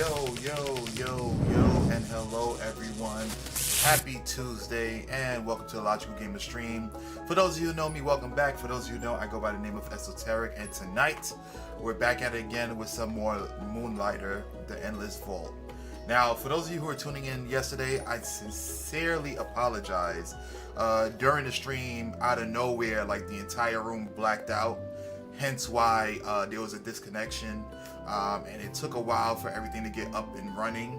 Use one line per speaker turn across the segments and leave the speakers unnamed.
And hello everyone. Happy Tuesday, and welcome to the Logical Gamer Stream. For those of you who know me, welcome back. For those of you who don't, I go by the name of Esoteric, and tonight we're back at it again with some more Moonlighter, the Endless Vault. Now, for those of you who were tuning in yesterday, I sincerely apologize. During the stream, out of nowhere, like the entire room blacked out, hence why there was a disconnection. And it took a while for everything to get up and running,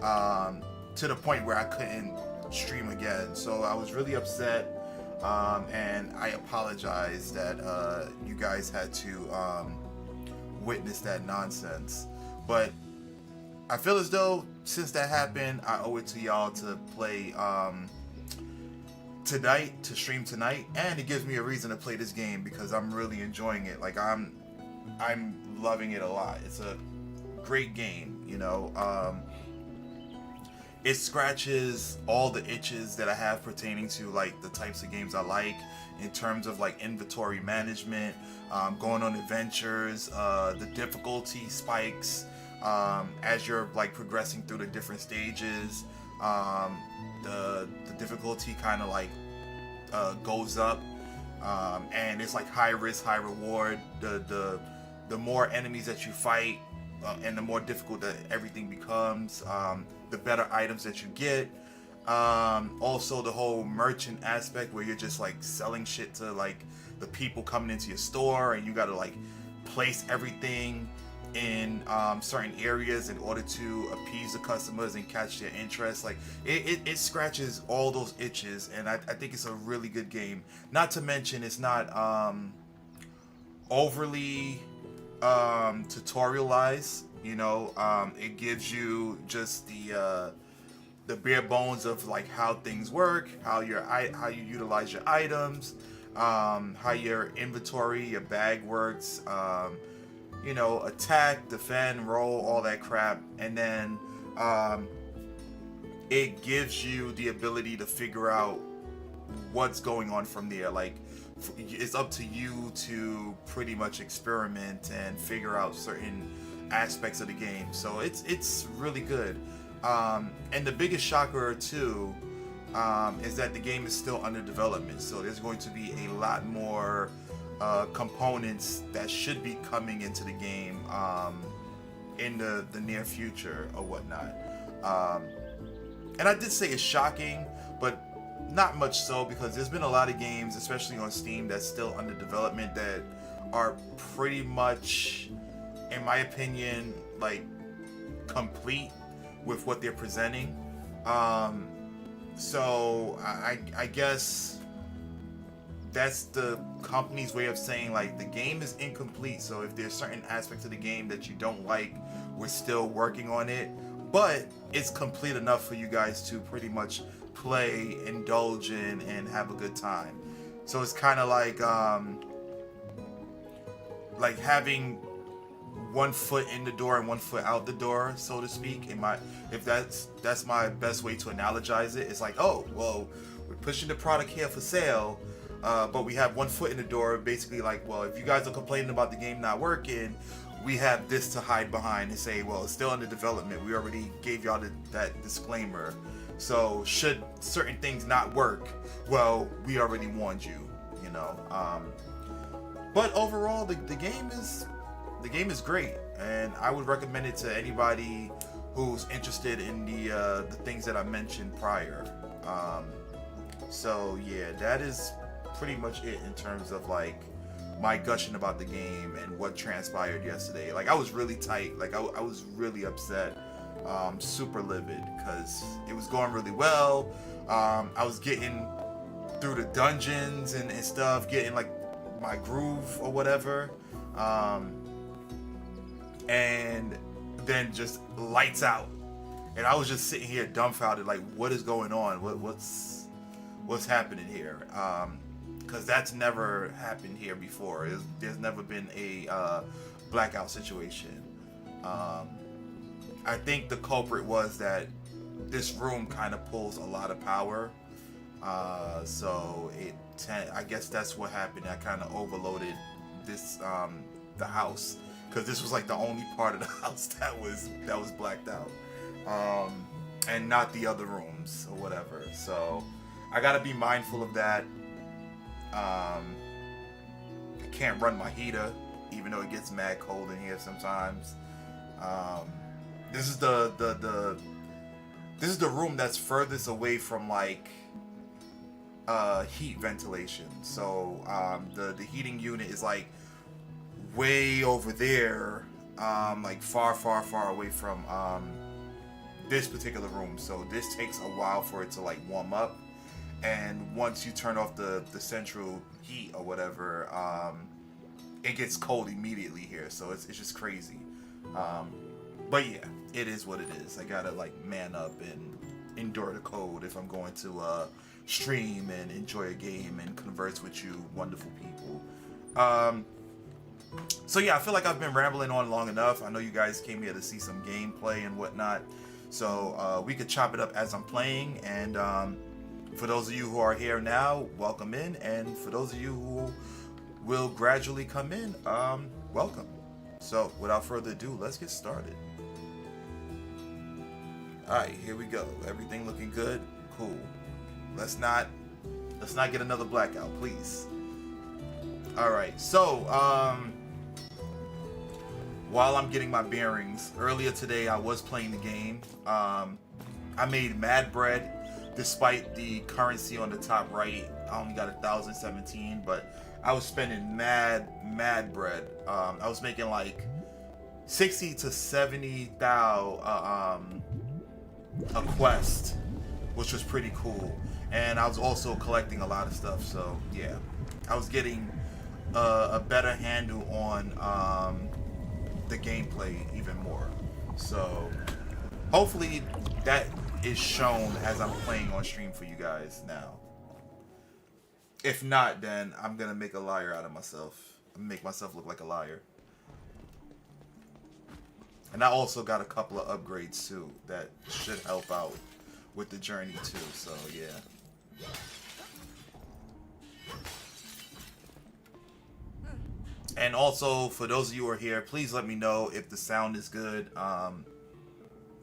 to the point where I couldn't stream again. So I was really upset, and I apologize that you guys had to witness that nonsense. But I feel as though since that happened, I owe it to y'all to play tonight, to stream tonight, and it gives me a reason to play this game because I'm really enjoying it. Like I'm loving it a lot. It's a great game, you know. It scratches all the itches that I have pertaining to like the types of games I like in terms of like inventory management, going on adventures, the difficulty spikes as you're like progressing through the different stages. The difficulty kind of like goes up, and it's like high risk, high reward. The more enemies that you fight, and the more difficult that everything becomes, the better items that you get. Also the whole merchant aspect where you're just like selling shit to like the people coming into your store, and you gotta like place everything in certain areas in order to appease the customers and catch their interest. Like it scratches all those itches, and I think it's a really good game. Not to mention it's not overly tutorialized, you know. It gives you just the bare bones of like how things work, how you utilize your items, how your inventory, your bag works, you know, attack, defend, roll, all that crap. And then it gives you the ability to figure out what's going on from there. Like it's up to you to pretty much experiment and figure out certain aspects of the game. So it's really good. And the biggest shocker too is that the game is still under development. So there's going to be a lot more components that should be coming into the game in the near future or whatnot. And I did say it's shocking, but not much so, because there's been a lot of games, especially on Steam, that's still under development that are pretty much, in my opinion, like complete with what they're presenting. So I guess that's the company's way of saying like the game is incomplete. So if there's certain aspects of the game that you don't like, we're still working on it, but it's complete enough for you guys to pretty much play, indulge in, and have a good time. So it's kind of like having one foot in the door and one foot out the door, so to speak. If that's my best way to analogize it. It's like, oh well, we're pushing the product here for sale, but we have one foot in the door. Basically, like, well, if you guys are complaining about the game not working, we have this to hide behind and say, well, it's still under development. We already gave y'all that disclaimer. So should certain things not work, well, we already warned you, you know. But overall, the game is great, and I would recommend it to anybody who's interested in the things that I mentioned prior. So yeah, that is pretty much it in terms of like my gushing about the game and what transpired yesterday. Like I was really tight. Like I was really upset. Super livid because it was going really well. I was getting through the dungeons and stuff, getting like my groove or whatever, and then just lights out, and I was just sitting here dumbfounded, like what is going on? What's happening here? Because that's never happened here before. There's never been a blackout situation. I think the culprit was that this room kind of pulls a lot of power, so I guess that's what happened. I kind of overloaded this the house because this was like the only part of the house that was blacked out, and not the other rooms or whatever. So I gotta be mindful of that. I can't run my heater, even though it gets mad cold in here sometimes. This is the room that's furthest away from like heat ventilation. So the heating unit is like way over there, like far away from this particular room. So this takes a while for it to like warm up, and once you turn off the central heat or whatever, it gets cold immediately here. So it's just crazy. But yeah, it is what it is. I gotta like man up and endure the cold if I'm going to stream and enjoy a game and converse with you wonderful people. So yeah, I feel like I've been rambling on long enough. I know you guys came here to see some gameplay and whatnot, so we could chop it up as I'm playing. And for those of you who are here now, welcome in, and for those of you who will gradually come in, welcome. So without further ado, let's get started. Alright, here we go. Everything looking good? Cool. Let's not get another blackout, please. Alright, so while I'm getting my bearings, earlier today I was playing the game. I made mad bread despite the currency on the top right. I only got 1,017, but I was spending mad bread. I was making like 60 to 70 thou a quest, which was pretty cool. And I was also collecting a lot of stuff, so yeah, I was getting a better handle on the gameplay even more. So hopefully that is shown as I'm playing on stream for you guys now. If not, then I'm gonna make a liar out of myself. Make myself look like a liar. And I also got a couple of upgrades too that should help out with the journey too, so yeah. And also, for those of you who are here, please let me know if the sound is good.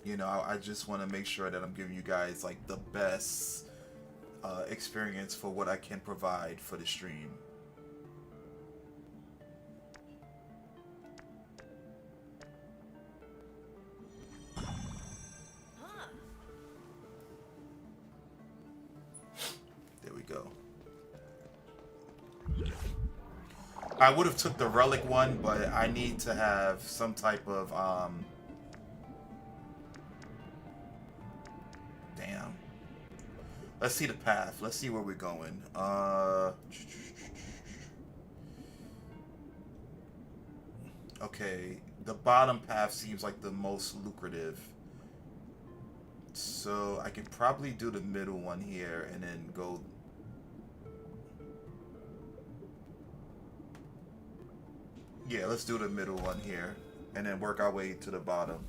You know, I just want to make sure that I'm giving you guys like the best experience for what I can provide for the stream. There we go. I would have took the relic one, but I need to have some type of damn. Let's see the path. Let's see where we're going. Okay, the bottom path seems like the most lucrative. So I could probably do the middle one here and then go. Yeah, let's do the middle one here and then work our way to the bottom.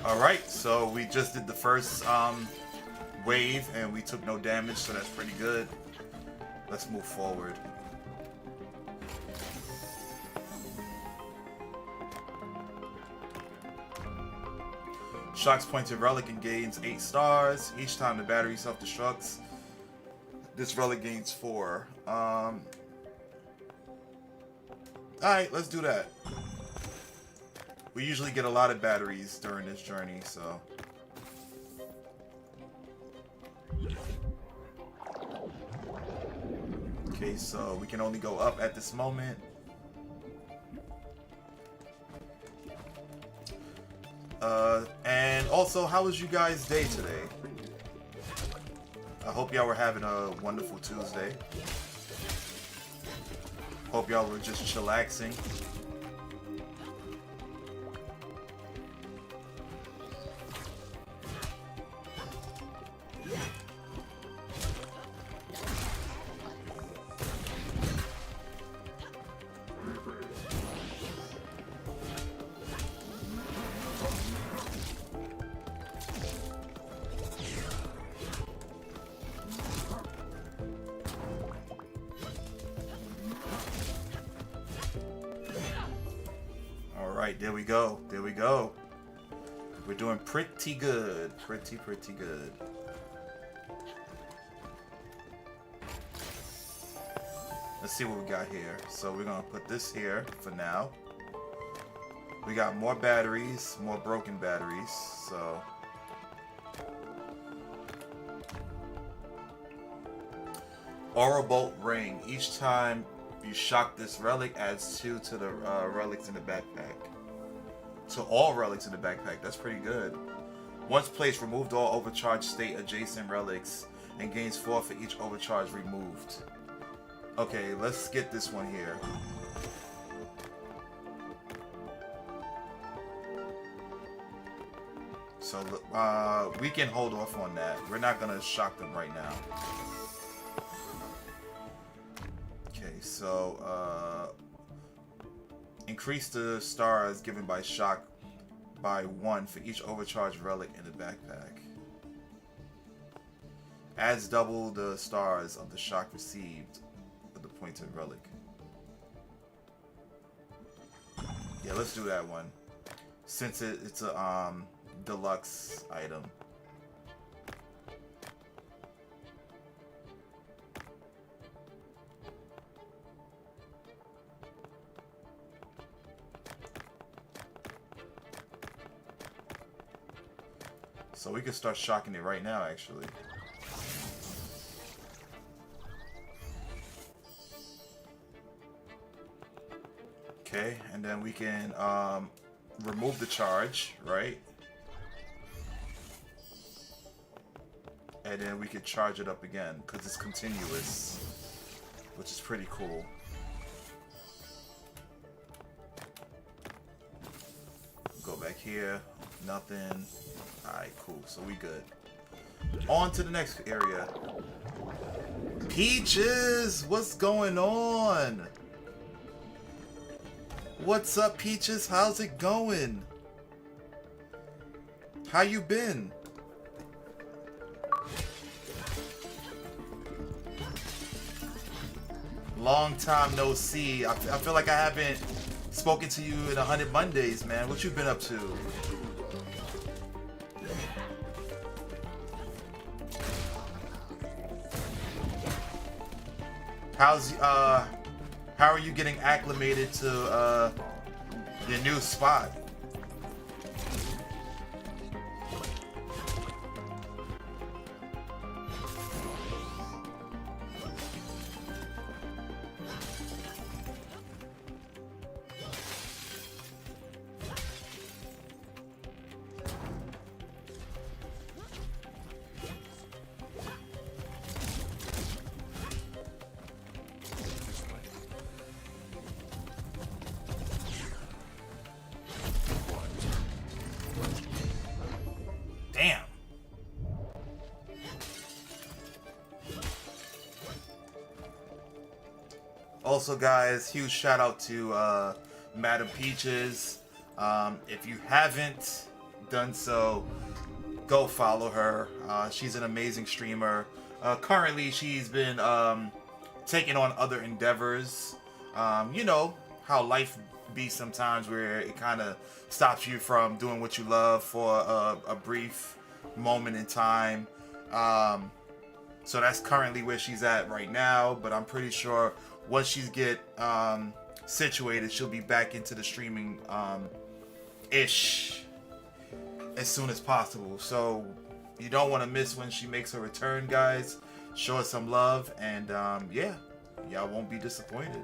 Alright, so we just did the first wave and we took no damage, so that's pretty good. Let's move forward. Shock's pointed relic and gains 8 stars. Each time the battery self-destructs, this relic gains 4. Alright, let's do that. We usually get a lot of batteries during this journey, so. Okay, so we can only go up at this moment. And also, how was you guys' day today? I hope y'all were having a wonderful Tuesday. Hope y'all were just chillaxing. Alright, there we go. There we go. We're doing pretty good. Pretty good. Let's see what we got here. So we're gonna put this here for now. We got more batteries, more broken batteries, so Aura Bolt Ring. Each time you shock this relic, adds 2 to the relics in the backpack. So all relics in the backpack. That's pretty good. Once placed, removed all overcharged state adjacent relics and gains 4 for each overcharge removed. Okay, let's get this one here. So we can hold off on that. We're not gonna shock them right now. Okay, so increase the stars given by shock by 1 for each overcharged relic in the backpack. Adds double the stars of the shock received with the pointed relic. Yeah, let's do that one. Since it's a deluxe item. So we can start shocking it right now, actually. Okay, and then we can remove the charge, right? And then we can charge it up again, because it's continuous, which is pretty cool. Go back here, nothing. Alright, cool. So we good. On to the next area. Peaches! What's going on? What's up, Peaches? How's it going? How you been? Long time no see. I feel like I haven't spoken to you in 100 Mondays, man. What you been up to? How are you getting acclimated to your new spot? Damn. Also, guys, huge shout out to Madam Peaches. If you haven't done so, go follow her. She's an amazing streamer. Currently, she's been taking on other endeavors. You know how life be sometimes, where it kind of stops you from doing what you love for a brief moment in time. So that's currently where she's at right now, but I'm pretty sure once she's get situated, she'll be back into the streaming ish as soon as possible. So you don't want to miss when she makes her return, guys. Show her some love, and yeah, y'all won't be disappointed.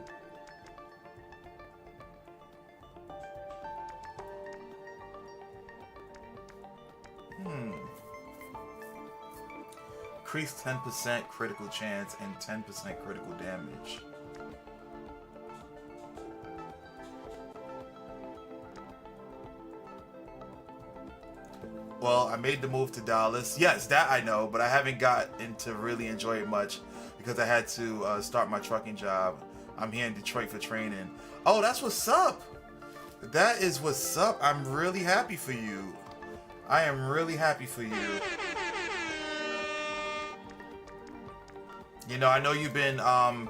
Increase 10% critical chance and 10% critical damage. Well, I made the move to Dallas. Yes, that I know, but I haven't got into really enjoy it much because I had to start my trucking job. I'm here in Detroit for training. Oh, that's what's up. That is what's up. I'm really happy for you. I am really happy for you. You know, I know you've been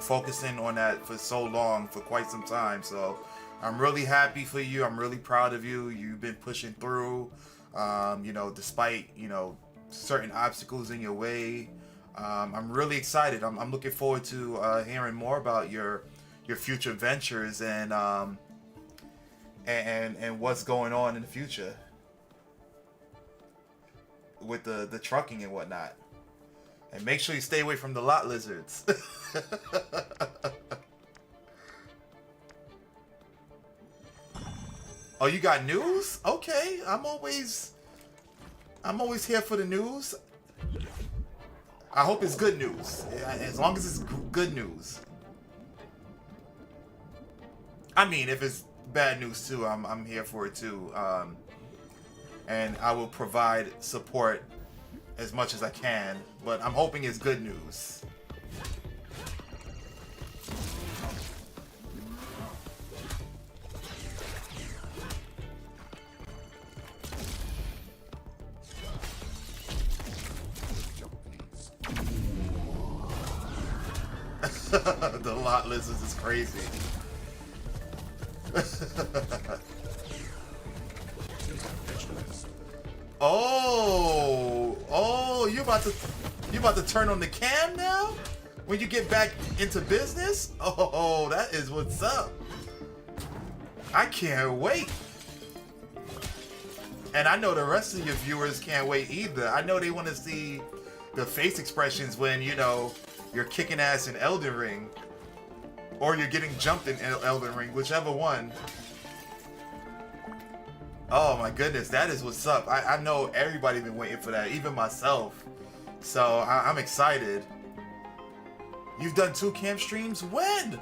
focusing on that for so long, for quite some time. So I'm really happy for you. I'm really proud of you. You've been pushing through, you know, despite, you know, certain obstacles in your way. I'm really excited. I'm looking forward to hearing more about your future ventures and what's going on in the future with the trucking and whatnot. And make sure you stay away from the lot lizards. Oh, you got news? Okay, I'm always here for the news. I hope it's good news. As long as it's good news. I mean, if it's bad news too, I'm here for it too. And I will provide support as much as I can, but I'm hoping it's good news. The lot lizards is crazy. Oh, you about to turn on the cam now? When you get back into business? Oh, that is what's up. I can't wait. And I know the rest of your viewers can't wait either. I know they want to see the face expressions when, you know, you're kicking ass in Elden Ring. Or you're getting jumped in Elden Ring, whichever one. Oh my goodness, that is what's up. I know everybody been waiting for that, even myself. So I'm excited. You've done 2 camp streams? When?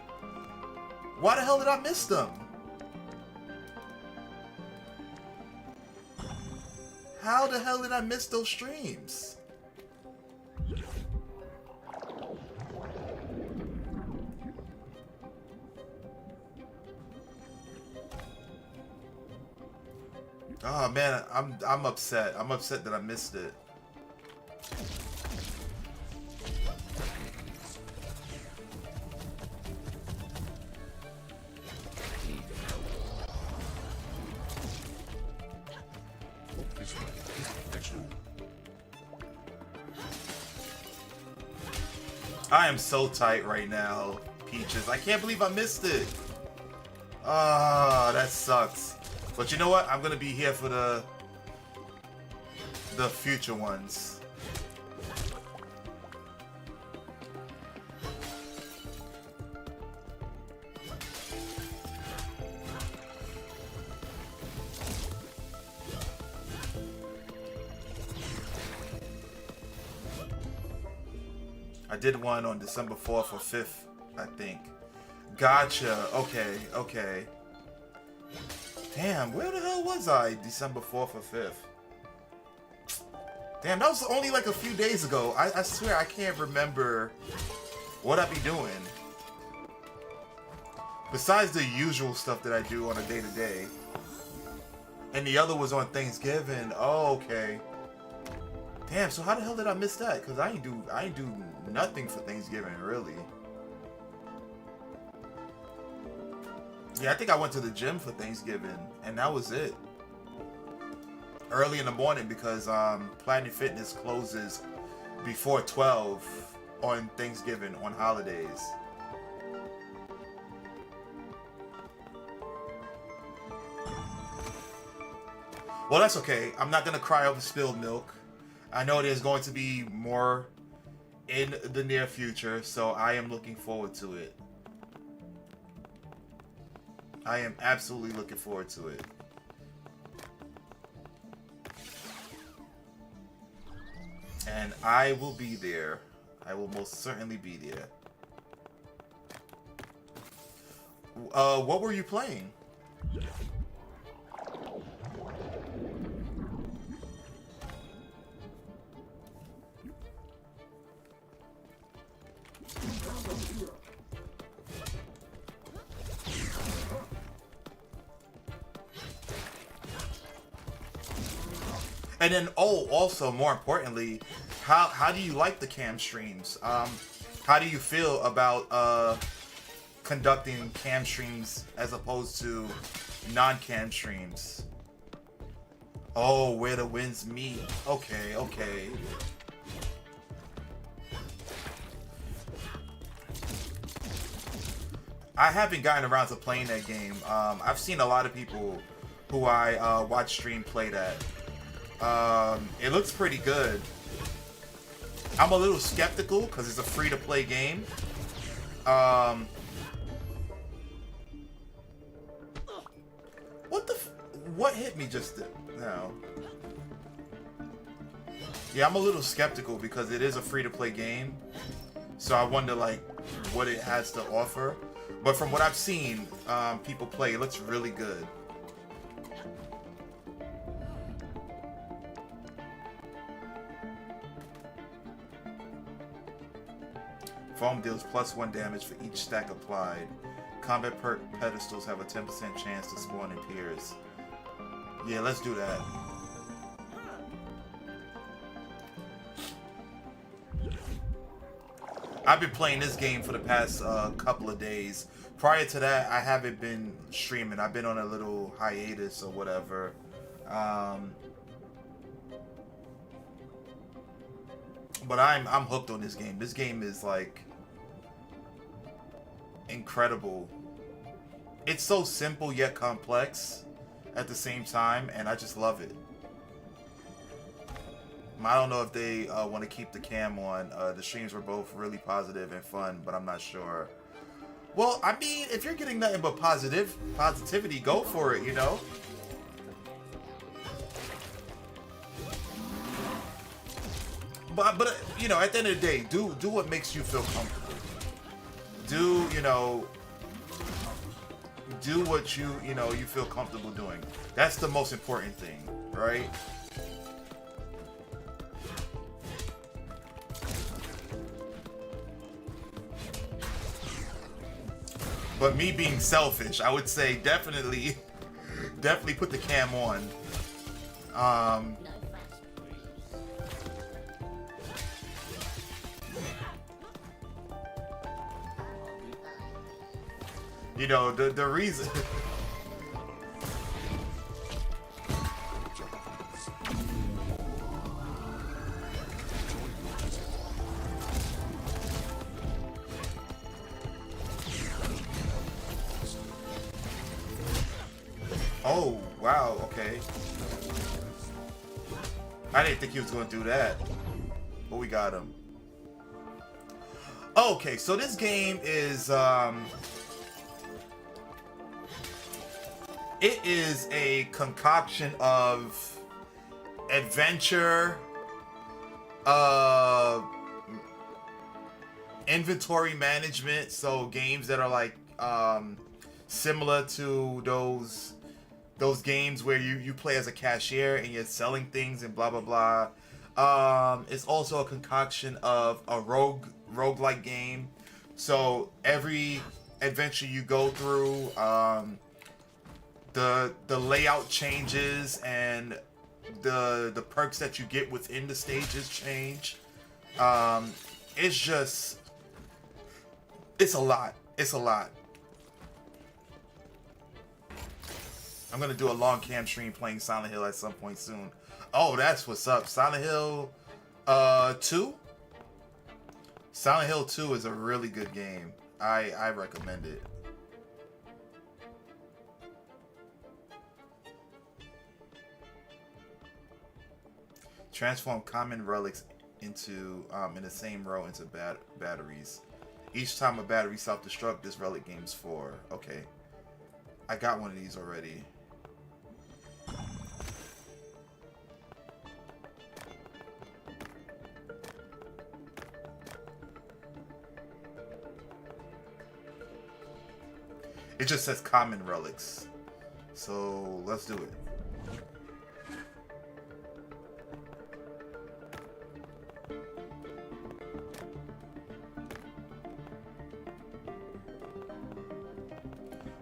Why the hell did I miss them? How the hell did I miss those streams? Oh man, I'm upset. I'm upset that I missed it. I am so tight right now, Peaches. I can't believe I missed it. Ah, that sucks. But you know what? I'm gonna be here for the future ones. I did one on December 4th or 5th, I think. Gotcha. Okay, okay. Damn, where the hell was I December 4th or 5th? Damn, that was only like a few days ago. I swear I can't remember what I be doing. Besides the usual stuff that I do on a day-to-day. And the other was on Thanksgiving. Oh, okay. Damn, so how the hell did I miss that? Because I ain't do nothing for Thanksgiving, really. Yeah, I think I went to the gym for Thanksgiving, and that was it. Early in the morning because Planet Fitness closes before 12 on Thanksgiving, on holidays. Well, that's okay. I'm not going to cry over spilled milk. I know there's going to be more in the near future, so I am looking forward to it. I am absolutely looking forward to it. And I will be there. I will most certainly be there. What were you playing? And then, oh, also more importantly, how do you like the cam streams? How do you feel about conducting cam streams as opposed to non-cam streams? Oh, where the winds meet. Okay, okay. I haven't gotten around to playing that game. I've seen a lot of people who I watch stream play that. It looks pretty good. I'm a little skeptical because it's a free-to-play game. What hit me just now? Yeah, I'm a little skeptical because it is a free-to-play game. So I wonder, like, what it has to offer. But from what I've seen, people play, it looks really good. Foam deals +1 damage for each stack applied. Combat perk pedestals have a 10% chance to spawn in pairs. Yeah, let's do that. I've been playing this game for the past couple of days. Prior to that, I haven't been streaming. I've been on a little hiatus or whatever. But I'm hooked on this game. This game is like incredible. It's so simple yet complex at the same time, and I just love it. I don't know if they want to keep the cam on. The streams were both really positive and fun, but I'm not sure. Well, I mean, if you're getting nothing but positivity, go for it, you know? But you know, at the end of the day, do what makes you feel comfortable. Do, you know, do what you feel comfortable doing. That's the most important thing, right? But me being selfish, I would say definitely put the cam on. You know, the reason. Oh, wow, okay. I didn't think he was going to do that. But we got him. Okay, so this game is, it is a concoction of adventure, inventory management, so games that are like, similar to those games where you play as a cashier and you're selling things and blah blah blah. It's also a concoction of a roguelike game. So every adventure you go through, the layout changes and the perks that you get within the stages change. It's a lot. It's a lot. I'm gonna do a long cam stream playing Silent Hill at some point soon. Oh, that's what's up. Silent Hill 2? Silent Hill 2 is a really good game. I recommend it. Transform common relics into in the same row into batteries. Each time a battery self-destruct, this relic gains 4. Okay. I got one of these already. It just says common relics. So let's do it.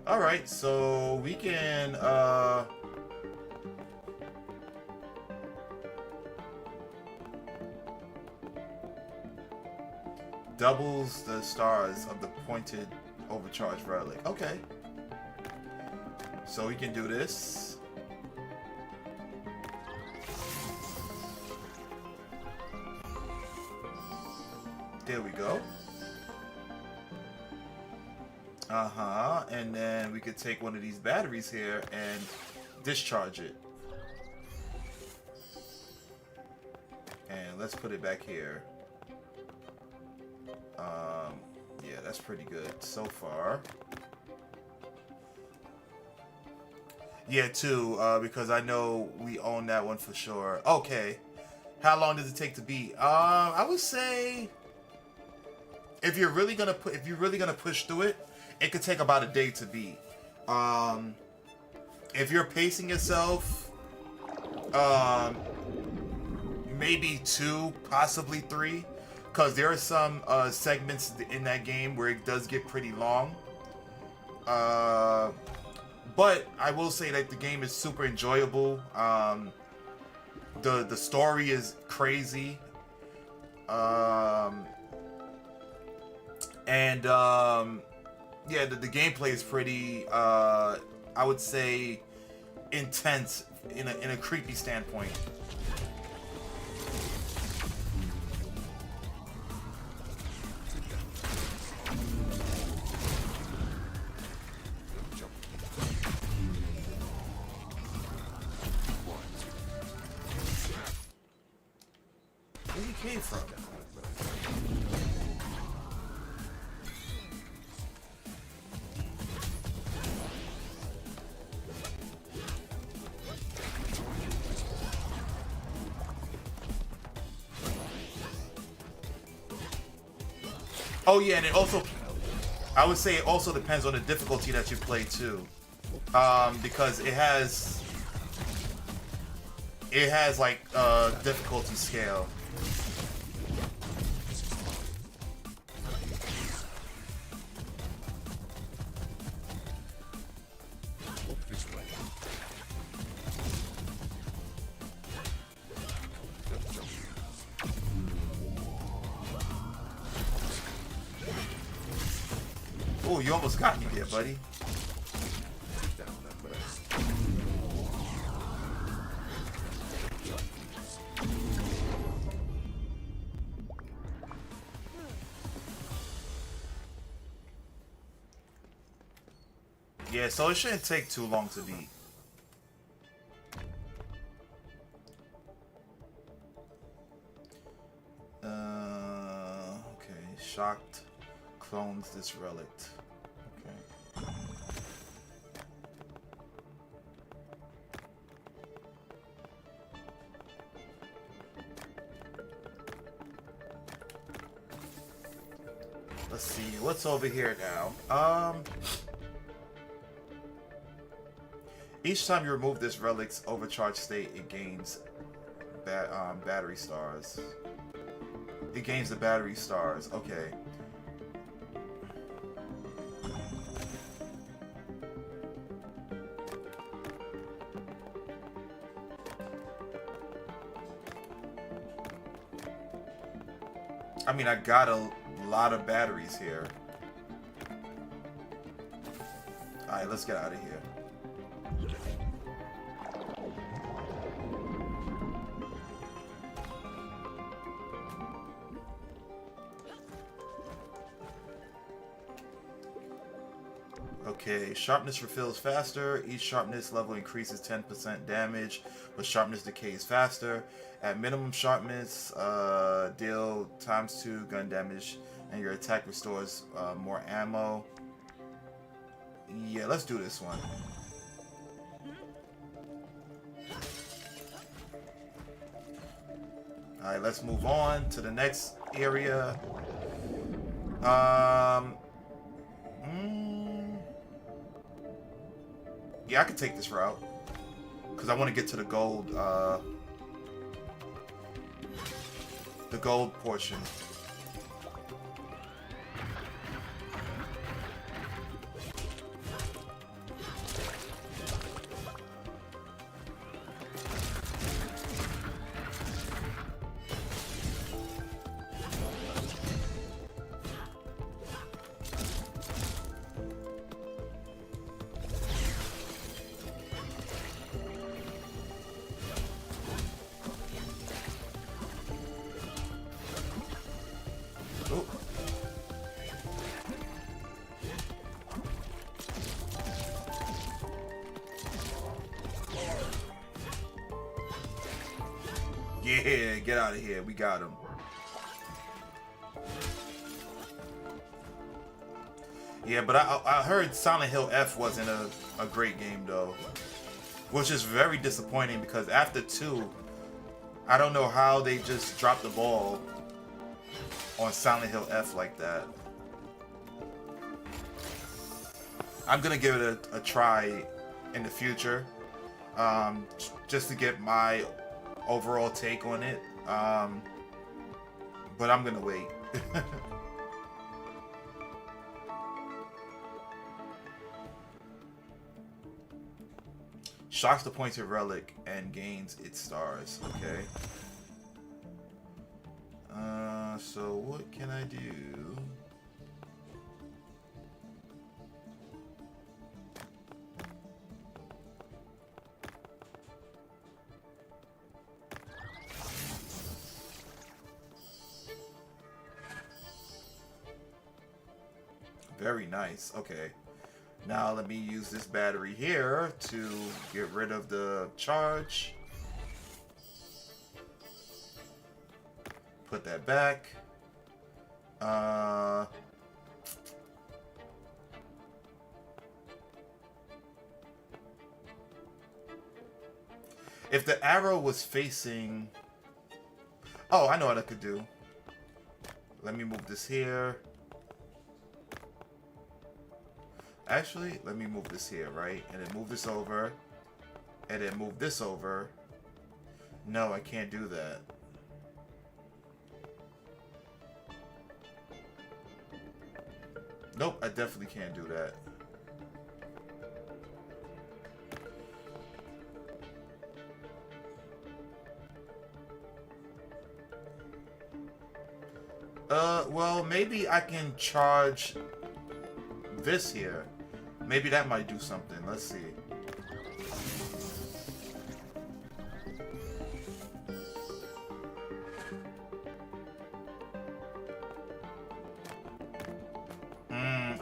Alright, so we can doubles the stars of the pointed overcharged relic. Okay. So we can do this. There we go. And then we could take one of these batteries here and discharge it. And let's put it back here. Yeah, that's pretty good so far. Yeah, too, because I know we own that one for sure. Okay. How long does it take to beat? I would say if you're really gonna push through it, it could take about a day to beat. If you're pacing yourself, maybe 2, possibly 3, because there are some segments in that game where it does get pretty long. But I will say that the game is super enjoyable. The story is crazy. Yeah, the gameplay is pretty, I would say, intense in a creepy standpoint. Where he came from? Oh yeah, and it also, I would say it also depends on the difficulty that you play too, because it has like a difficulty scale. Oh, you almost got me there, buddy. Yeah, so it shouldn't take too long to beat. Okay, shocked clones this relic. Okay. Let's see what's over here now. Each time you remove this relic's overcharged state, it gains battery stars. It gains the battery stars. Okay. I mean, I got a lot of batteries here. Alright, let's get out of here. Okay, sharpness refills faster. Each sharpness level increases 10% damage, but sharpness decays faster. At minimum sharpness, deal ×2 gun damage, and your attack restores more ammo. Yeah, let's do this one. Alright, let's move on to the next area. Yeah, I could take this route. Because I want to get to the gold portion. Oh. Yeah, get out of here. We got him. Yeah, but I heard Silent Hill F wasn't a great game, though. Which is very disappointing because after 2, I don't know how they just dropped the ball on Silent Hill F like that. I'm gonna give it a try in the future, just to get my overall take on it. But I'm gonna wait. Shocks the pointed relic and gains its stars. Okay. So what can I do? Very nice. Okay. Now let me use this battery here to get rid of the charge. Put that back. If the arrow was facing... Oh, I know what I could do. Let me move this here. Actually, let me move this here, right? And then move this over. And then move this over. No, I can't do that. Nope, I definitely can't do that. Well, maybe I can charge this here. Maybe that might do something. Let's see.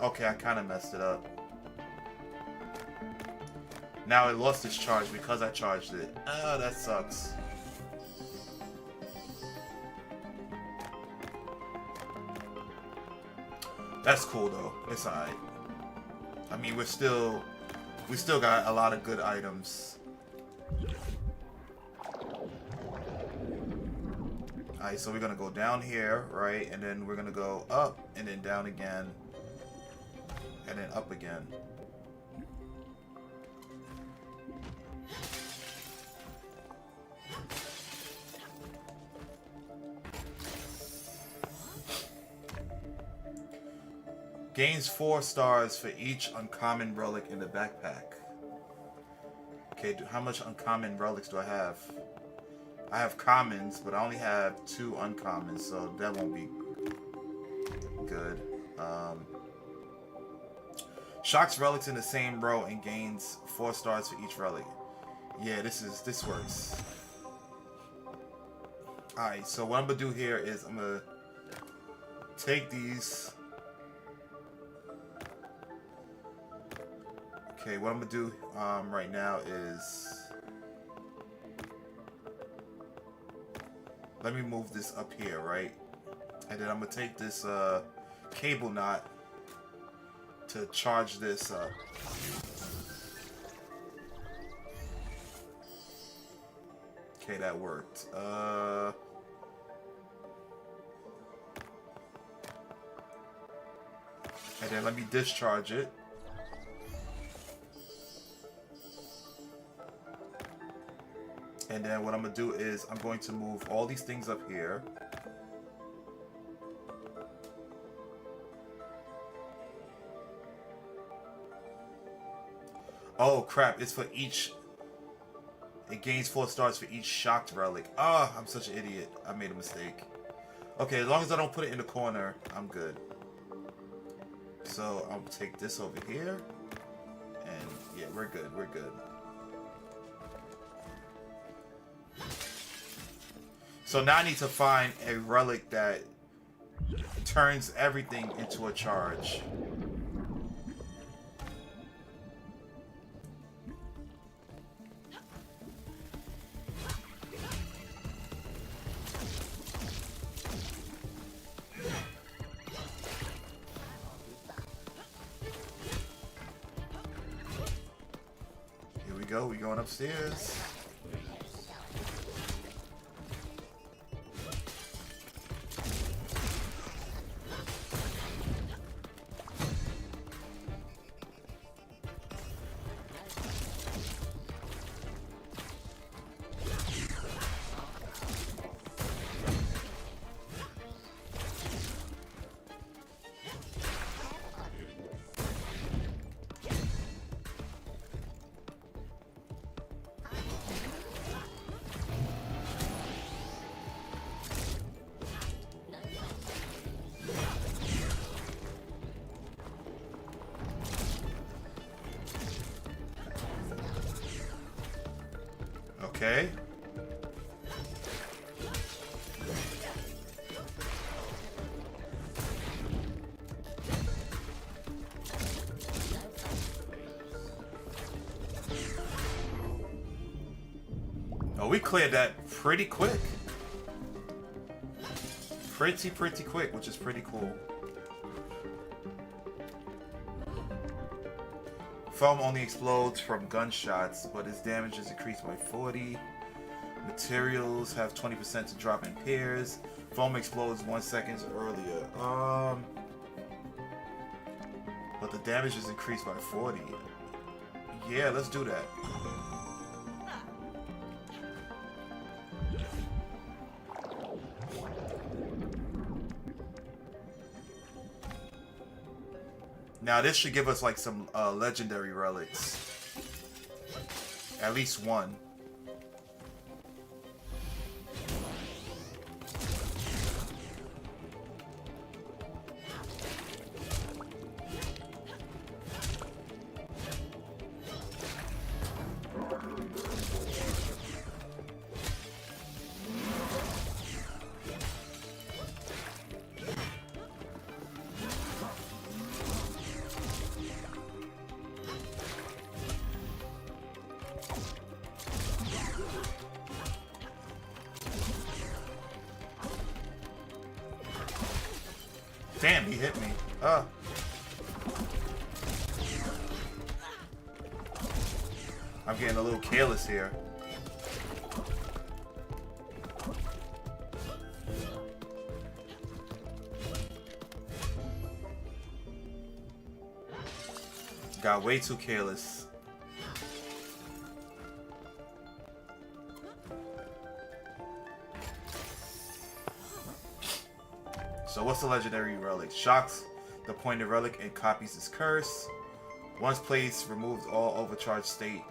Okay, I kind of messed it up. Now it lost its charge because I charged it. Oh, that sucks. That's cool though. It's alright. I mean, we still got a lot of good items. Alright, so we're gonna go down here, right? And then we're gonna go up and then down again. And then up again. Gains 4 stars for each uncommon relic in the backpack. Okay, how much uncommon relics do I have? I have commons, but I only have 2 uncommons, so that won't be good. Shocks relics in the same row and gains 4 stars for each relic. Yeah, this works. Alright, so what I'm gonna do here is I'm gonna take these. Okay, what I'm gonna do right now is let me move this up here, right? And then I'm gonna take this cable knot to charge this up. Okay, that worked. And then let me discharge it. And then what I'm gonna do is I'm going to move all these things up here. Oh crap, it's for each. It gains 4 stars for each shocked relic. Ah, I'm such an idiot. I made a mistake. Okay, as long as I don't put it in the corner, I'm good. So I'll take this over here. And yeah, we're good, we're good. So now I need to find a relic that turns everything into a charge. Here we go, we're going upstairs. Okay. Oh, we cleared that pretty quick. Pretty quick, which is pretty cool. Foam only explodes from gunshots, but its damage is increased by 40. Materials have 20% to drop in pairs. Foam explodes 1 second earlier. But the damage is increased by 40. Yeah, let's do that. Now this should give us like some legendary relics. At least one. Damn, he hit me. I'm getting a little careless here. Got way too careless. So what's the legendary relic? Shocks the pointed relic and copies its curse. Once placed, removes all overcharged state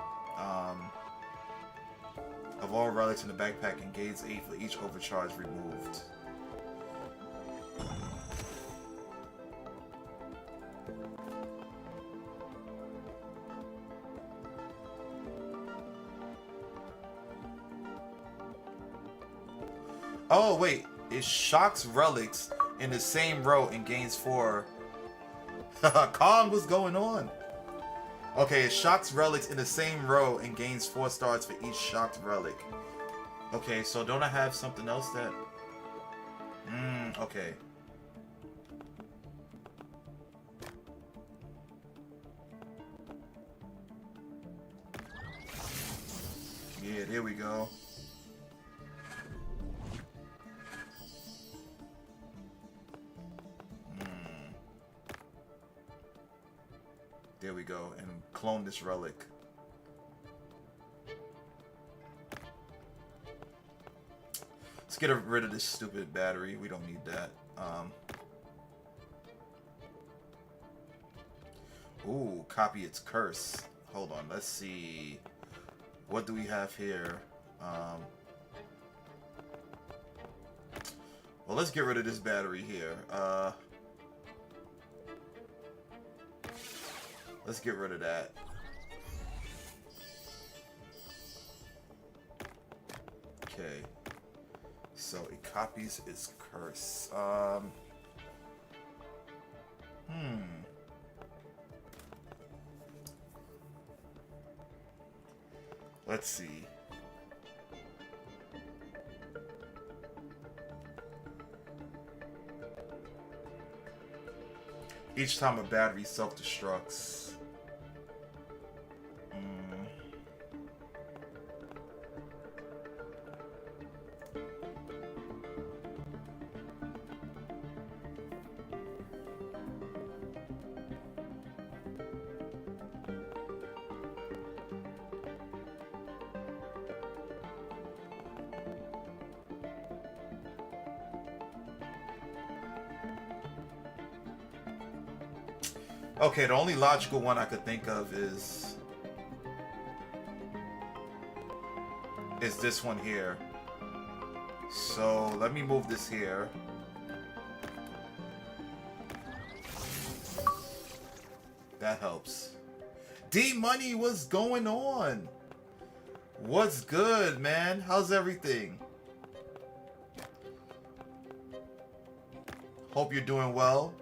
of all relics in the backpack and gains 8 for each overcharge removed. Oh wait, it shocks relics in the same row and gains 4. Kong, what's going on? Okay, it shocks relics in the same row and gains 4 stars for each shocked relic. Okay, so don't I have something else that... okay. Yeah, there we go. There we go, and clone this relic. Let's get rid of this stupid battery. We don't need that. Ooh, copy its curse. Hold on, let's see. What do we have here? Well, let's get rid of this battery here. Let's get rid of that. Okay. So it copies its curse. Let's see. Each time a battery self-destructs. Okay, the only logical one I could think of is this one here. So let me move this here. That helps. D-Money, what's going on? What's good, man? How's everything? Hope you're doing well.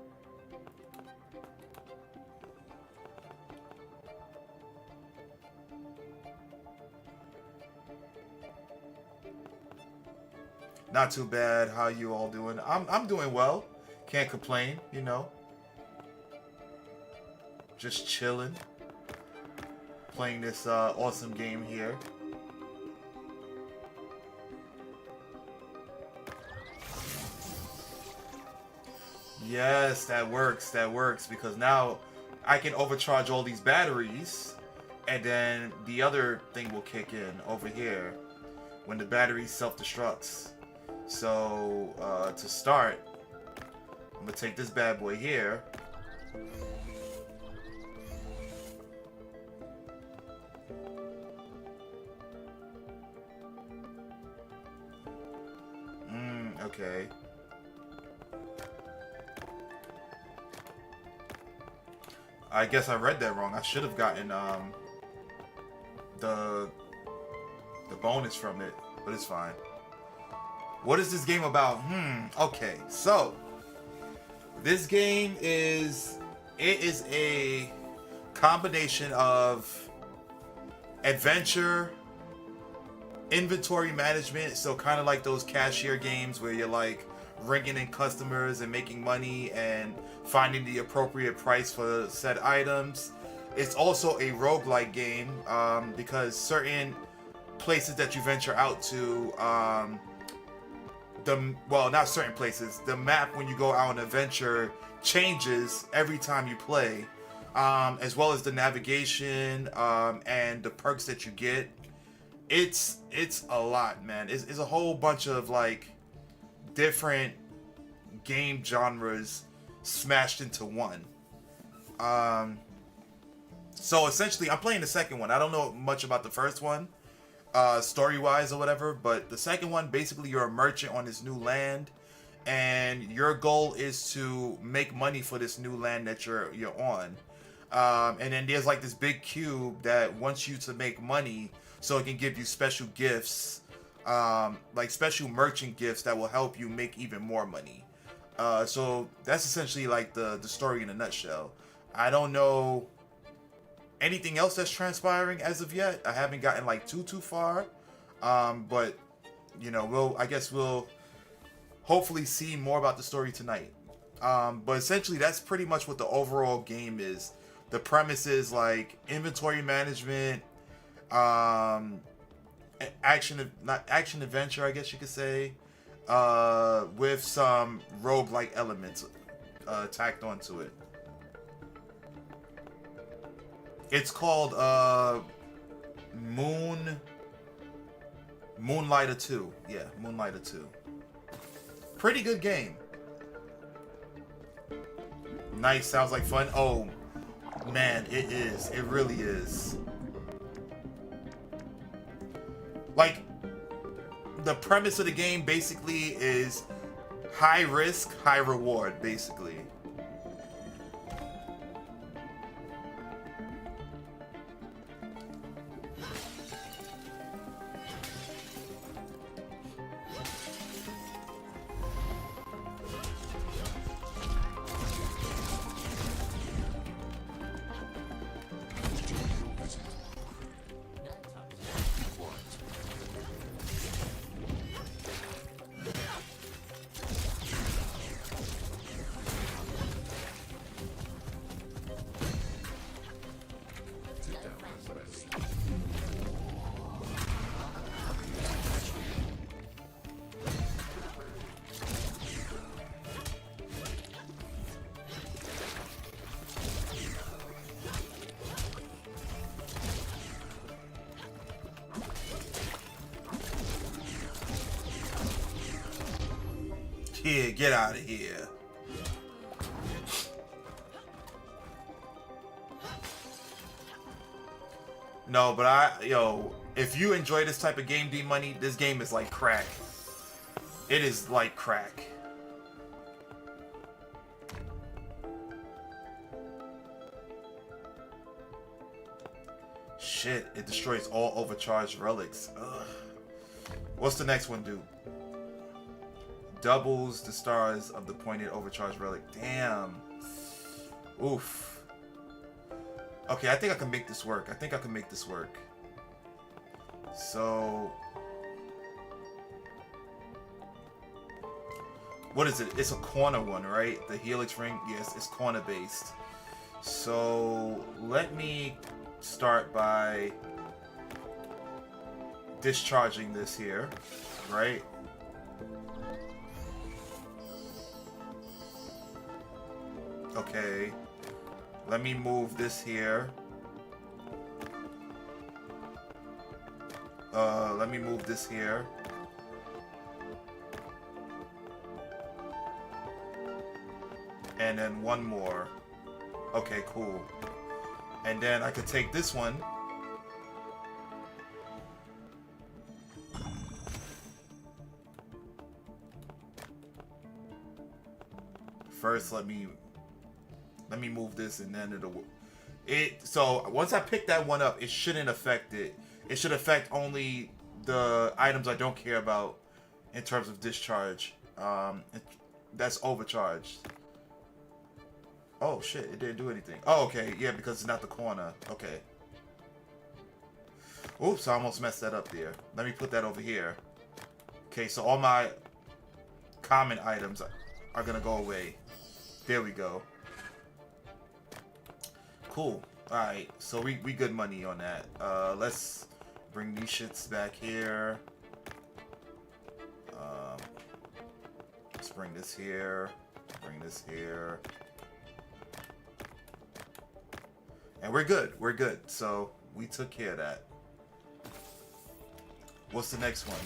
Not too bad. How you all doing? I'm doing well. Can't complain, you know. Just chilling. Playing this awesome game here. Yes, that works. That works because now I can overcharge all these batteries and then the other thing will kick in over here when the battery self-destructs. So, to start, I'm gonna take this bad boy here. Okay. I guess I read that wrong. I should have gotten, the bonus from it, but it's fine. What is this game about? Okay, so this game is a combination of adventure, inventory management, so kind of like those cashier games where you're like ringing in customers and making money and finding the appropriate price for said items. It's also a roguelike game because certain places that you venture out to, well, not certain places. The map when you go out on an adventure changes every time you play, as well as the navigation and the perks that you get. It's a lot, man. It's a whole bunch of like different game genres smashed into one. So essentially, I'm playing the second one. I don't know much about the first one. Story-wise or whatever, but the second one, basically you're a merchant on this new land and your goal is to make money for this new land that you're on, and then there's like this big cube that wants you to make money so it can give you special gifts, like special merchant gifts that will help you make even more money. So that's essentially like the story in a nutshell. I don't know anything else that's transpiring as of yet. I haven't gotten like too far, but you know, I guess we'll hopefully see more about the story tonight. But essentially, that's pretty much what the overall game is. The premise is like inventory management, not action adventure, I guess you could say, with some roguelike elements tacked onto it. It's called Moonlighter 2. Yeah, Moonlighter 2. Pretty good game. Nice, sounds like fun. Oh, man, it is. It really is. Like, the premise of the game basically is high risk, high reward, basically. Here, get out of here. No, but if you enjoy this type of game, D Money, this game is like crack. It is like crack. Shit, it destroys all overcharged relics. Ugh. What's the next one do? Doubles the stars of the pointed overcharged relic. Damn. Oof. Okay, I think I can make this work. So, what is it? It's a corner one, right? The helix ring. Yes, it's corner based. So let me start by discharging this here, right? Okay, let me move this here. Let me move this here. And then one more. Okay, cool. And then I could take this one. First, let me move this, and then so once I pick that one up, it shouldn't affect it. It should affect only the items I don't care about in terms of discharge. That's overcharged. Oh shit, it didn't do anything. Oh, okay, yeah, because it's not the corner. Okay. Oops, I almost messed that up there. Let me put that over here. Okay, so all my common items are gonna go away. There we go. Cool. Alright, so we good money on that. Let's bring these shits back here. Let's bring this here. Bring this here. And we're good. We're good. So we took care of that. What's the next one?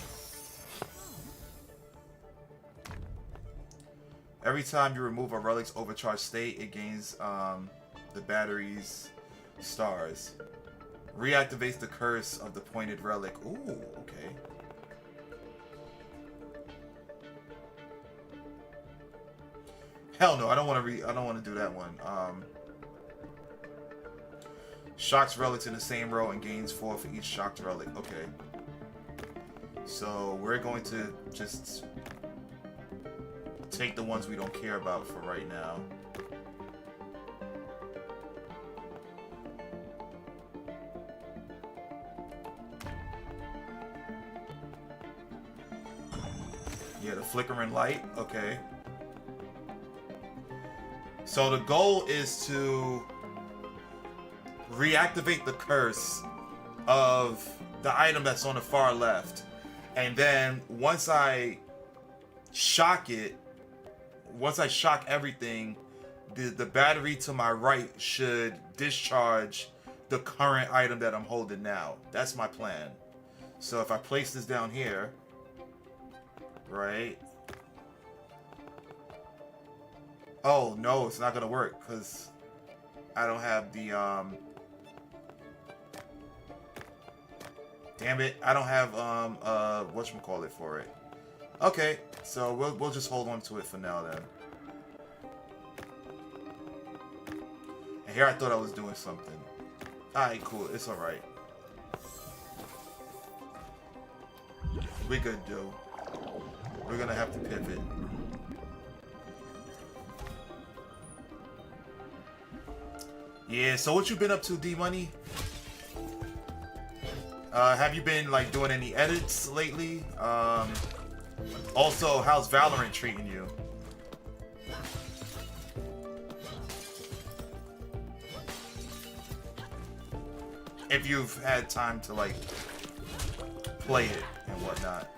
Every time you remove a relic's overcharged state, it gains the battery's stars. Reactivates the curse of the pointed relic. Ooh, okay. Hell no, I don't want to do that one. Shocks relics in the same row and gains 4 for each shocked relic. Okay. So we're going to just take the ones we don't care about for right now. flickering light. Okay. So the goal is to reactivate the curse of the item that's on the far left. And then once I shock it, once I shock everything, the battery to my right should discharge the current item that I'm holding now. That's my plan. So if I place this down here, right? Oh no, it's not gonna work because I don't have the damn it, I don't have whatchamacallit for it. Okay, so we'll just hold on to it for now then. And here I thought I was doing something. Alright, cool, it's alright. We good, Joe. We're gonna have to pivot. Yeah, so what you been up to, D-Money? Have you been like doing any edits lately? Also, how's Valorant treating you? If you've had time to like play it and whatnot.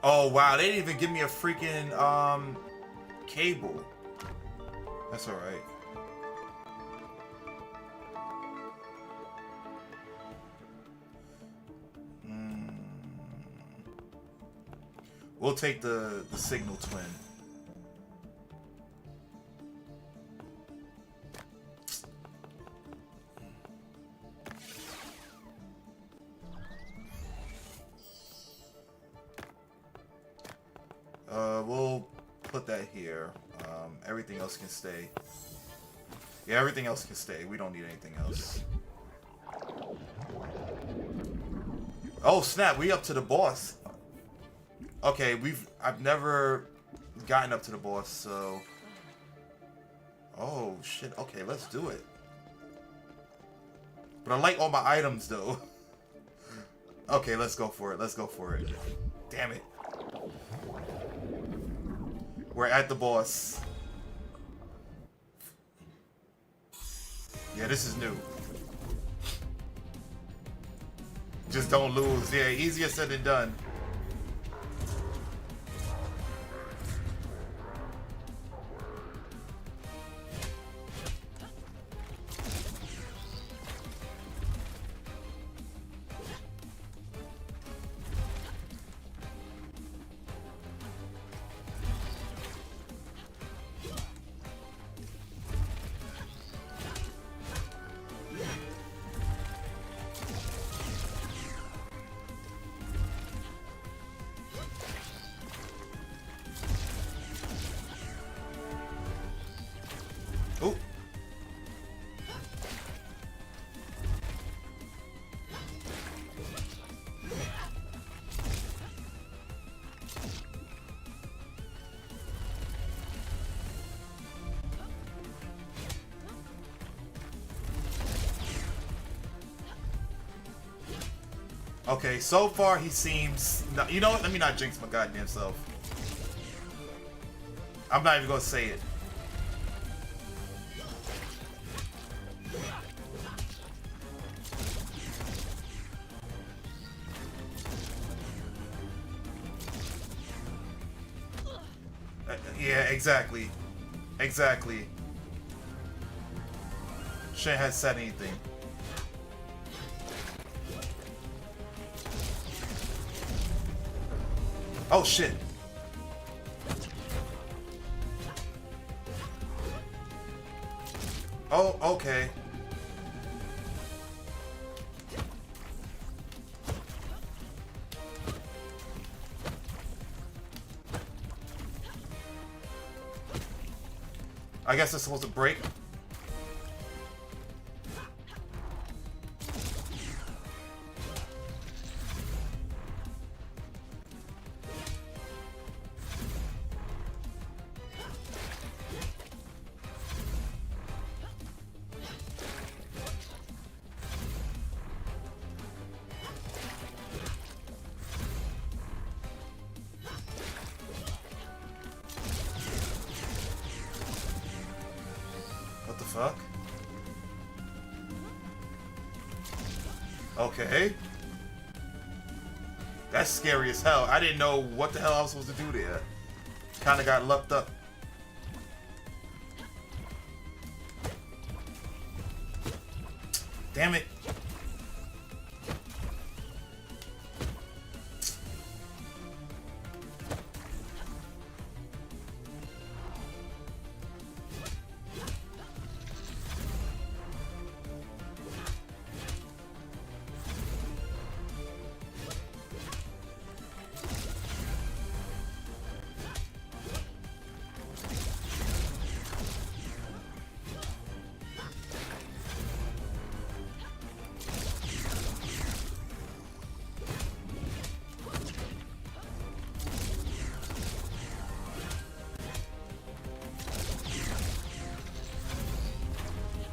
Oh wow, they didn't even give me a freaking cable. That's alright. We'll take the signal twin. We'll put that here. Everything else can stay. Yeah, everything else can stay. We don't need anything else. Oh snap, we up to the boss. Okay, I've never gotten up to the boss, so. Oh shit, okay, let's do it. But I like all my items though. Okay, let's go for it. Let's go for it. Damn it. We're at the boss. Yeah, this is new. Just don't lose. Yeah, easier said than done. Oh. Okay, so far he seems... You know what? Let me not jinx my goddamn self. I'm not even gonna say it. Yeah, exactly. Exactly. Shouldn't have said anything. Oh shit. Oh, okay. I guess it's supposed to break. What the fuck? Okay. That's scary as hell. I didn't know what the hell I was supposed to do there. Kinda got lucked up. Damn it.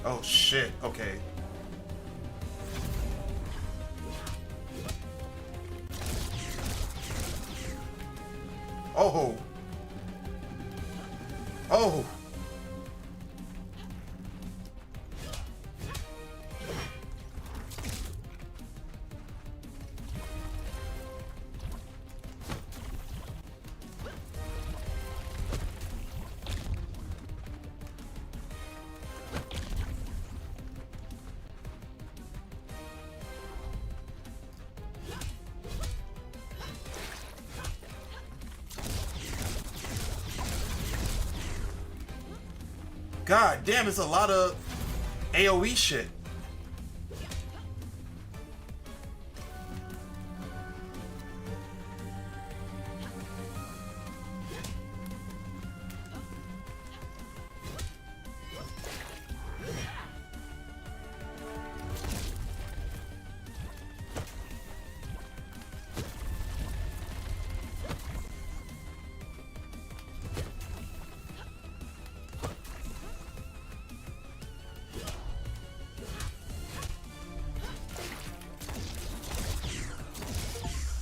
Oh shit, okay. Oh. Oh. God damn, it's a lot of AoE shit.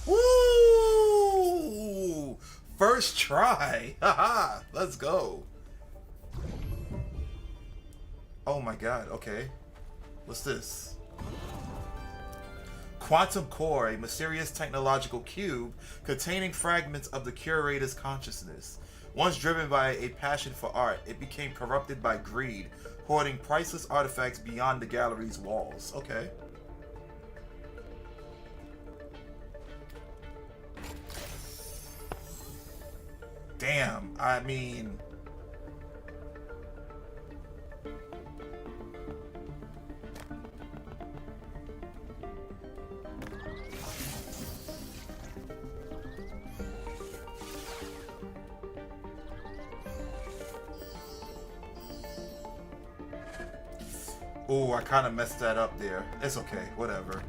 Woo! First try. Haha. Let's go. Oh my god, okay. What's this? Quantum Core, a mysterious technological cube containing fragments of the curator's consciousness. Once driven by a passion for art, it became corrupted by greed, hoarding priceless artifacts beyond the gallery's walls. Okay. Damn, I mean... Oh, I kind of messed that up there. It's okay, whatever.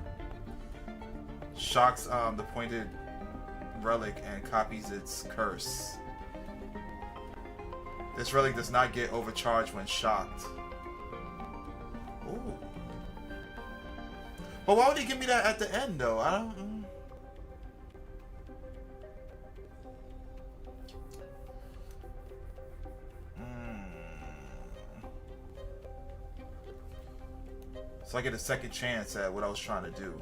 Shocks the pointed relic and copies its curse. This relic does not get overcharged when shocked. Ooh. But why would he give me that at the end, though? I don't... So I get a second chance at what I was trying to do.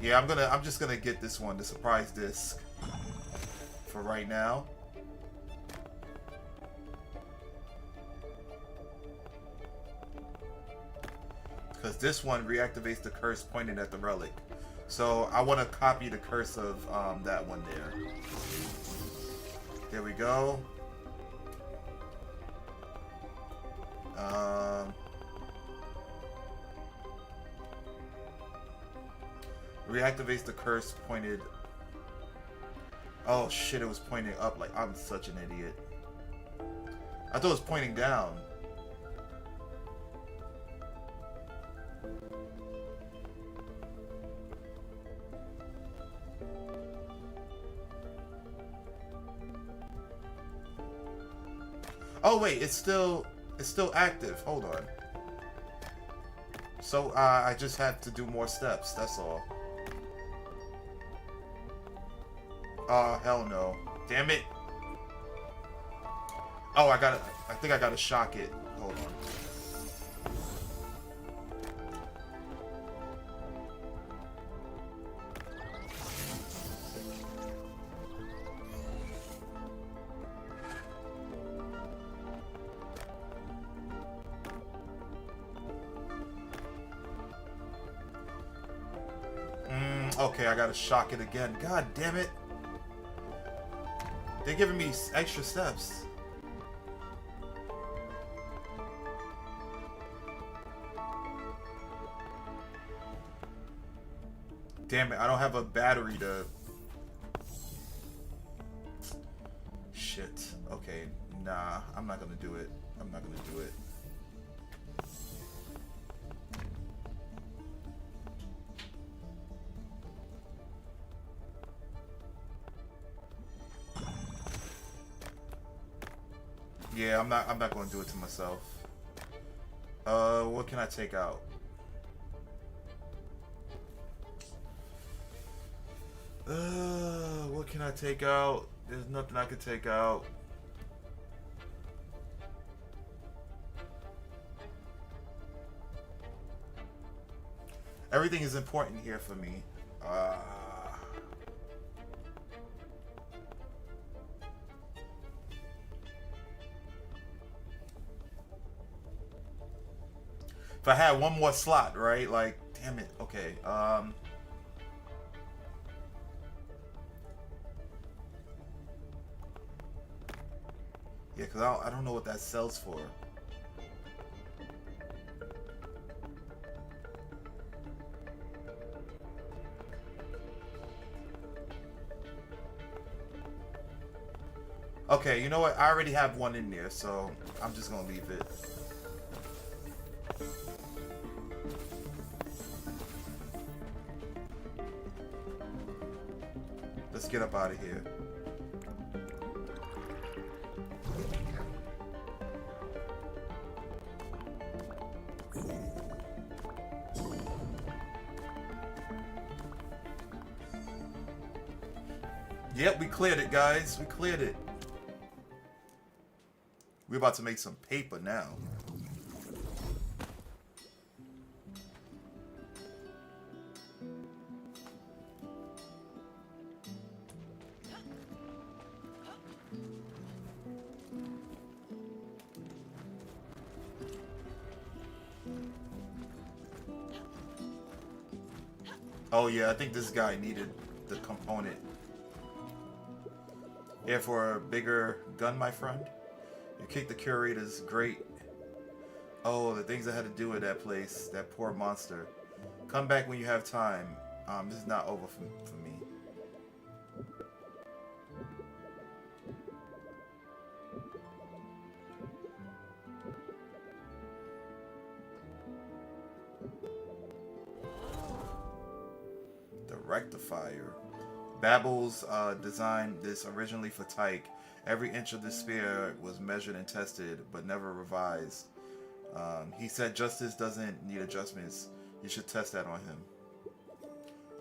Yeah, I'm just gonna get this one, the surprise disc, for right now. Because this one reactivates the curse pointed at the relic. So I want to copy the curse of that one there. There we go. Reactivates the curse pointed. Oh shit, it was pointing up. Like, I'm such an idiot. I thought it was pointing down. Oh wait, it's still active. Hold on. So I just have to do more steps. That's all. Hell no. Damn it. Oh, I think I gotta shock it. Hold on. Okay, I gotta shock it again. God damn it. They're giving me extra steps. Damn it, I don't have a battery to... Shit. Okay, nah, I'm not gonna do it. I'm not gonna do it. Yeah, I'm not gonna do it to myself. What can I take out? What can I take out? There's nothing I can take out. Everything is important here for me. If I had one more slot, right? Like, damn it. Okay. Yeah, because I don't know what that sells for. Okay, you know what? I already have one in there, so I'm just going to leave it. Let's get up out of here. Yep, we cleared it, guys. We cleared it. We're about to make some paper now. Oh yeah, I think this guy needed the component. Here for a bigger gun, my friend. You kicked the curators, great. Oh, the things I had to do at that place, that poor monster. Come back when you have time. This is not over for me. The rectifier. Babbles designed this originally for Tyke. Every inch of the sphere was measured and tested, but never revised. He said justice doesn't need adjustments. You should test that on him.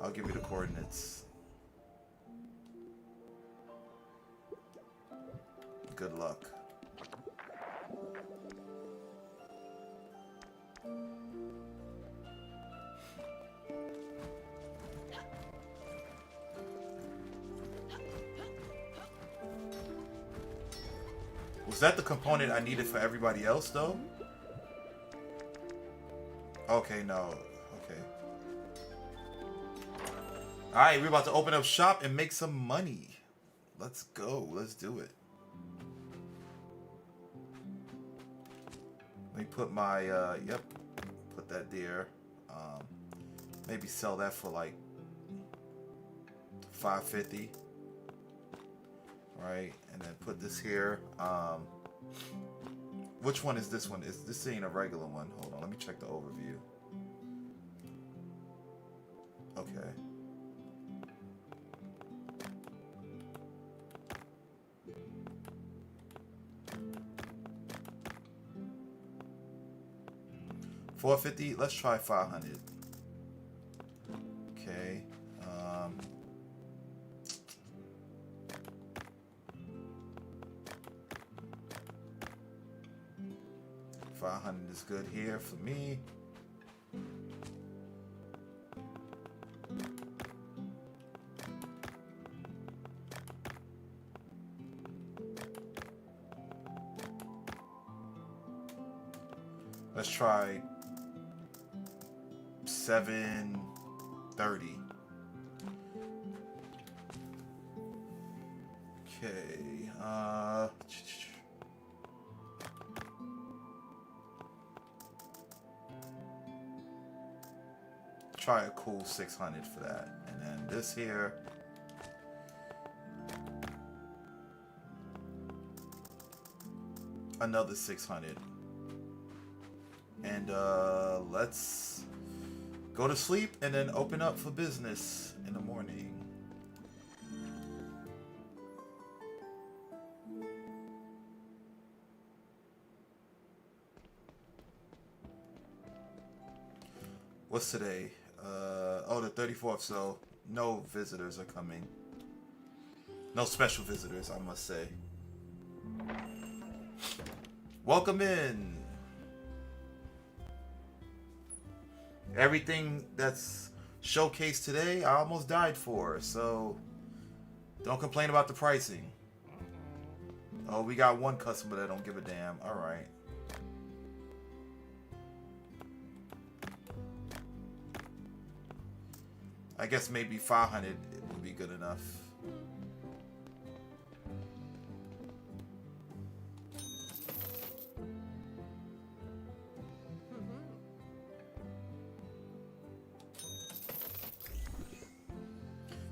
I'll give you the coordinates. Good luck. Was that the component I needed for everybody else, though? Okay, no. Okay. Alright, we're about to open up shop and make some money. Let's go. Let's do it. Let me put my, yep. Put that there. Maybe sell that for like $5.50. right? And then put this here. Which one is this one? Is this ain't a regular one? Hold on, let me check the overview. Okay. $450. Let's try 500. Okay. 500 is good here for me. Let's try 730. Okay. Try a cool 600 for that. And then this here. Another 600. And let's go to sleep and then open up for business in the morning. What's today? Oh, the 34th, so no visitors are coming. No special visitors, I must say. Welcome in. Everything that's showcased today, I almost died for, so don't complain about the pricing. Oh, we got one customer that don't give a damn. All right. I guess maybe 500 would be good enough.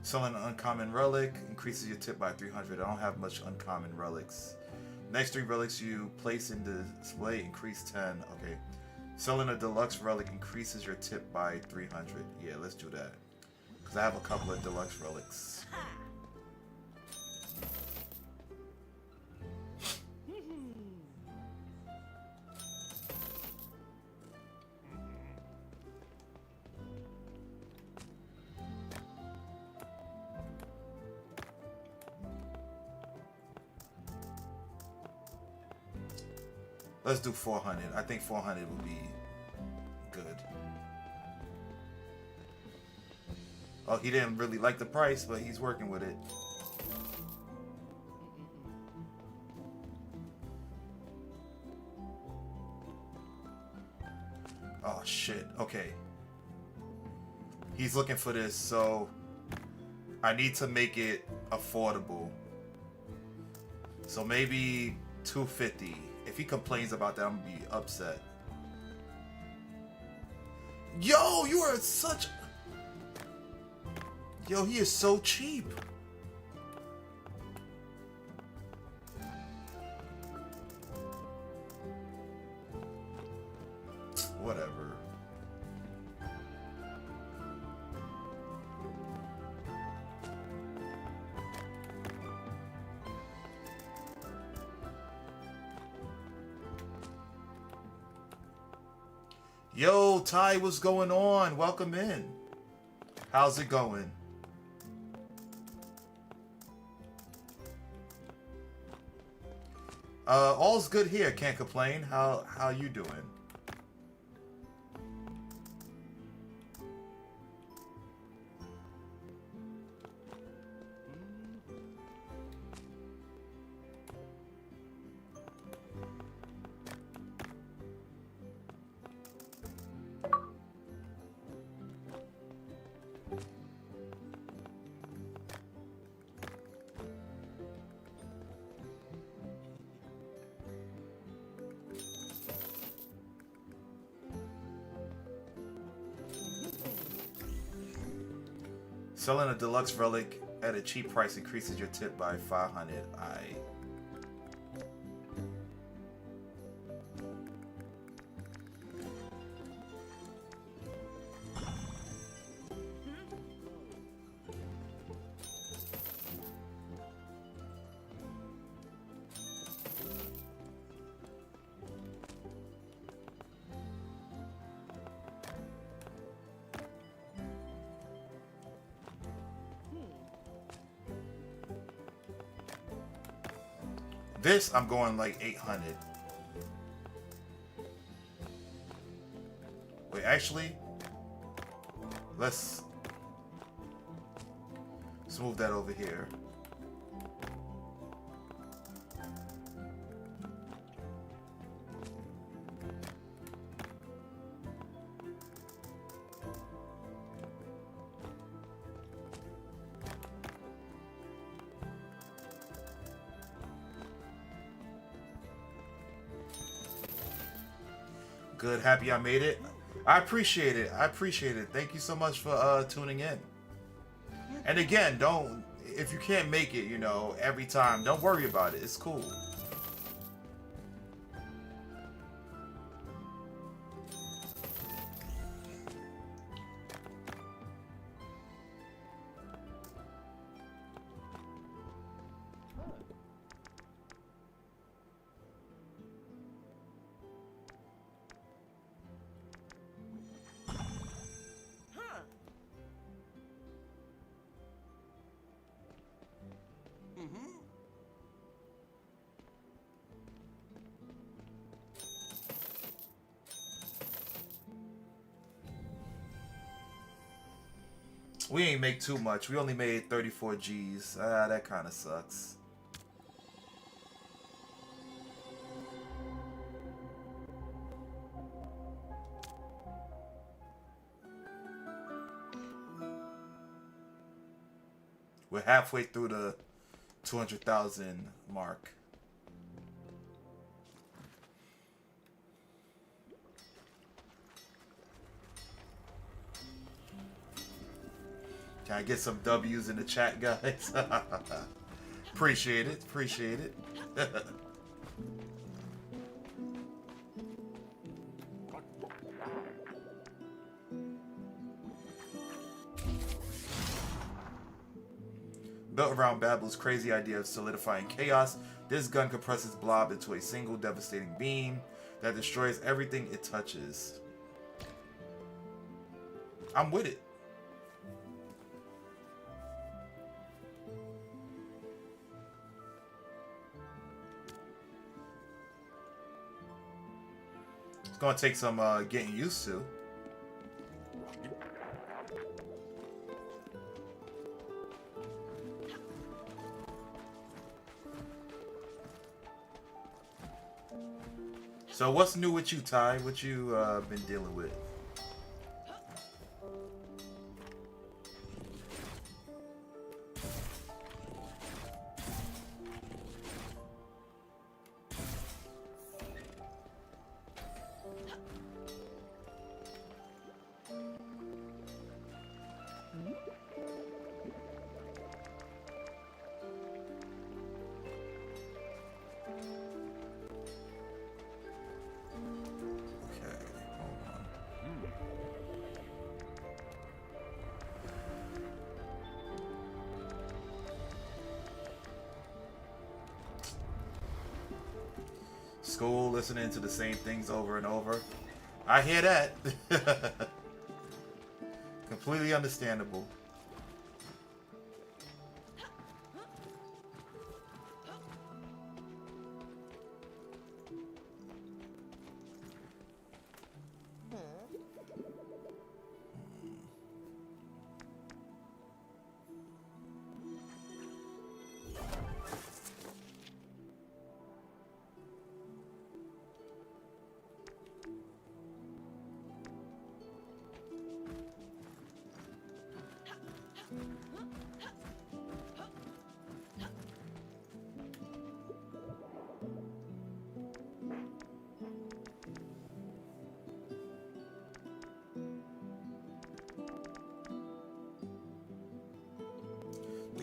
Selling an uncommon relic increases your tip by 300. I don't have much uncommon relics. Next 3 relics you place in the display increase 10. Okay. Selling a deluxe relic increases your tip by 300. Yeah, let's do that. Because I have a couple of deluxe relics. Let's do 400. I think 400 would be good. Oh, he didn't really like the price, but he's working with it. Oh, shit. Okay. He's looking for this, so I need to make it affordable. So maybe 250. If he complains about that, I'm gonna be upset. Yo, you are such... Yo, he is so cheap. Whatever. Yo, Ty, what's going on? Welcome in. How's it going? All's good here. Can't complain. How you doing? Selling a deluxe relic at a cheap price increases your tip by 500. This, I'm going like 800. Wait, actually, let's move that over here. Good, happy I made it. I appreciate it. I appreciate it. Thank you so much for tuning in. And again, don't, if you can't make it, you know, every time, don't worry about it. It's cool. We ain't make too much. We only made 34 G's. That kind of sucks. We're halfway through the 200,000 mark. Can I get some W's in the chat, guys? Appreciate it. Appreciate it. Built around Babel's crazy idea of solidifying chaos, this gun compresses Blob into a single devastating beam that destroys everything it touches. I'm with it. It's gonna take some getting used to. So what's new with you, Ty? What you been dealing with? School, listening to the same things over and over. I hear that. Completely understandable.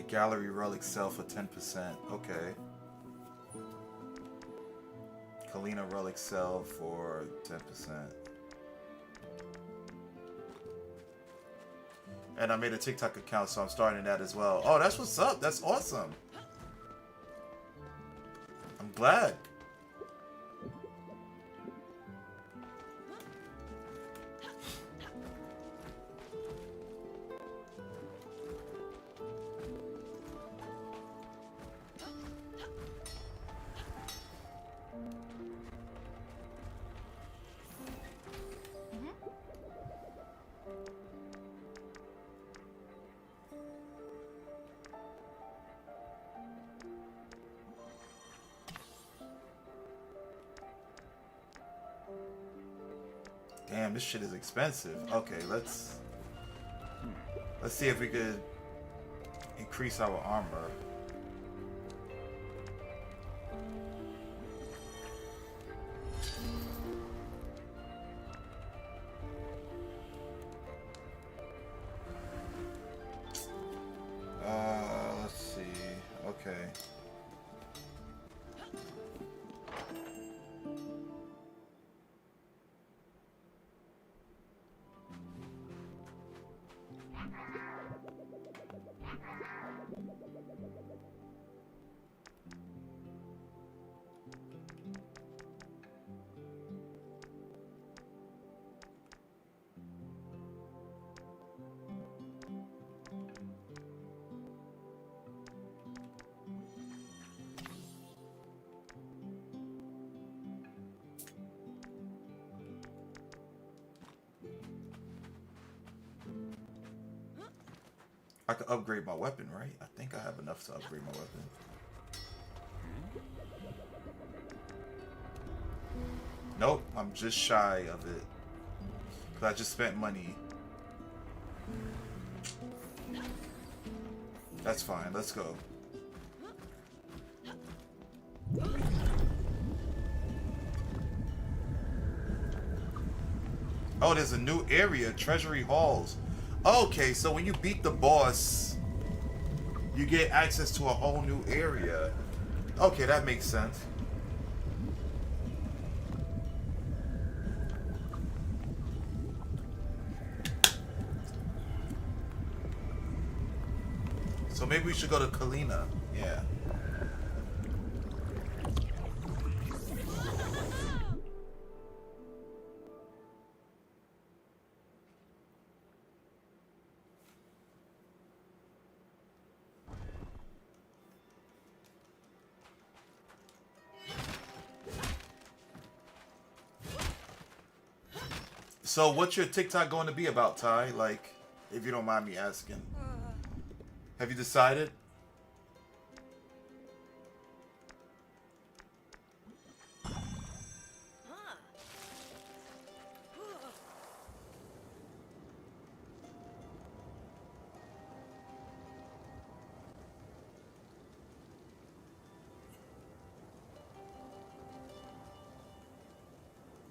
gallery relic sell for 10%. Okay. Kalina relic sell for 10%. And I made a TikTok account, so I'm starting that as well. Oh, that's what's up. That's awesome. I'm glad. Damn, this shit is expensive. Okay, let's see if we could increase our armor. Let's see. Okay. I could upgrade my weapon, right? I think I have enough to upgrade my weapon. Nope, I'm just shy of it. Because I just spent money. That's fine, let's go. Oh, there's a new area, Treasury Halls. Okay, so when you beat the boss, you get access to a whole new area. Okay, that makes sense. So maybe we should go to Kalina. Yeah. So what's your TikTok going to be about, Ty? Like, if you don't mind me asking. Have you decided?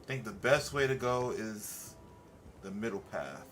I think the best way to go is the middle path.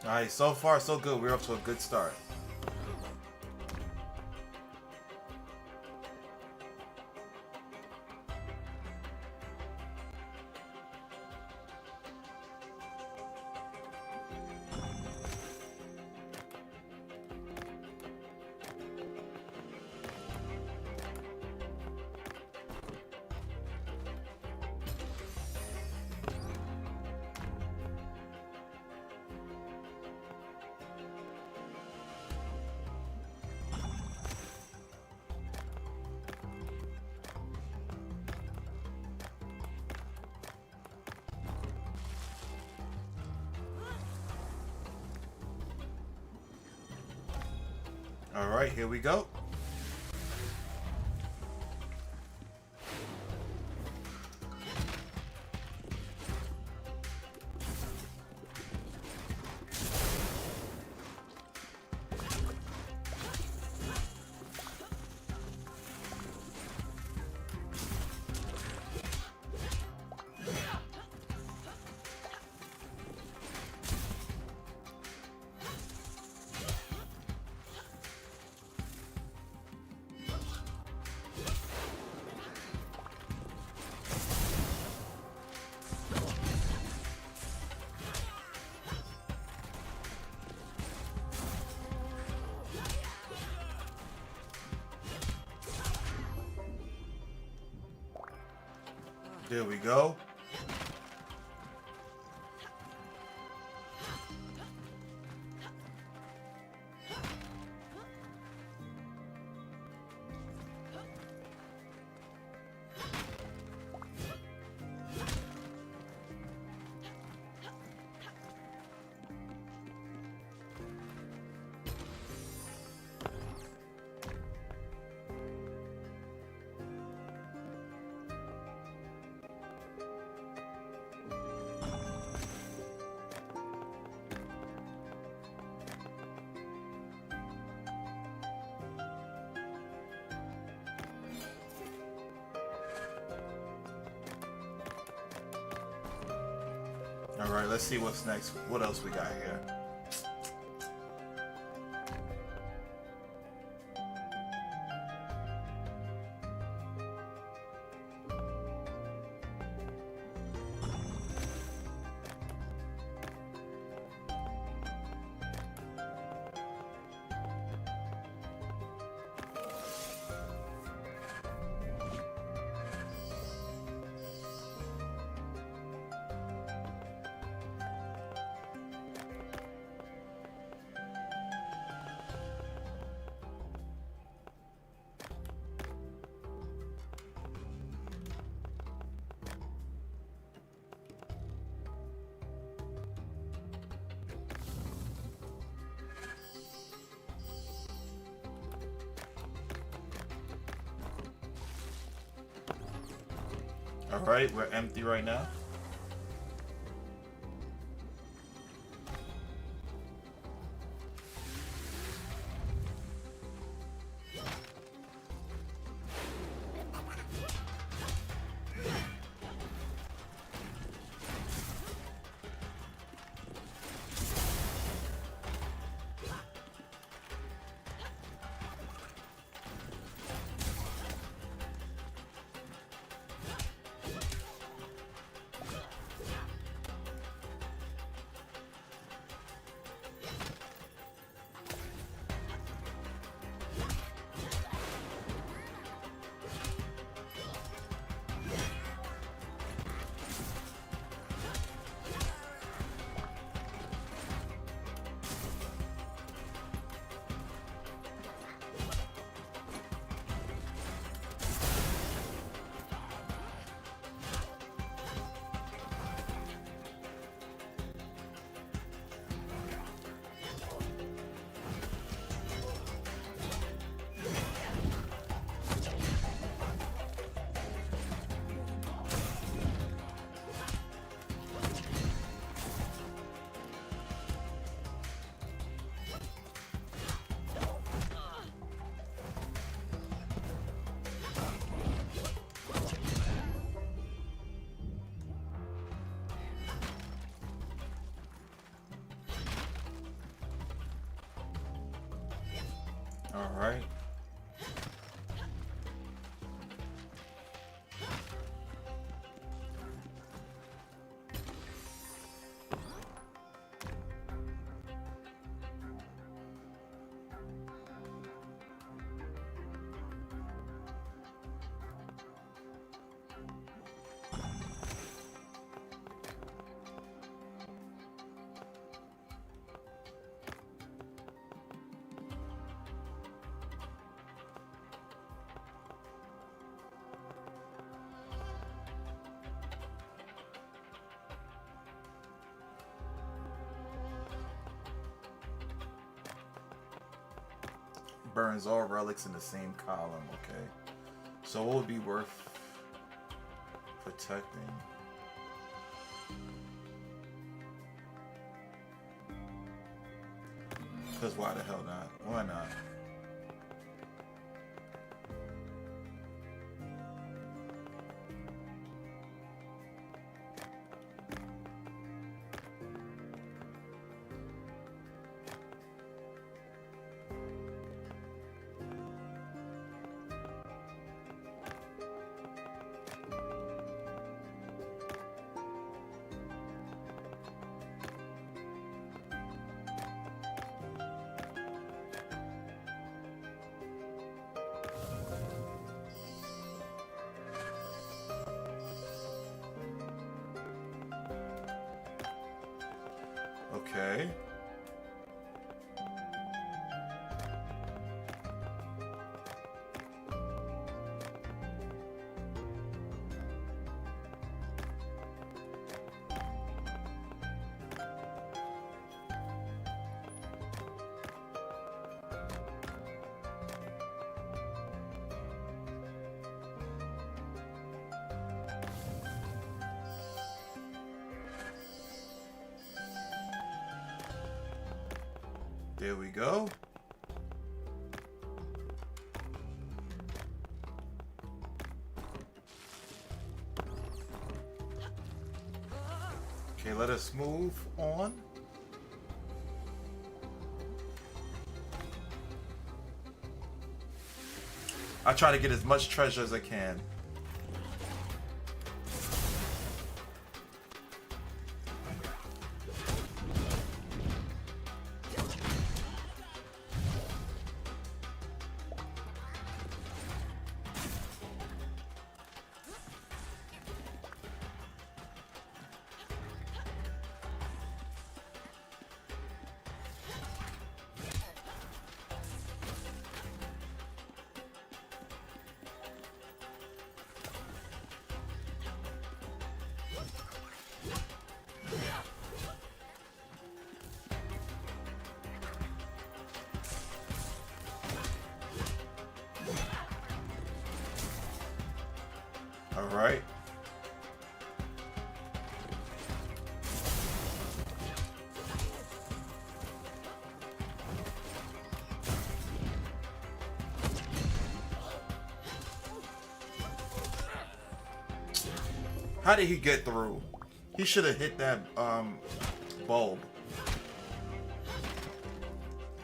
Alright, so far so good. We're up to a good start. All right, here we go. There we go. All right, let's see what's next. What else we got here? All right, we're empty right now. All right. burns all relics in the same column. Okay. So what would be worth protecting? Because why the hell not? Why not? Okay. There we go. Okay, let us move on. I try to get as much treasure as I can. All right. How did he get through? He should have hit that bulb.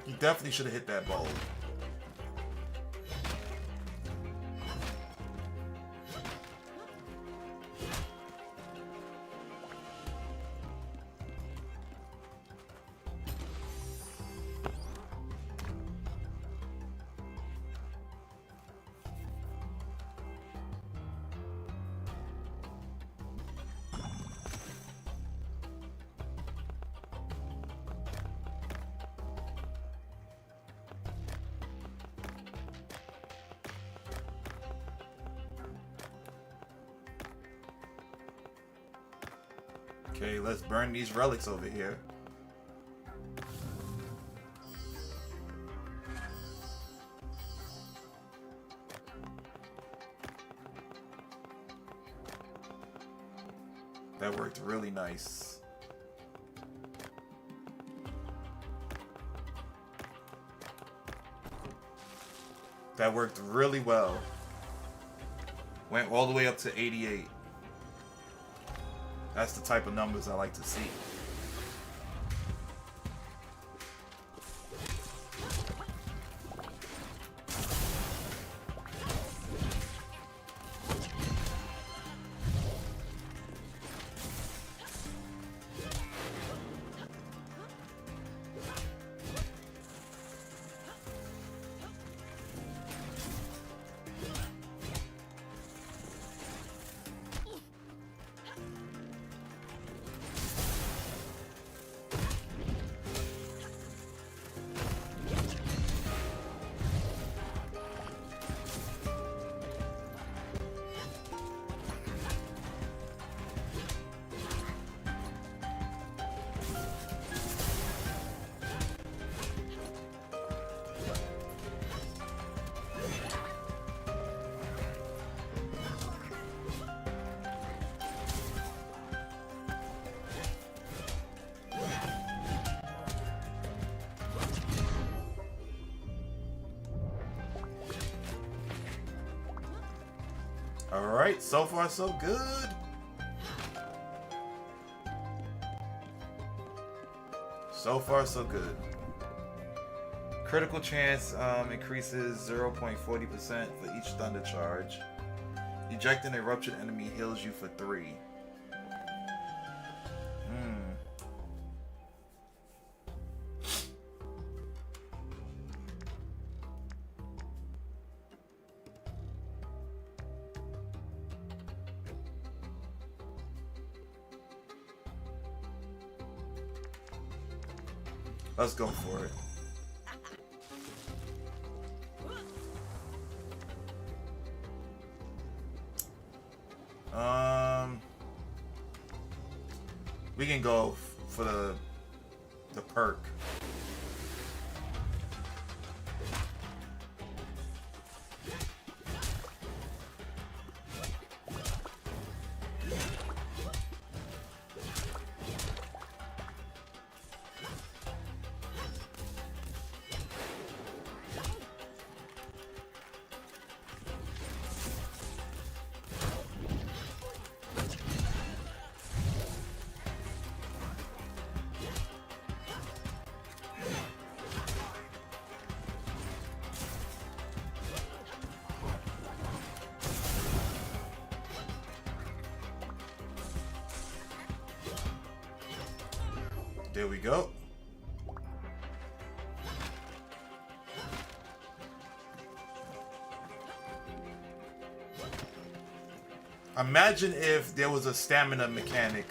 He definitely should have hit that bulb. Okay, let's burn these relics over here. That worked really nice. That worked really well. Went all the way up to 88. That's the type of numbers I like to see. Alright, so far so good. So far so good. Critical chance increases 0.40% for each thunder charge. Ejecting a ruptured enemy heals you for 3. Let's go for it. We can go for the perk. There we go. Imagine if there was a stamina mechanic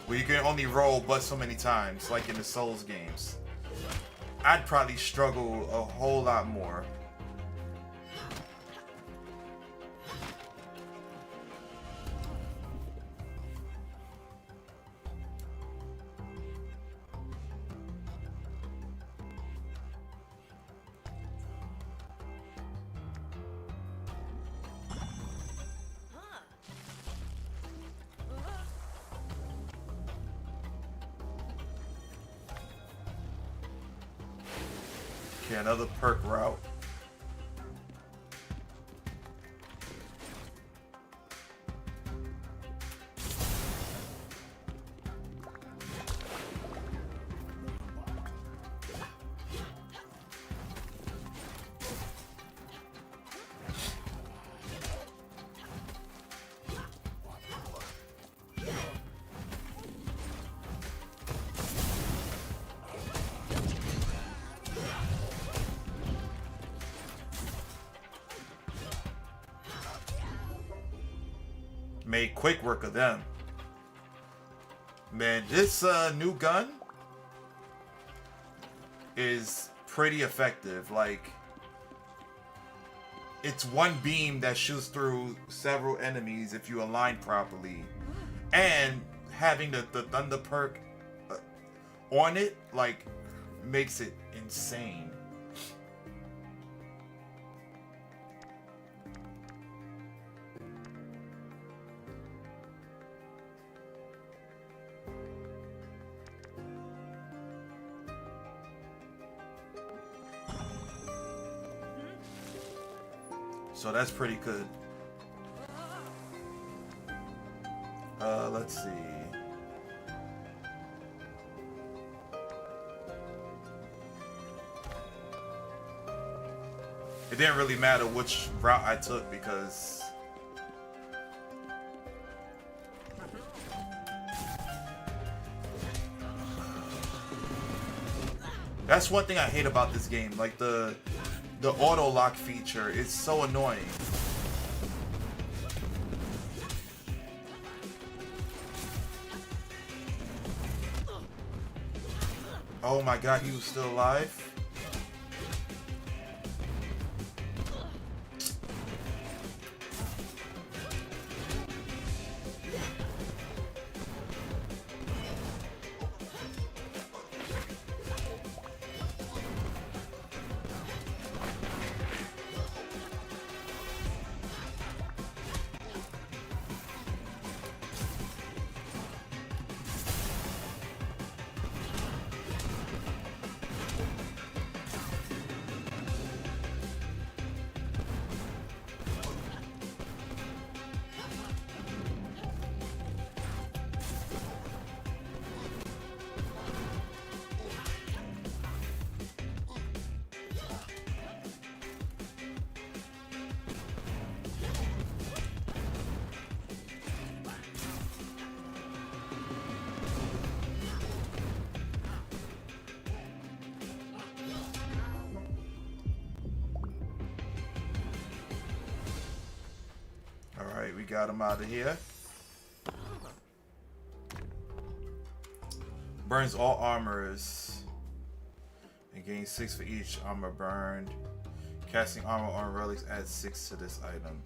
where you can only roll but so many times, like in the Souls games. I'd probably struggle a whole lot more. Okay, another perk route. Made quick work of them. Man, this new gun is pretty effective. Like, it's one beam that shoots through several enemies if you align properly. And having the thunder perk on it, like, makes it insane. So that's pretty good. Let's see. It didn't really matter which route I took because that's one thing I hate about this game. Like the auto lock feature is so annoying. Oh my god, he was still alive? got him out of here. Burns all armors and gains 6 for each armor burned. Casting armor on relics adds 6 to this item.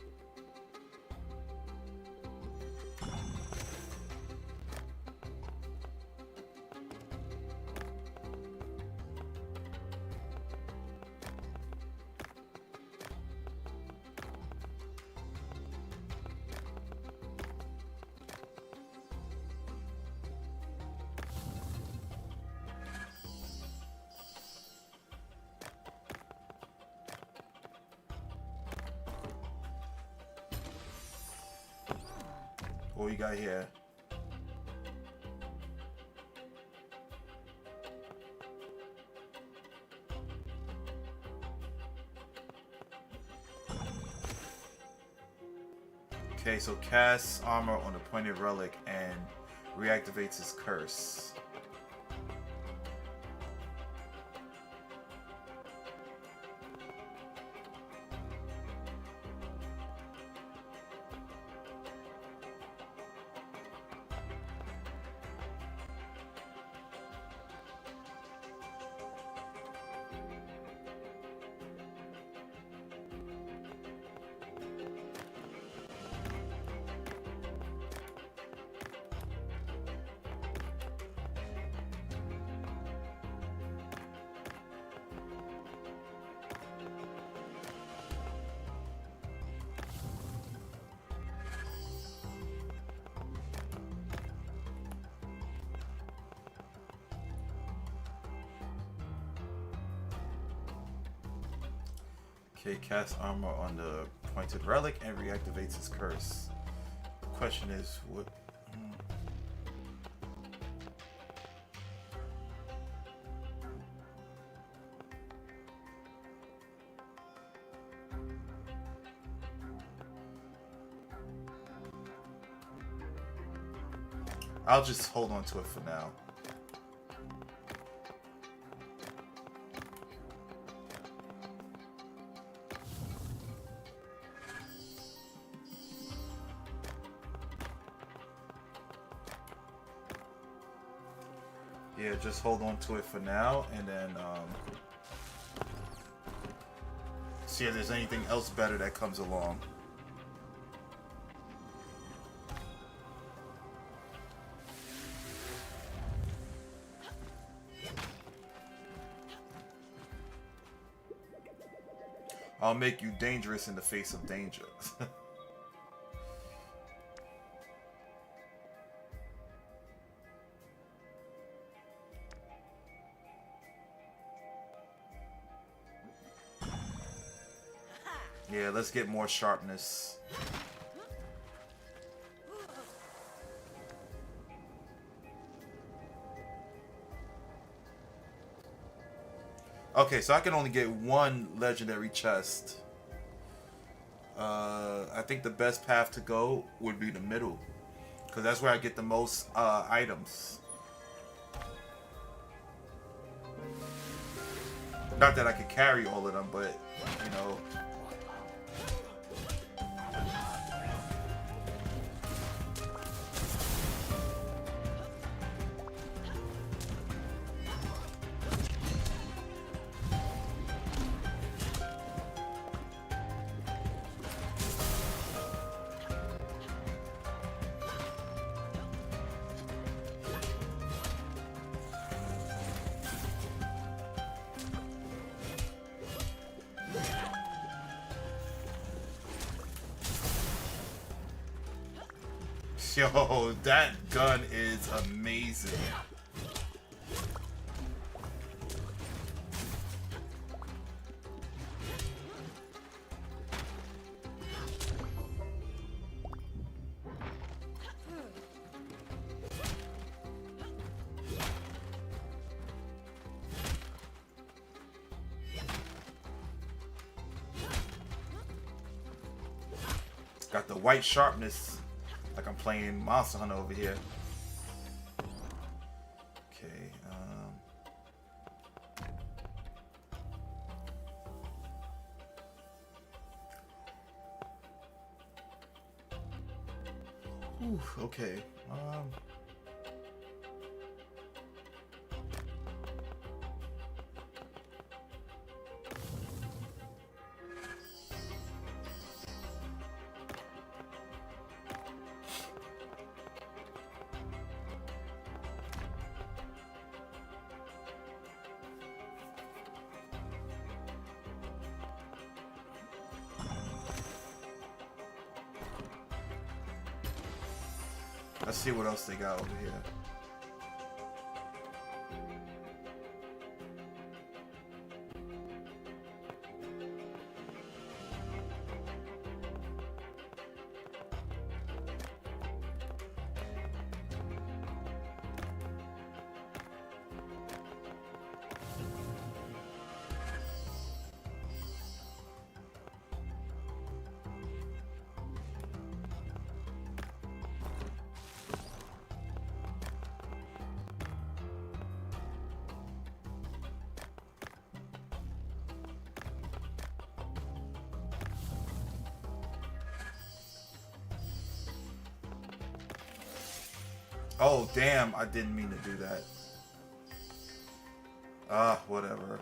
What we got here? Okay, so casts armor on the pointed relic and reactivates his curse. Okay, cast armor on the pointed relic and reactivates his curse. The question is, what? I'll just hold on to it for now. Yeah, just hold on to it for now, and then see if there's anything else better that comes along. I'll make you dangerous in the face of danger. Yeah, let's get more sharpness. Okay, so I can only get one legendary chest. I think the best path to go would be the middle, because that's where I get the most items. Not that I could carry all of them, but you know. Yo, that gun is amazing. Got the white sharpness. Like I'm playing Monster Hunter over here. Okay, Ooh, okay. Let's see what else they got over here. Oh, damn, I didn't mean to do that. Ah, whatever.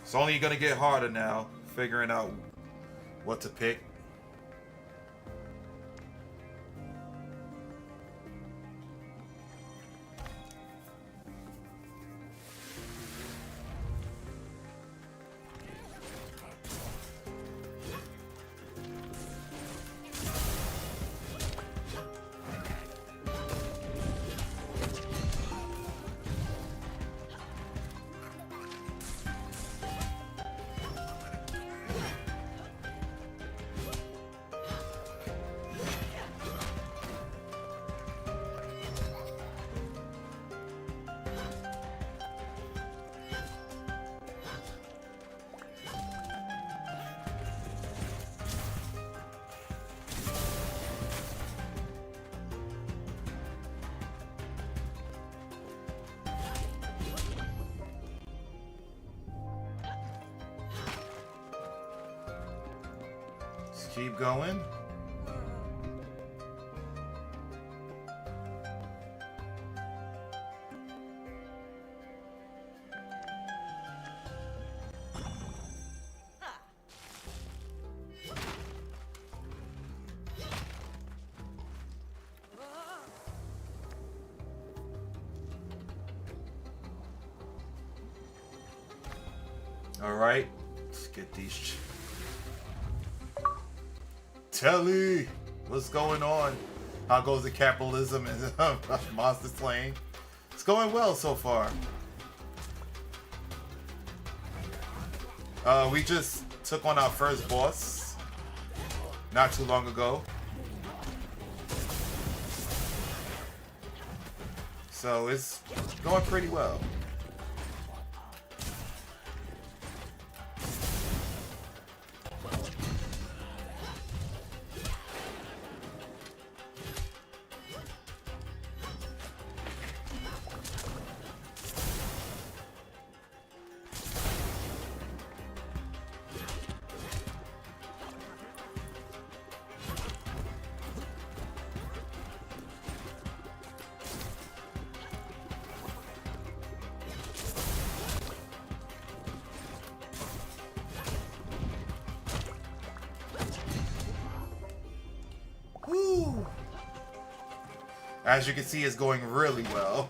It's only gonna get harder now, figuring out what to pick. Let's keep going. All right, let's get these. Telly, what's going on? How goes the capitalism and Monster Slaying? It's going well so far. We just took on our first boss not too long ago. So it's going pretty well. Woo! As you can see, it's going really well.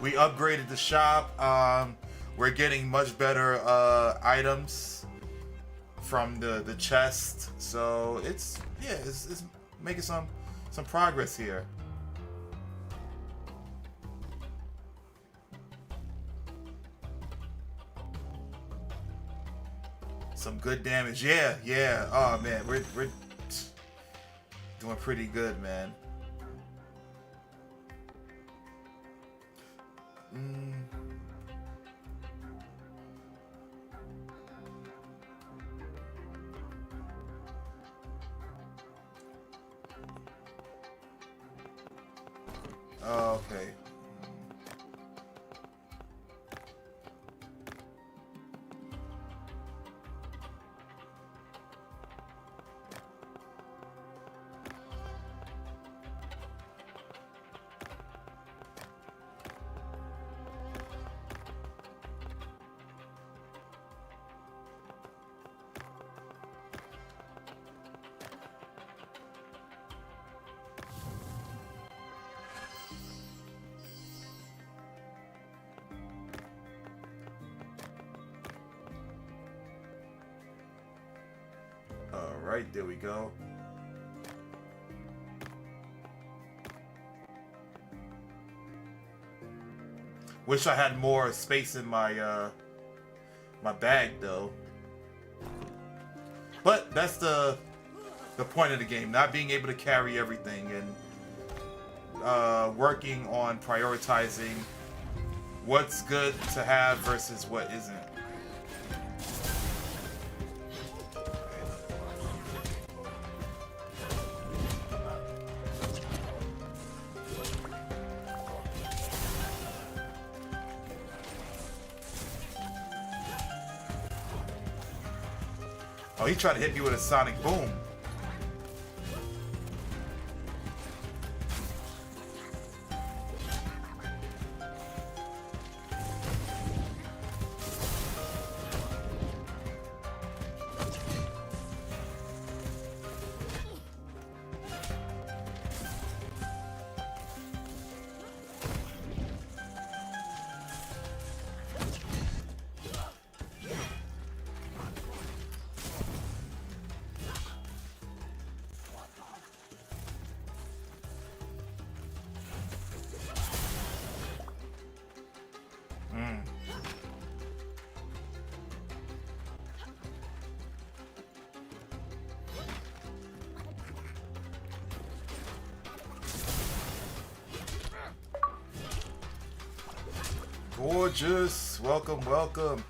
We upgraded the shop. We're getting much better items from the chest. So it's making some progress here. Some good damage. Yeah. Oh man, we're doing pretty good, man. Okay. Alright, there we go. Wish I had more space in my my bag though. But that's the point of the game, not being able to carry everything and working on prioritizing what's good to have versus what isn't. Oh, he tried to hit me with a sonic boom. Gorgeous. Welcome, welcome.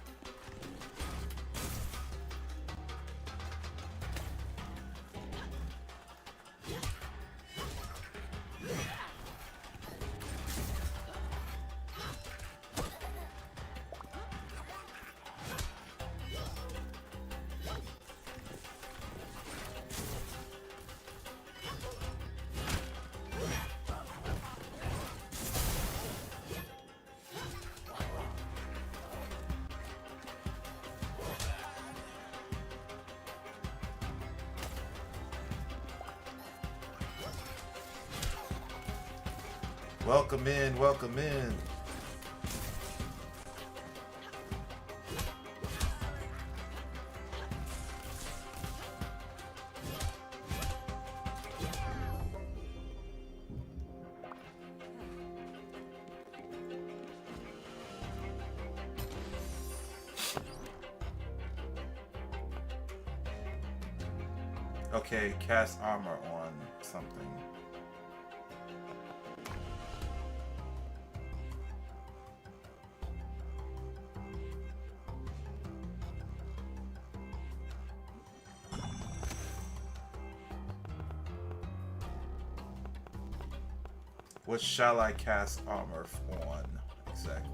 Welcome in, welcome in. Okay, cast armor on something. What shall I cast armor on exactly?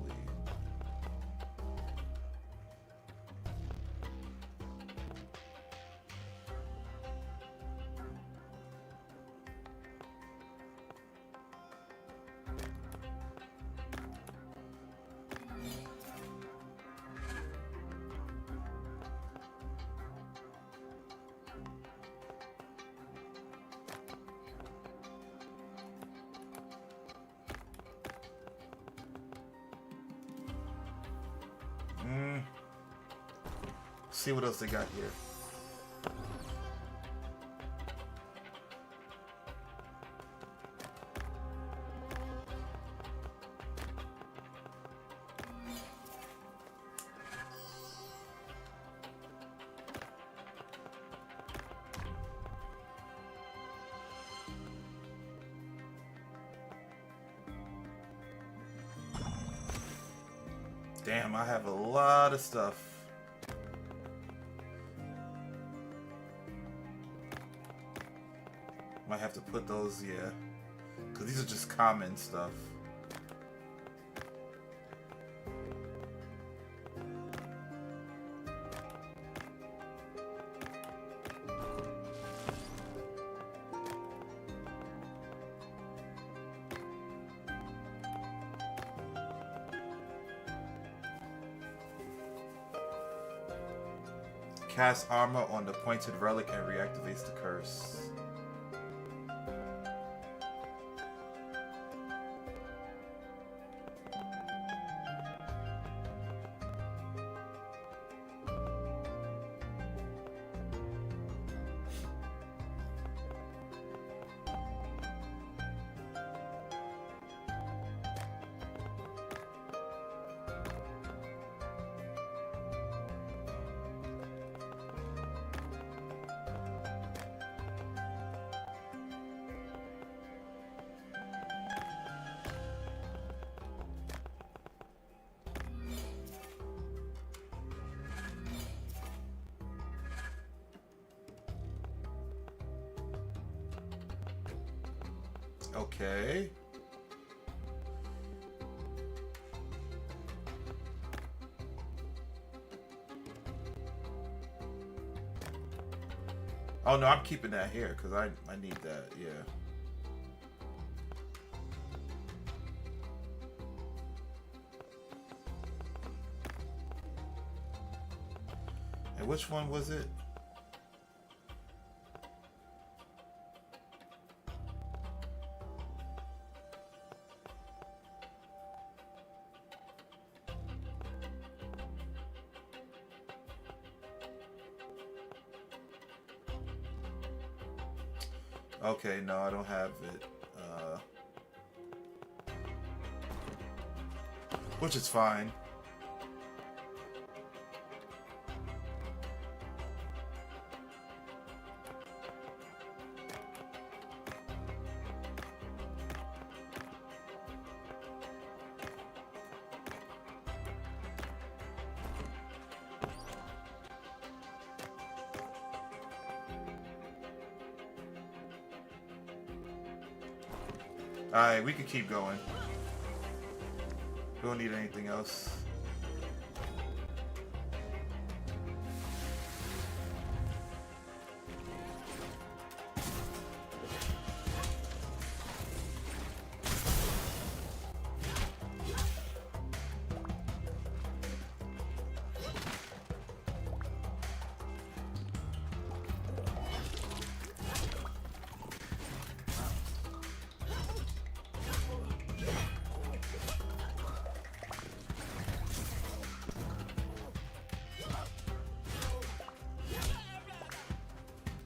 See what else they got here. Damn, I have a lot of stuff. Might have to put those, yeah. Because these are just common stuff. Cast armor on the pointed relic and reactivates the curse. Okay. Oh no, I'm keeping that here because I need that, yeah. And which one was it? Okay, no, I don't have it. Which is fine. Alright, we can keep going. We don't need anything else.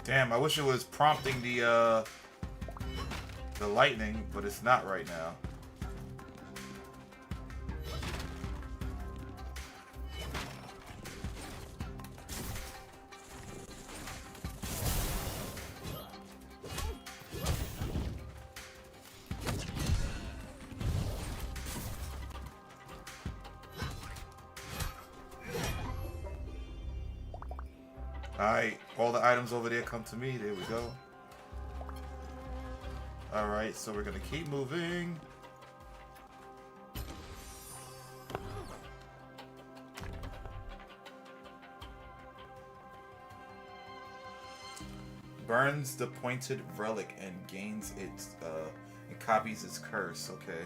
Damn, I wish it was prompting the lightning, but it's not right now. Alright, all the items over there come to me. There we go. Alright, so we're gonna keep moving. Burns the pointed relic and gains its and copies its curse, okay.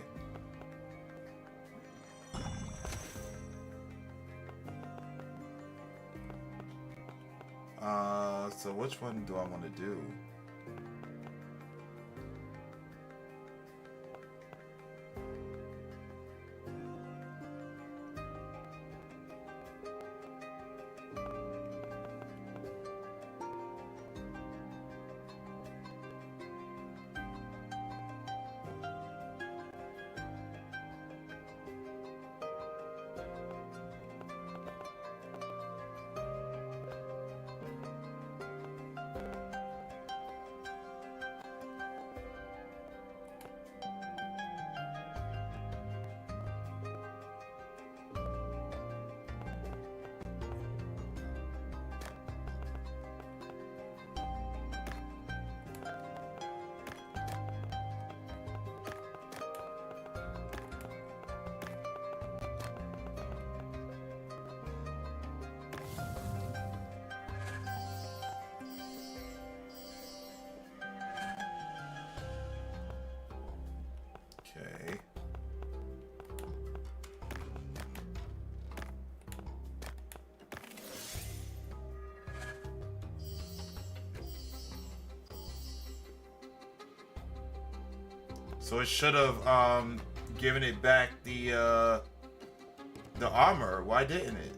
So which one do I want to do? So it should have given it back the armor. Why didn't it?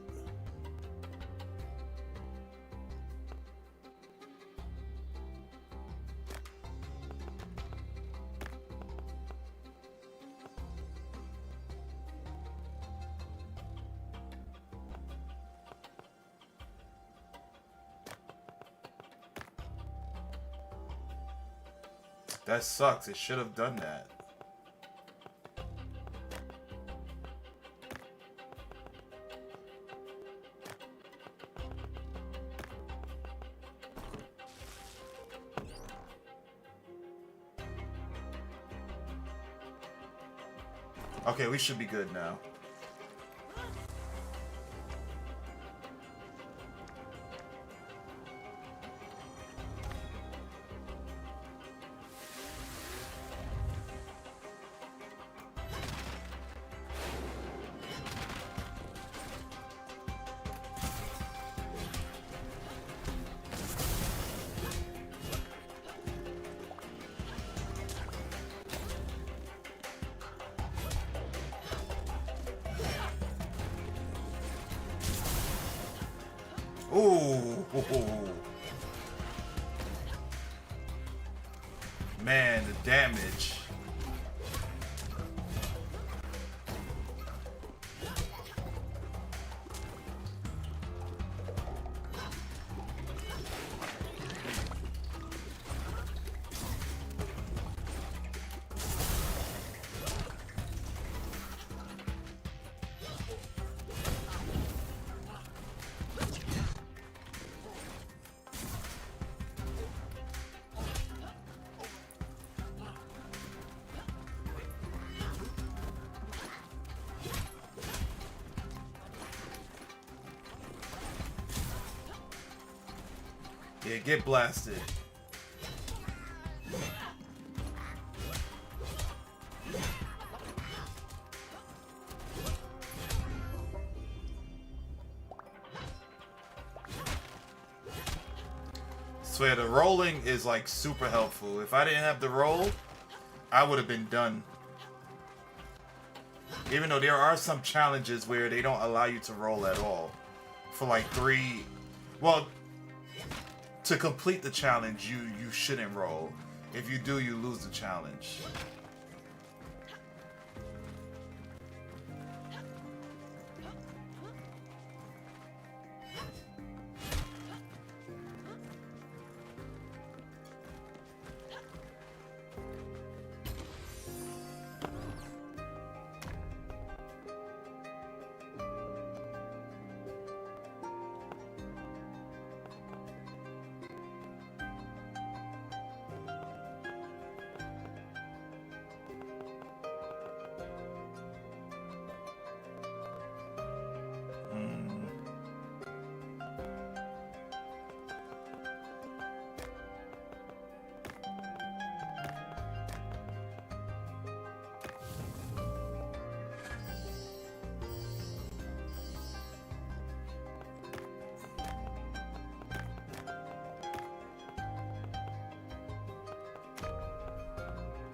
That sucks. It should have done that. Okay, we should be good now. Ooh. Man, the damage. Yeah, get blasted. Swear, the rolling is like super helpful. If I didn't have the roll, I would have been done. Even though there are some challenges where they don't allow you to roll at all. For like 3... Well, to complete the challenge, you shouldn't roll. If you do, you lose the challenge.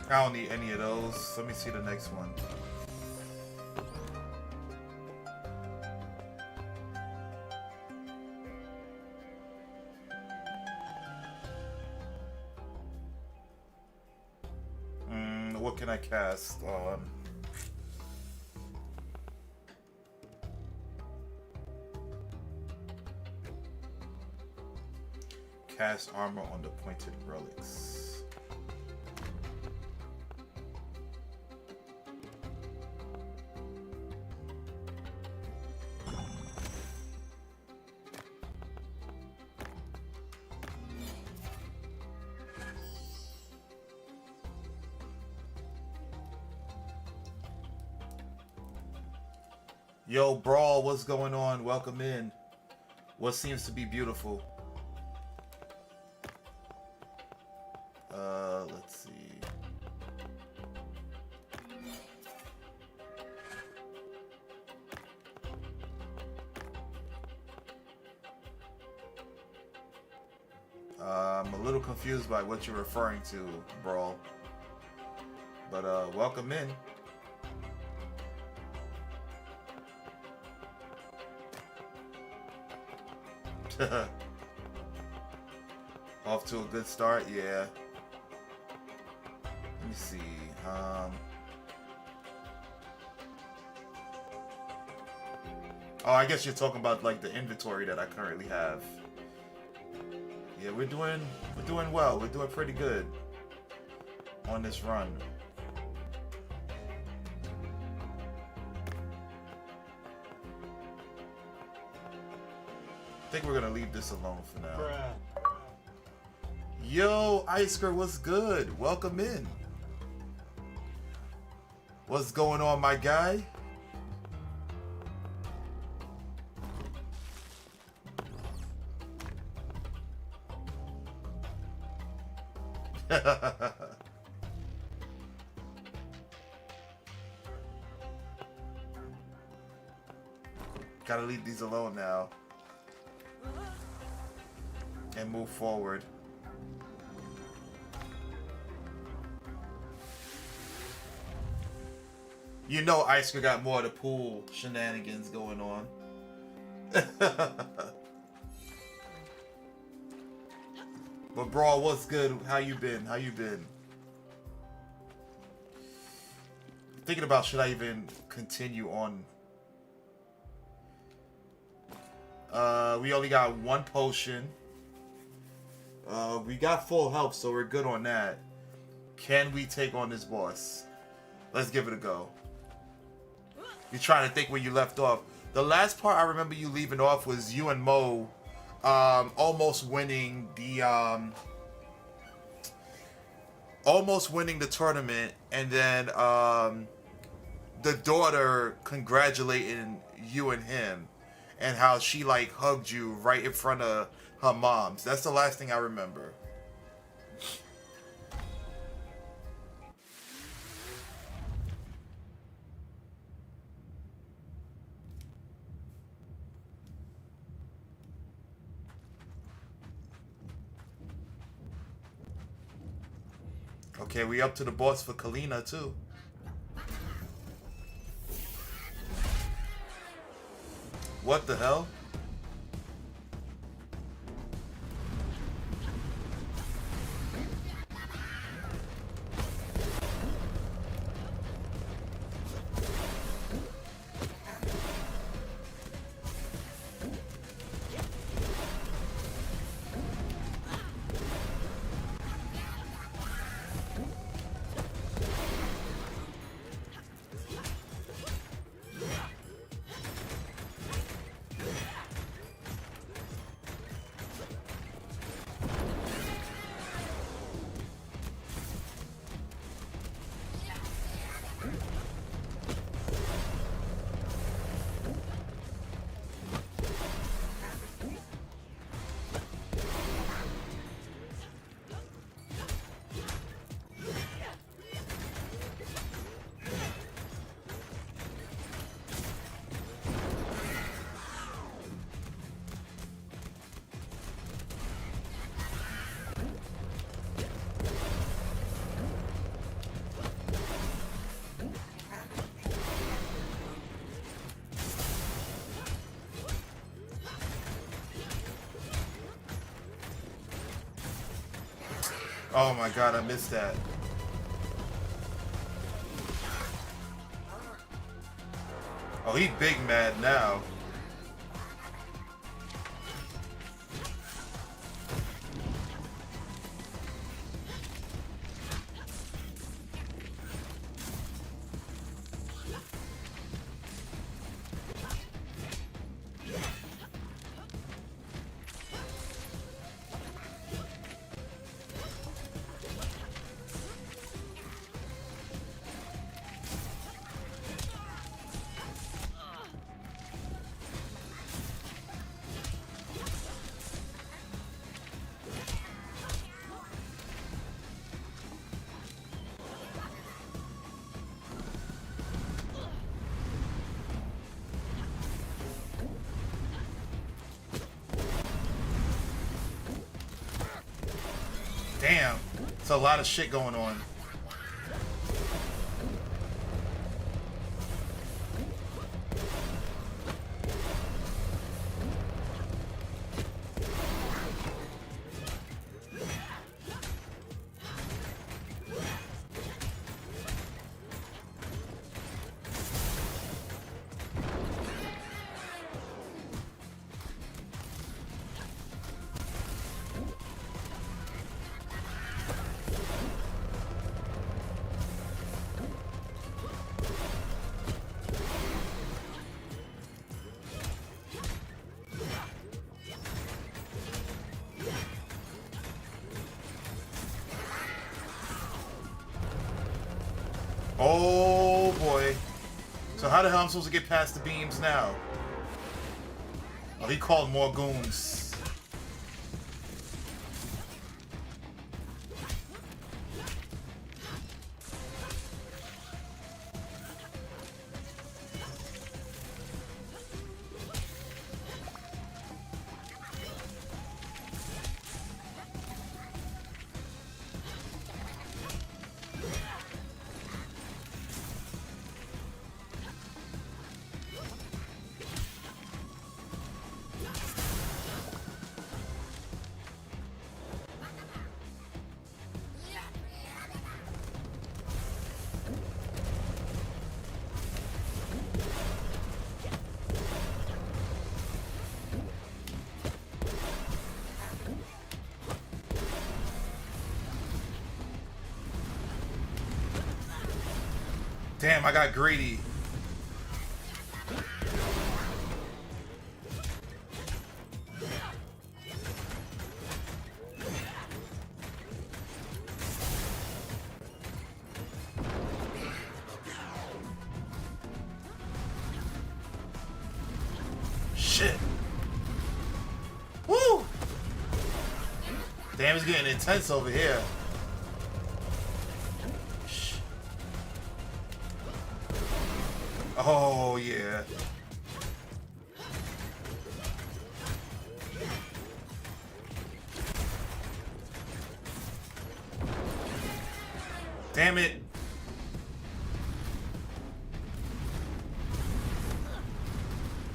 I don't need any of those. Let me see the next one. What can I cast? Cast armor on the pointed relics. Yo, Brawl, what's going on? Welcome in. What seems to be beautiful? Let's see. I'm a little confused by what you're referring to, Brawl. But welcome in. Off to a good start, yeah. Let me see. Oh, I guess you're talking about like the inventory that I currently have. Yeah, we're doing well. We're doing pretty good on this run. I think we're gonna leave this alone for now.
Bruh.
Yo, Isker, what's good? Welcome in. What's going on, my guy? Gotta leave these alone now and move forward. You know Isker got more of the pool shenanigans going on. But Brawl, what's good? How you been? How you been? Thinking about should I even continue on? We only got one potion. We got full health, so we're good on that. Can we take on this boss? Let's give it a go. You're trying to think where you left off. The last part I remember you leaving off was you and Mo almost winning the tournament, and then the daughter congratulating you and him, and how she like hugged you right in front of her mom's. That's the last thing I remember. Okay, we up to the boss for Kalina too. What the hell? Oh my god, I missed that. Oh, he big mad now. Damn, it's a lot of shit going on. Oh boy. So how the hell am I supposed to get past the beams now? Oh, he called more goons. Damn, I got greedy. Shit. Woo! Damn, it's getting intense over here. Oh, yeah. Damn it.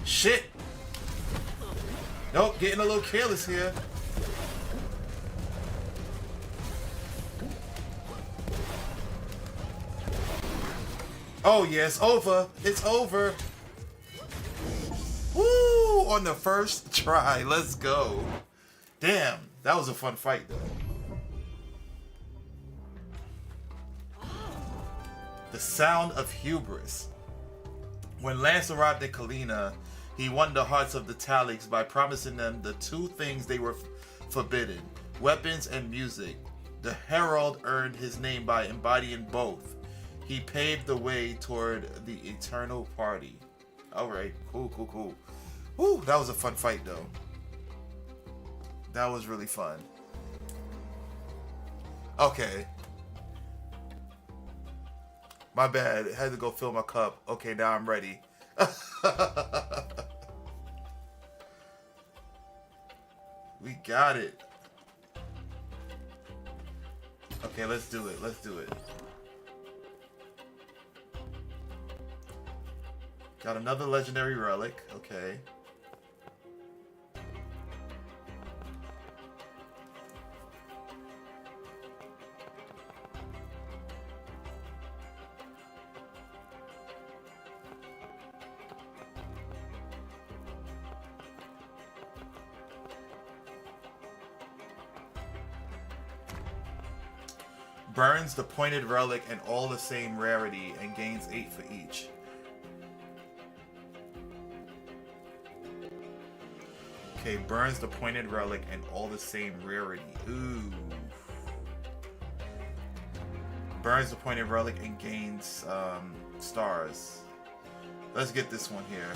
Shit. Nope, getting a little careless here. Oh, yeah, it's over. It's over. Woo! On the first try. Let's go. Damn, that was a fun fight, though. The sound of hubris. When Lance arrived in Kalina, he won the hearts of the Taliks by promising them the two things they were forbidden: weapons and music. The Herald earned his name by embodying both. He paved the way toward the Eternal Party. Alright, cool. Woo, that was a fun fight though. That was really fun. Okay. My bad. I had to go fill my cup. Okay, now I'm ready. We got it. Okay, let's do it. Got another legendary relic. Okay. Burns the pointed relic and all the same rarity and gains 8 for each. Okay, burns the pointed relic and all the same rarity. Ooh. Burns the pointed relic and gains stars. Let's get this one here.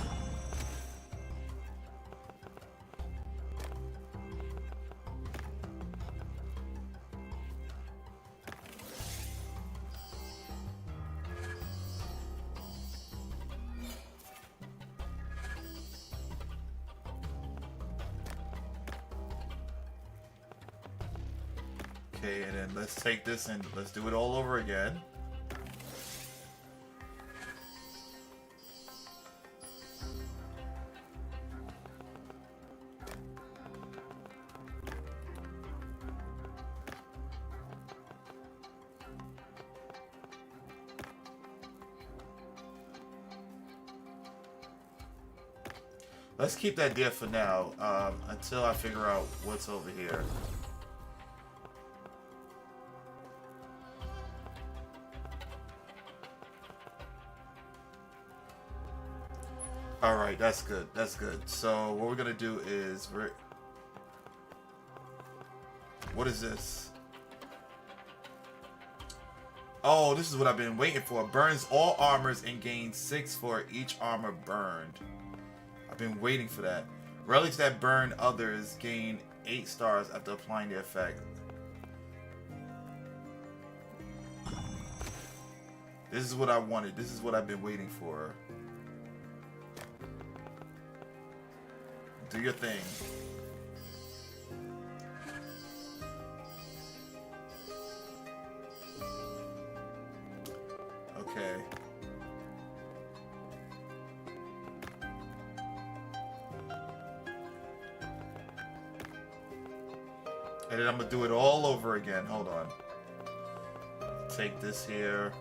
Okay, and then let's take this and let's do it all over again. Let's keep that there for now, until I figure out what's over here. Alright, that's good. So what we're gonna do is what is this? Oh, this is what I've been waiting for. Burns all armors and gains 6 for each armor burned. I've been waiting for that. Relics that burn others gain 8 stars after applying the effect. This is what I wanted. This is what I've been waiting for. Do your thing. Okay. And then I'm gonna do it all over again. Hold on. Take this here.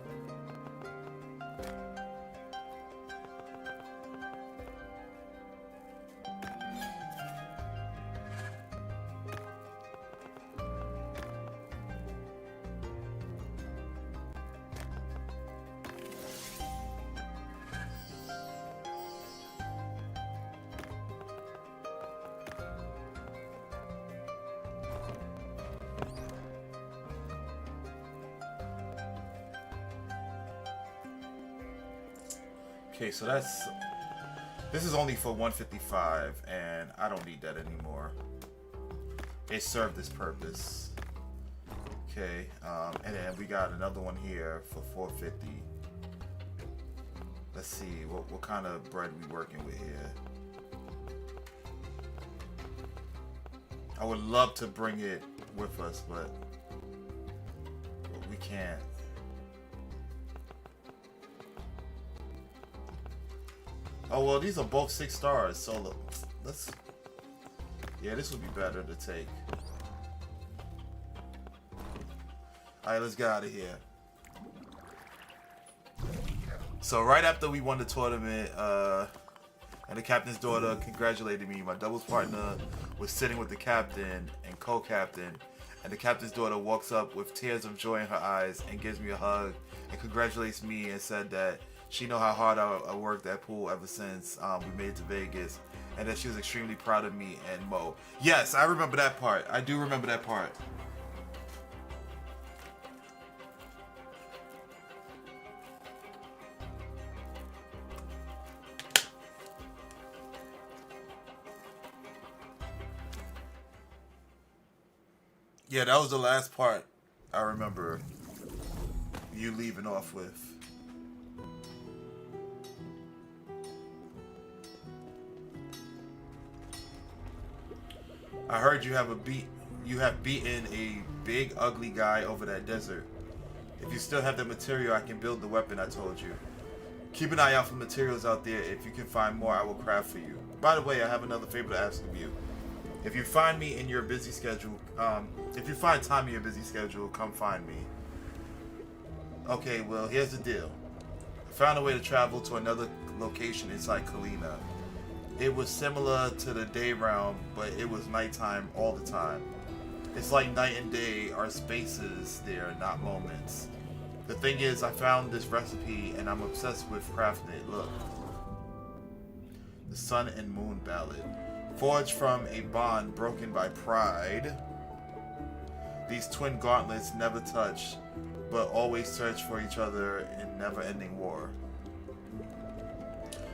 Okay, so this is only for 155, and I don't need that anymore. It served its purpose. Okay, and then we got another one here for 450. Let's see, what kind of bread we working with here? I would love to bring it with us, but we can't. Oh, well, these are both 6 stars, so look, let's... Yeah, this would be better to take. Alright, let's get out of here. So, right after we won the tournament, and the captain's daughter congratulated me, my doubles partner was sitting with the captain and co-captain, and the captain's daughter walks up with tears of joy in her eyes and gives me a hug and congratulates me and said that she know how hard I worked at pool ever since we made it to Vegas, and that she was extremely proud of me and Mo. Yes, I remember that part. I do remember that part. Yeah, that was the last part I remember you leaving off with. I heard you have beaten a big ugly guy over that desert. If you still have the material, I can build the weapon I told you. Keep an eye out for materials out there. If you can find more, I will craft for you. By the way, I have another favor to ask of you. If you find me in your busy schedule, if you find time in your busy schedule, come find me. Okay, well, here's the deal. I found a way to travel to another location inside Kalina. It was similar to the day realm, but it was nighttime all the time. It's like night and day are spaces there, not moments. The thing is, I found this recipe and I'm obsessed with crafting it. Look. The Sun and Moon Ballad. Forged from a bond broken by pride. These twin gauntlets never touch, but always search for each other in never-ending war.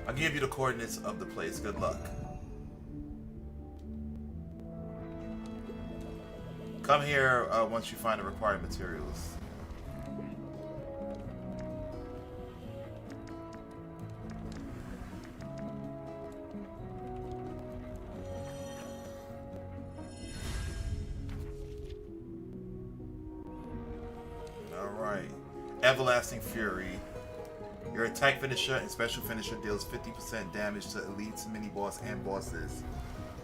I'll give you the coordinates of the place. Good luck. Come here once you find the required materials. Alright. Everlasting Fury. Your attack finisher and special finisher deals 50% damage to elites, mini-boss, and bosses.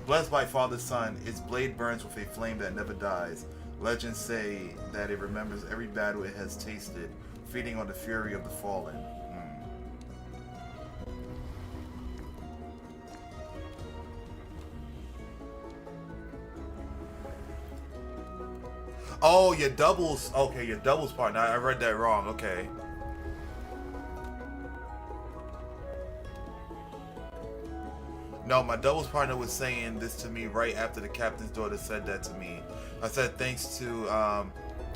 Blessed by Father Son, its blade burns with a flame that never dies. Legends say that it remembers every battle it has tasted, feeding on the fury of the fallen. Oh, your doubles. Okay, your doubles partner. I read that wrong. Okay. No, my doubles partner was saying this to me right after the captain's daughter said that to me. I said thanks to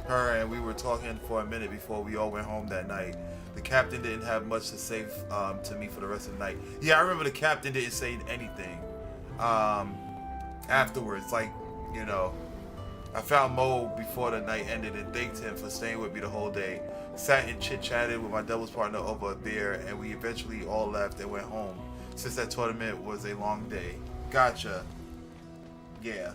her and we were talking for a minute before we all went home that night. The captain didn't have much to say to me for the rest of the night. Yeah, I remember the captain didn't say anything afterwards. Like, you know, I found Mo before the night ended and thanked him for staying with me the whole day. Sat and chit-chatted with my doubles partner over a beer, and we eventually all left and went home, since that tournament was a long day. Gotcha. Yeah.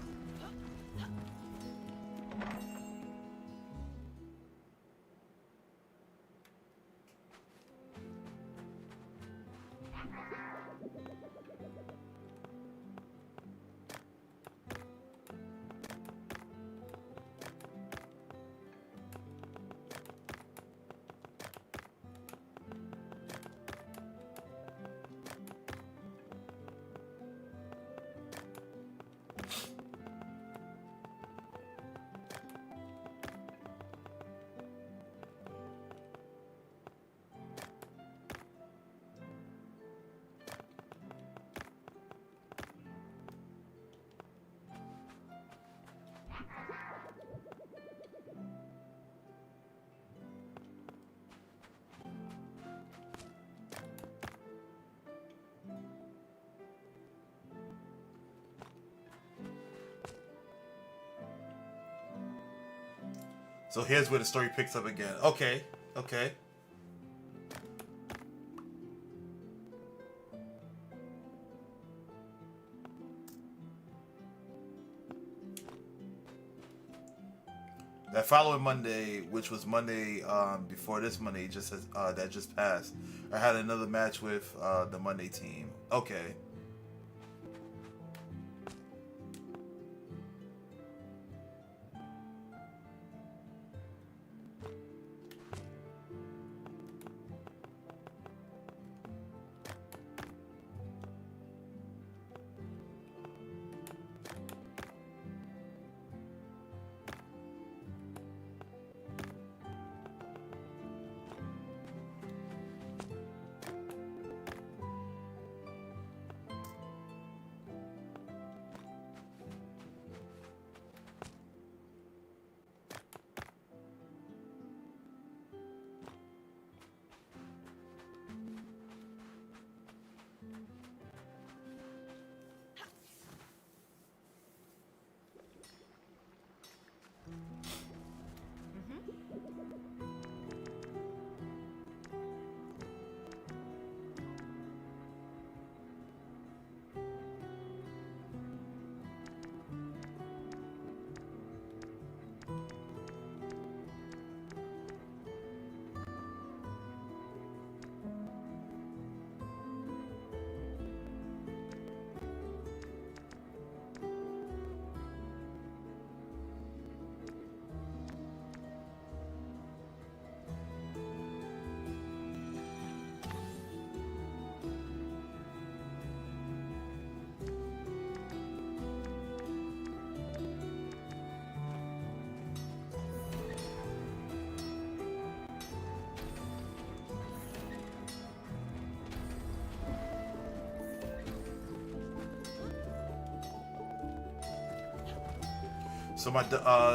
So here's where the story picks up again. Okay, okay. That following Monday, which was Monday before this Monday that just passed, I had another match with the Monday team. Okay.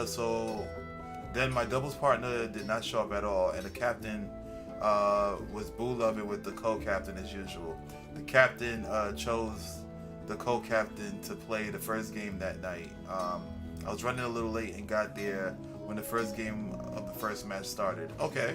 So then my doubles partner did not show up at all, and the captain was boo loving with the co-captain as usual. The captain chose the co-captain to play the first game that night. I was running a little late and got there when the first game of the first match started. Okay.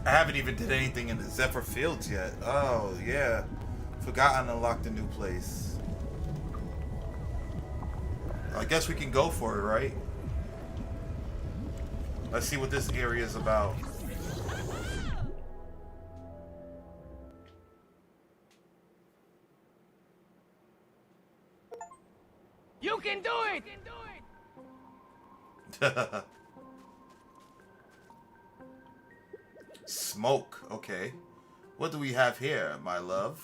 I haven't even did anything in the Zephyr Fields yet. Oh, yeah. Forgot I unlocked a new place. I guess we can go for it, right? Let's see what this area is about. Smoke, okay. What do we have here, my love?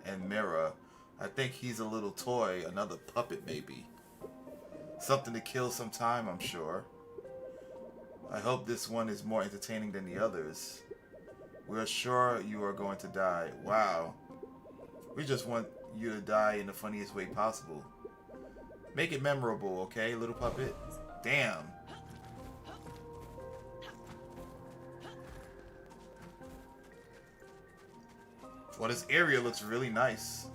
And Mirror. I think he's a little toy, another puppet maybe. Something to kill some time, I'm sure. I hope this one is more entertaining than the others. We're sure you are going to die. Wow. We just want you to die in the funniest way possible. Make it memorable, okay, little puppet? Damn. Well, this area looks really nice.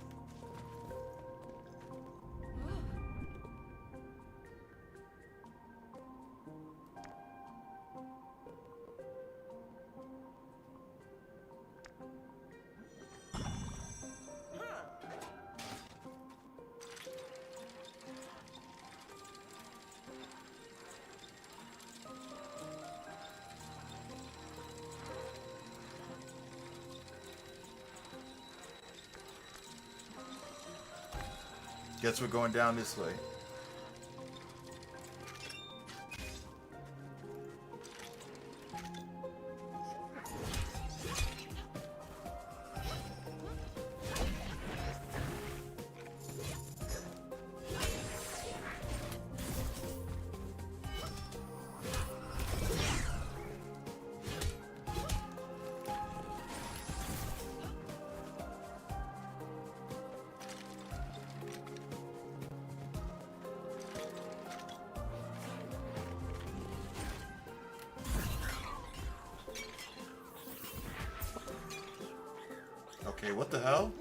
Guess we're going down this way. Okay, what the hell?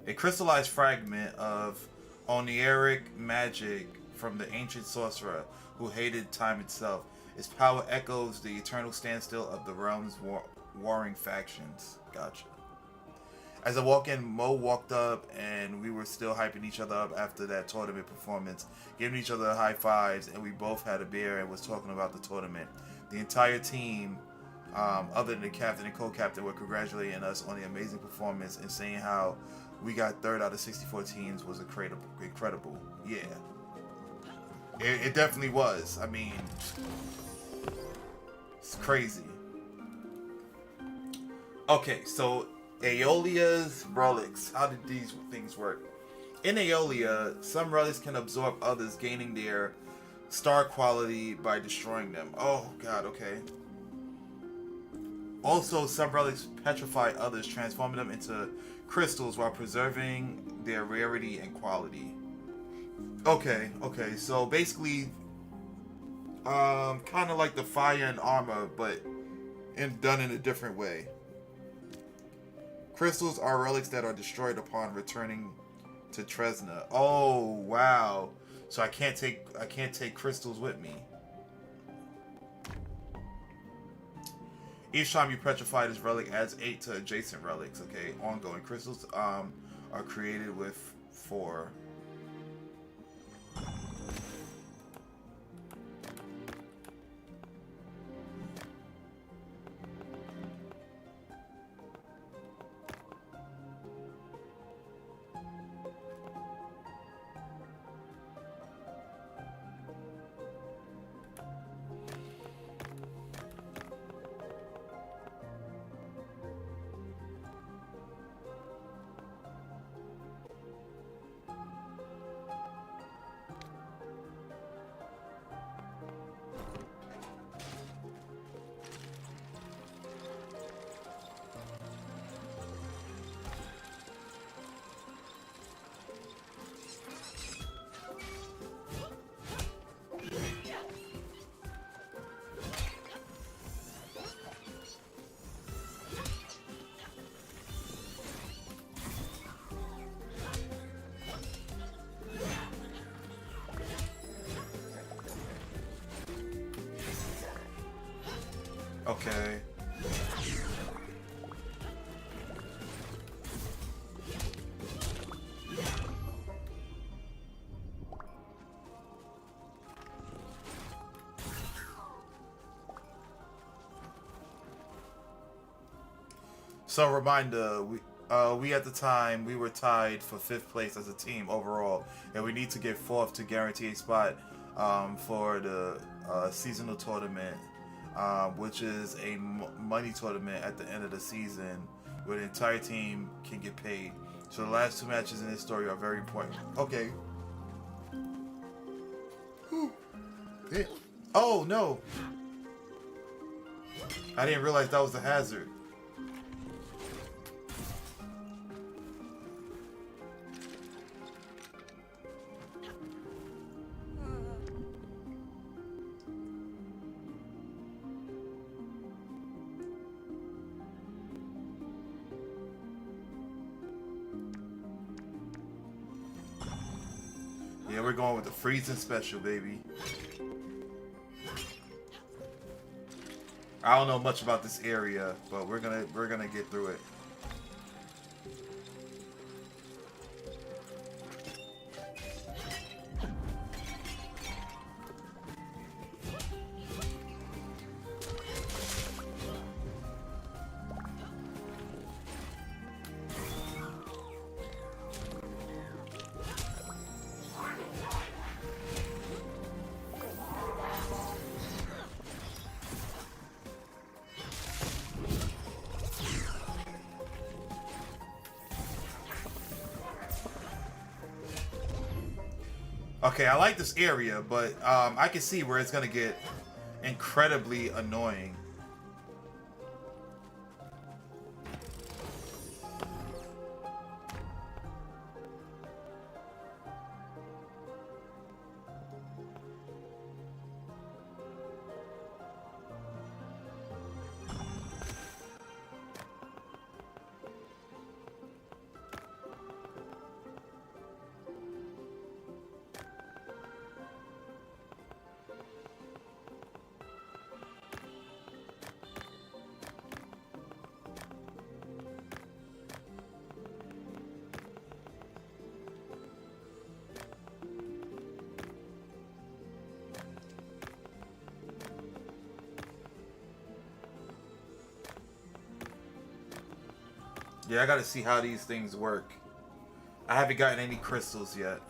A crystallized fragment of oniric magic from the ancient sorcerer who hated time itself. Its power echoes the eternal standstill of the realm's warring factions. Gotcha. As I walk in, Mo walked up and we were still hyping each other up after that tournament performance, giving each other high fives, and we both had a beer and was talking about the tournament. The entire team, other than the captain and co-captain, were congratulating us on the amazing performance and saying how we got 3rd out of 64 teams was incredible. Yeah. It definitely was. I mean, it's crazy. Okay, so Aeolia's relics. How did these things work? In Aeolia, some relics can absorb others, gaining their star quality by destroying them. Oh god, okay. Also, some relics petrify others, transforming them into crystals while preserving their rarity and quality. Okay, so basically, kind of like the fire and armor, but done in a different way. Crystals are relics that are destroyed upon returning to Tresna. Oh wow! So I can't take crystals with me. Each time you petrify this relic adds 8 to adjacent relics. Okay, ongoing crystals are created with 4. Okay. So reminder, we at the time we were tied for 5th place as a team overall, and we need to get 4th to guarantee a spot for the seasonal tournament, which is a money tournament at the end of the season where the entire team can get paid. So the last 2 matches in this story are very important. Okay. Oh no! I didn't realize that was a hazard. Yeah, we're going with the freezing special, baby. I don't know much about this area, but we're gonna get through it. Okay, I like this area, but I can see where it's gonna get incredibly annoying. Yeah, I gotta see how these things work. I haven't gotten any crystals yet.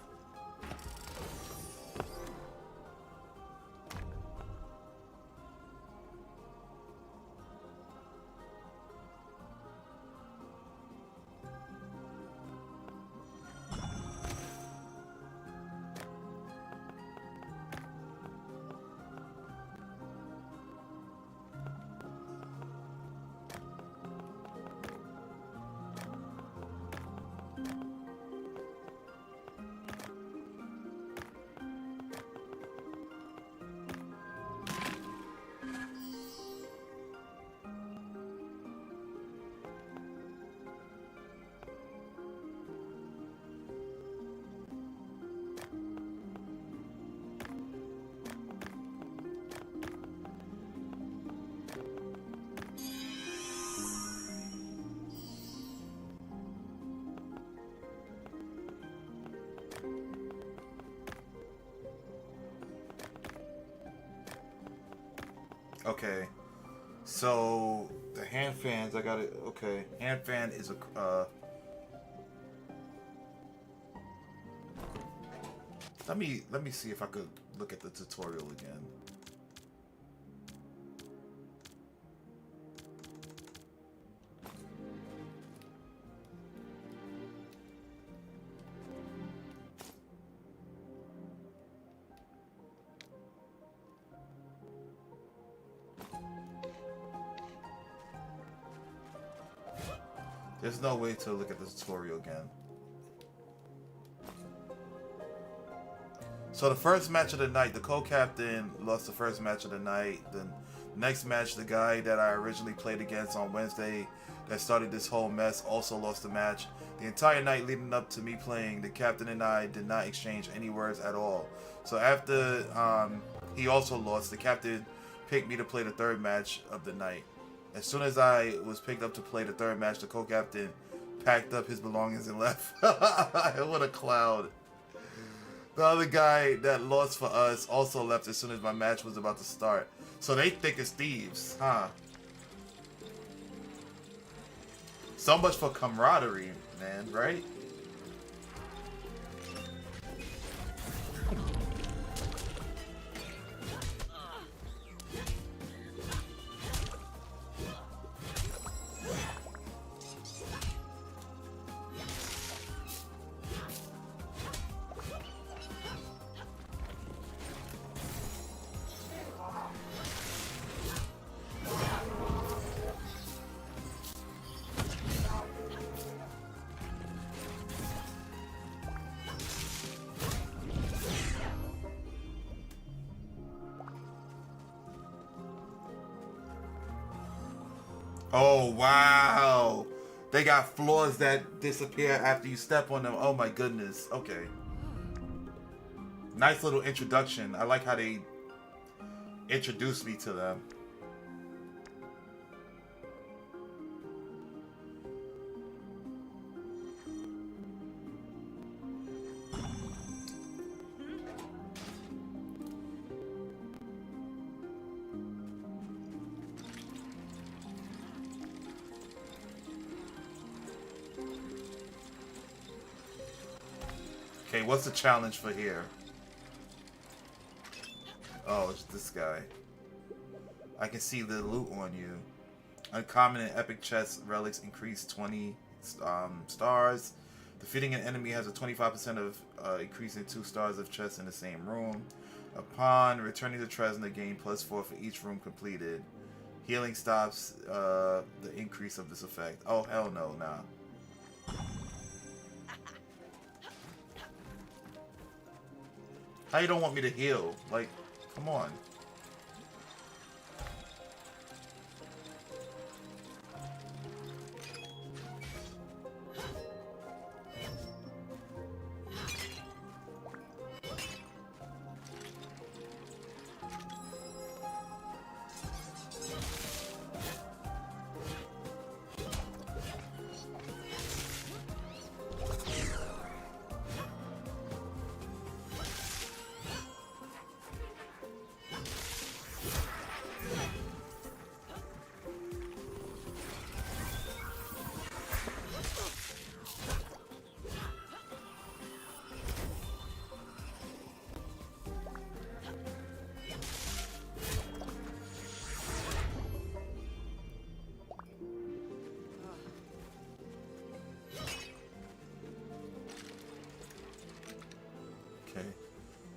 Okay, so the hand fans, I got it. Okay, hand fan is a. Let me see if I could look at the tutorial again. There's no way to look at the tutorial again. So the first match of the night, the co-captain lost the first match of the night. The next match, the guy that I originally played against on Wednesday that started this whole mess also lost the match. The entire night leading up to me playing, the captain and I did not exchange any words at all. So after he also lost, the captain picked me to play the third match of the night. As soon as I was picked up to play the third match, the co-captain packed up his belongings and left. What a cloud. The other guy that lost for us also left as soon as my match was about to start. So they thick as thieves, huh? So much for camaraderie, man, right? Oh, wow. They got floors that disappear after you step on them. Oh, my goodness. Okay. Nice little introduction. I like how they introduced me to them. Okay, what's the challenge for here? Oh, it's this guy. I can see the loot on you. Uncommon and epic chest relics increase 20 stars. Defeating an enemy has a 25% of increase in 2 stars of chests in the same room. Upon returning to Tresna, gain +4 for each room completed. Healing stops the increase of this effect. Oh, hell no, nah. How you don't want me to heal? Like, come on.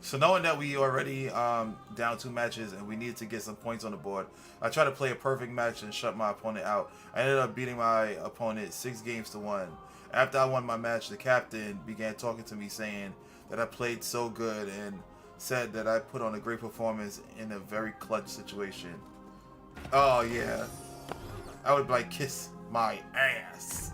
So knowing that we already down 2 matches and we needed to get some points on the board, I tried to play a perfect match and shut my opponent out. I ended up beating my opponent 6 games to 1. After I won my match, the captain began talking to me saying that I played so good and said that I put on a great performance in a very clutch situation. Oh yeah, I would like kiss my ass.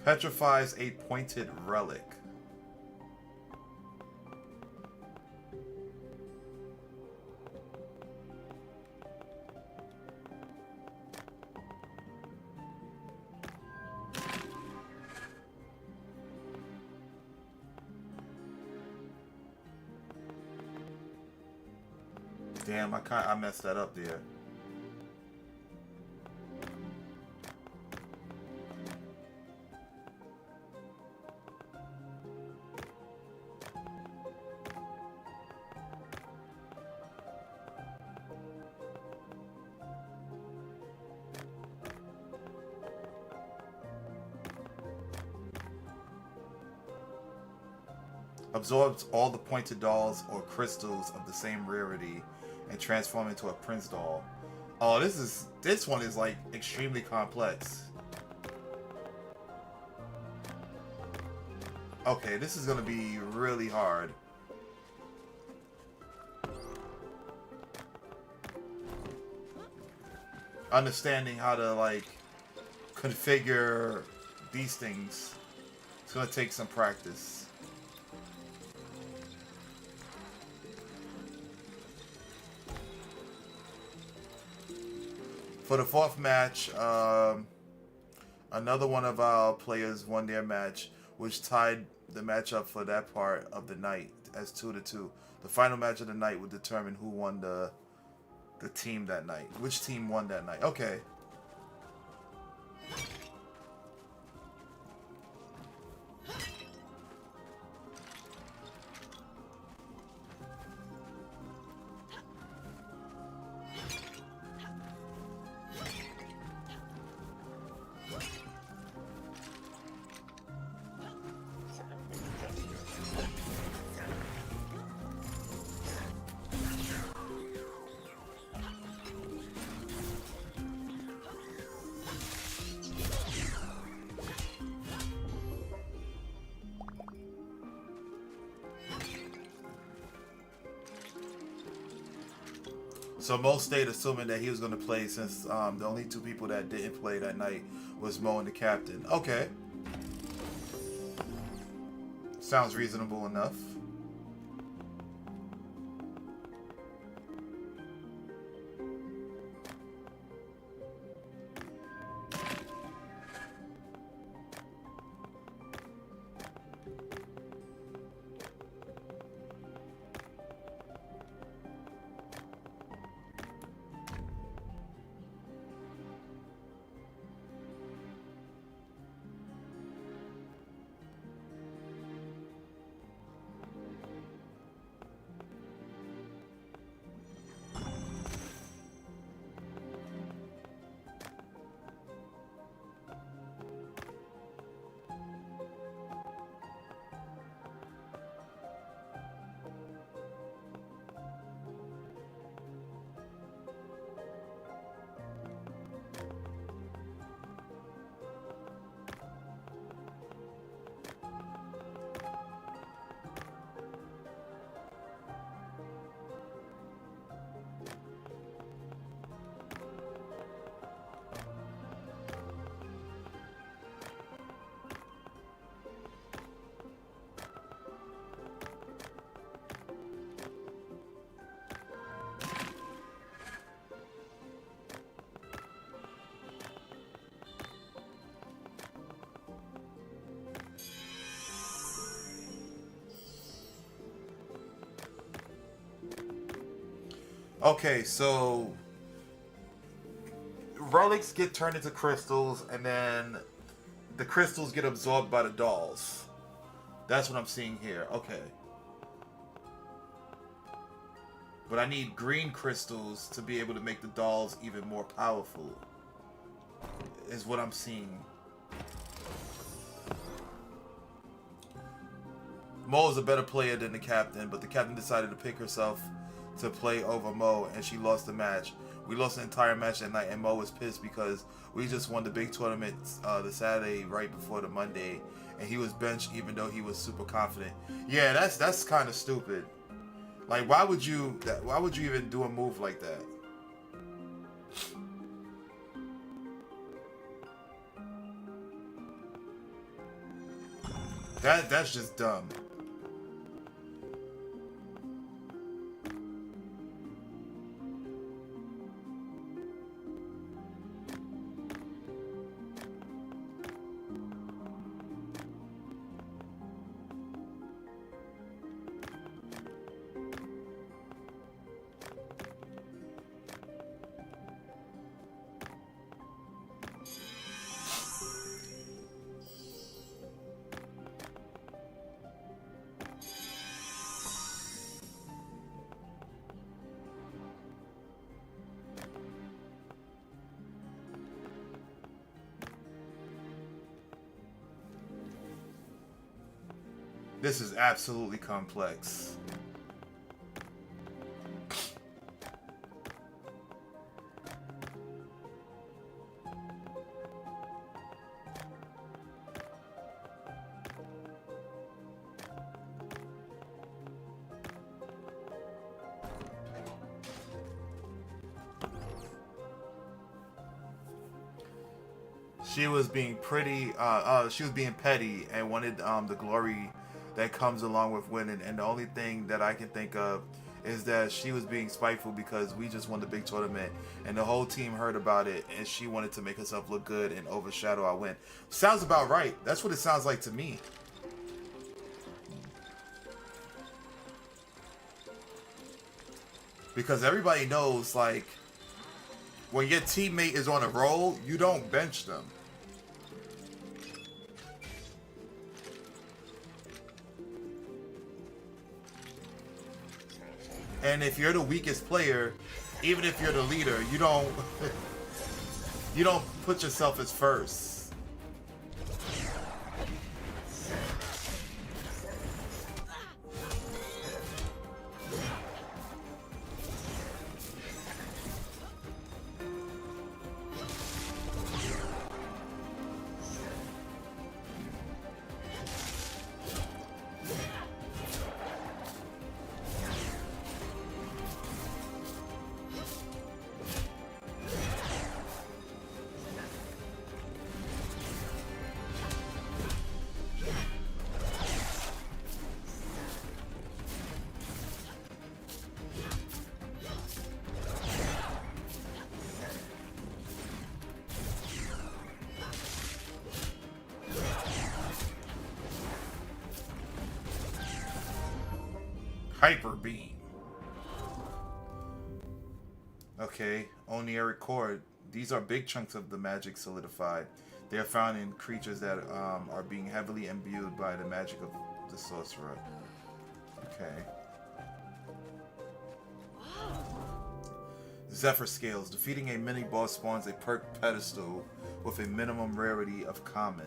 Petrifies a pointed relic. Damn, I messed that up there. Absorbs all the pointed dolls or crystals of the same rarity and transform into a prince doll. Oh, this one is like extremely complex. Okay, this is gonna be really hard. Understanding how to like configure these things. It's gonna take some practice. For the fourth match, another one of our players won their match, which tied the matchup for that part of the night as 2-2. The final match of the night would determine who won the team that night. Which team won that night? Okay. So Mo stayed assuming that he was going to play since the only two people that didn't play that night was Mo and the captain. Okay. Sounds reasonable enough. Okay, so relics get turned into crystals, and then the crystals get absorbed by the dolls. That's what I'm seeing here. Okay. But I need green crystals to be able to make the dolls even more powerful, is what I'm seeing. Mo is a better player than the captain, but the captain decided to pick herself to play over Mo, and she lost the match. We lost the entire match that night, and Mo was pissed because we just won the big tournament the Saturday right before the Monday, and he was benched even though he was super confident. Yeah, that's kind of stupid. Like, why would you even do a move like that? That's just dumb. This is absolutely complex. She was being pretty. She was being petty and wanted the glory that comes along with winning. And the only thing that I can think of is that she was being spiteful because we just won the big tournament and the whole team heard about it, and she wanted to make herself look good and overshadow our win. Sounds about right. That's what it sounds like to me. Because everybody knows, like, when your teammate is on a roll, you don't bench them. And if you're the weakest player, even if you're the leader, you don't you don't put yourself as first. Hyper beam. Okay, Onieric cord. These are big chunks of the magic solidified. They are found in creatures that are being heavily imbued by the magic of the sorcerer. Okay. Zephyr Scales. Defeating a mini boss spawns a perk pedestal with a minimum rarity of common.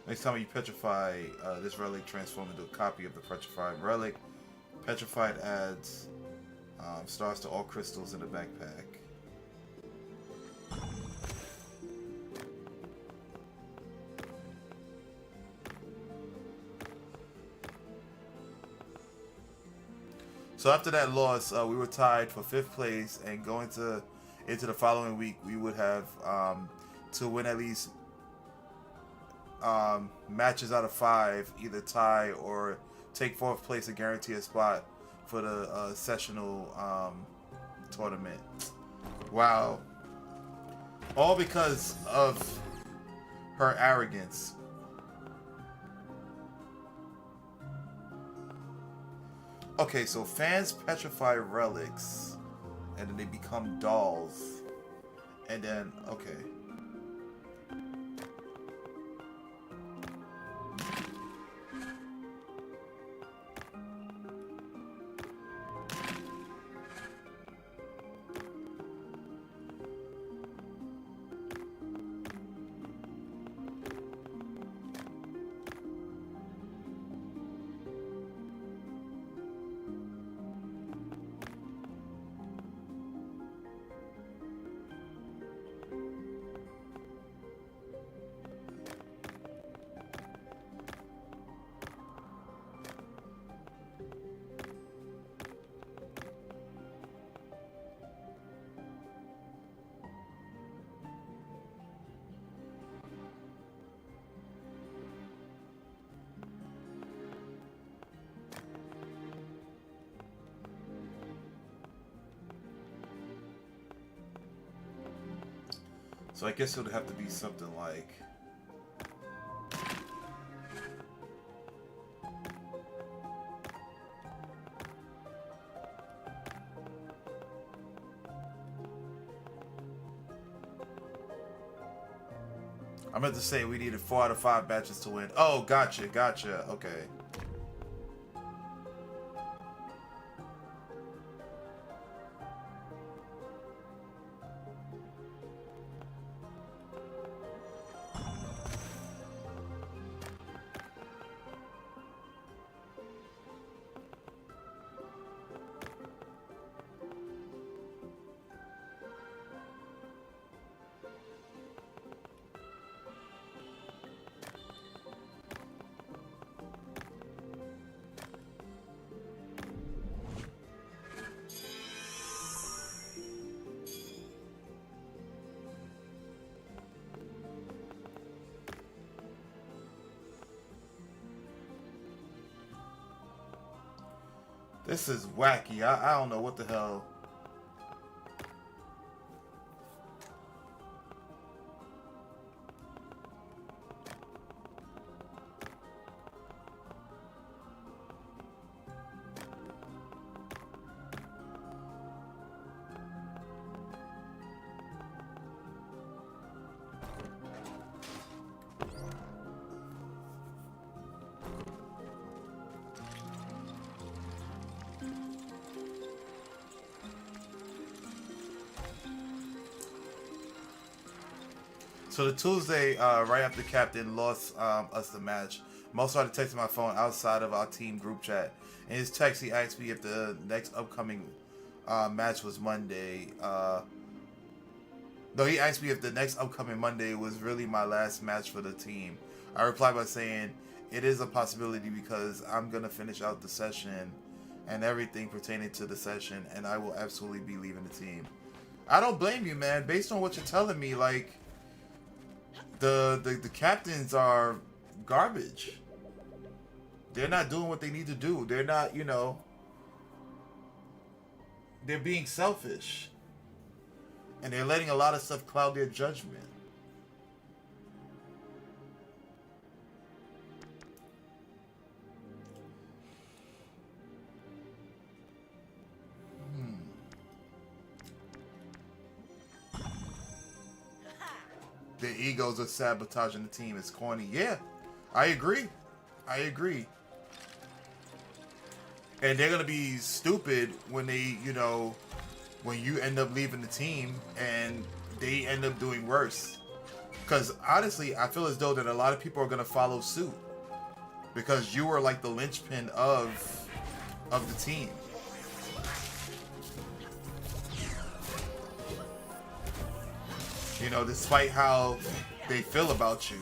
Next time you petrify, this relic transforms into a copy of the petrified relic. Petrified adds stars to all crystals in the backpack. So after that loss, we were tied for 5th place, and going into the following week, we would have to win at least matches out of 5, either tie or take 4th place and guarantee a spot for the sessional tournament. Wow. All because of her arrogance. Okay, so fans petrify relics and then they become dolls. And then, okay. So I guess it would have to be something like... I meant to say we needed 4 out of 5 matches to win. Oh, gotcha, gotcha. Okay. This is wacky. I don't know what the hell. So the Tuesday, right after Captain lost us the match, Mo started texting my phone outside of our team group chat. In his text, he asked me if the next upcoming match was Monday. No, he asked me if the next upcoming Monday was really my last match for the team. I replied by saying, it is a possibility because I'm going to finish out the session and everything pertaining to the session, and I will absolutely be leaving the team. I don't blame you, man. Based on what you're telling me, like, the captains are garbage. They're not doing what they need to do. They're not, you know, they're being selfish. And they're letting a lot of stuff cloud their judgment. Their egos are sabotaging the team. It's corny. Yeah, I agree. I agree. And they're going to be stupid when they, you know, when you end up leaving the team and they end up doing worse. Because honestly, I feel as though that a lot of people are going to follow suit. Because you were like the linchpin of the team. You know, despite how they feel about you.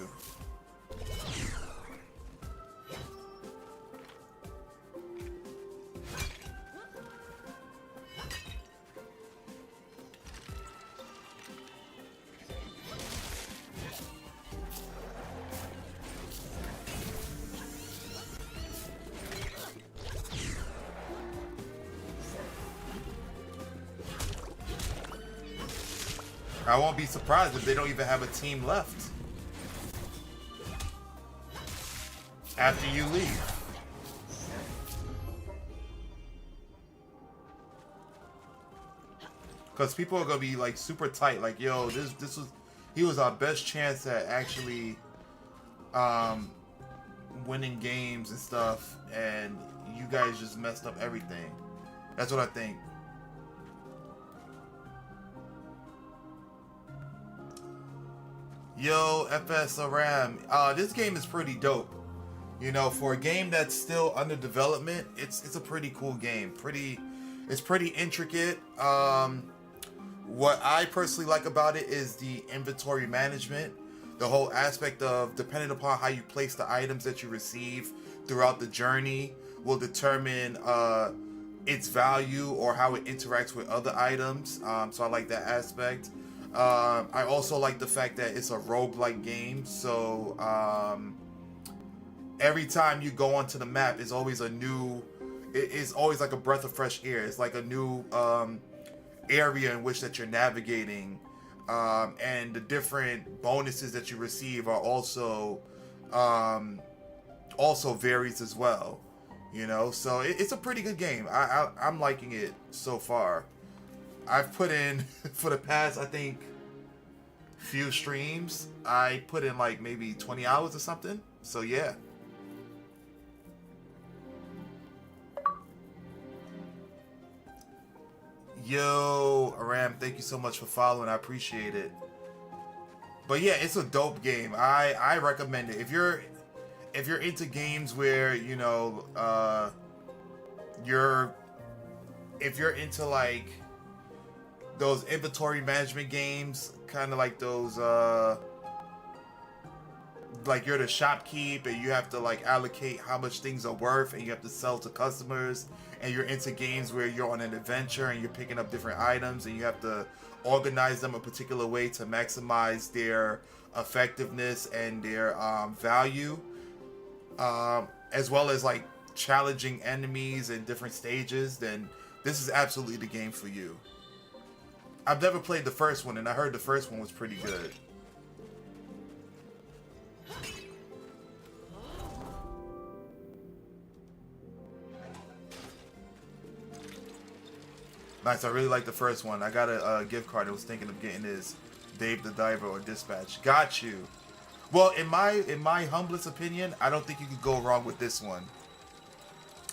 I won't be surprised if they don't even have a team left after you leave. Because people are gonna be like super tight, like, yo, he was our best chance at actually winning games and stuff, and you guys just messed up everything. That's what I think. Yo, FSRAM, this game is pretty dope. You know, for a game that's still under development, it's a pretty cool game. It's pretty intricate. What I personally like about it is the inventory management. The whole aspect of, depending upon how you place the items that you receive throughout the journey, will determine its value or how it interacts with other items. So I like that aspect. I also like the fact that it's a roguelike game, so every time you go onto the map, it's always it's always like a breath of fresh air. It's like a new area in which that you're navigating, and the different bonuses that you receive are also varies as well. You know, so it's a pretty good game. I'm liking it so far. I've put in, for the past, I think, few streams, I put in like maybe 20 hours or something. So yeah. Yo, Aram, thank you so much for following. I appreciate it. But yeah, it's a dope game. I recommend it. If you're into games where, you know, if you're into like those inventory management games, kind of like those like you're the shopkeep and you have to like allocate how much things are worth and you have to sell to customers, and you're into games where you're on an adventure and you're picking up different items and you have to organize them a particular way to maximize their effectiveness and their value, as well as like challenging enemies in different stages, then this is absolutely the game for you. I've never played the first one, and I heard the first one was pretty good. Nice, I really like the first one. I got a gift card. I was thinking of getting this Dave the Diver or Dispatch. Got you. Well, in my humblest opinion, I don't think you can go wrong with this one.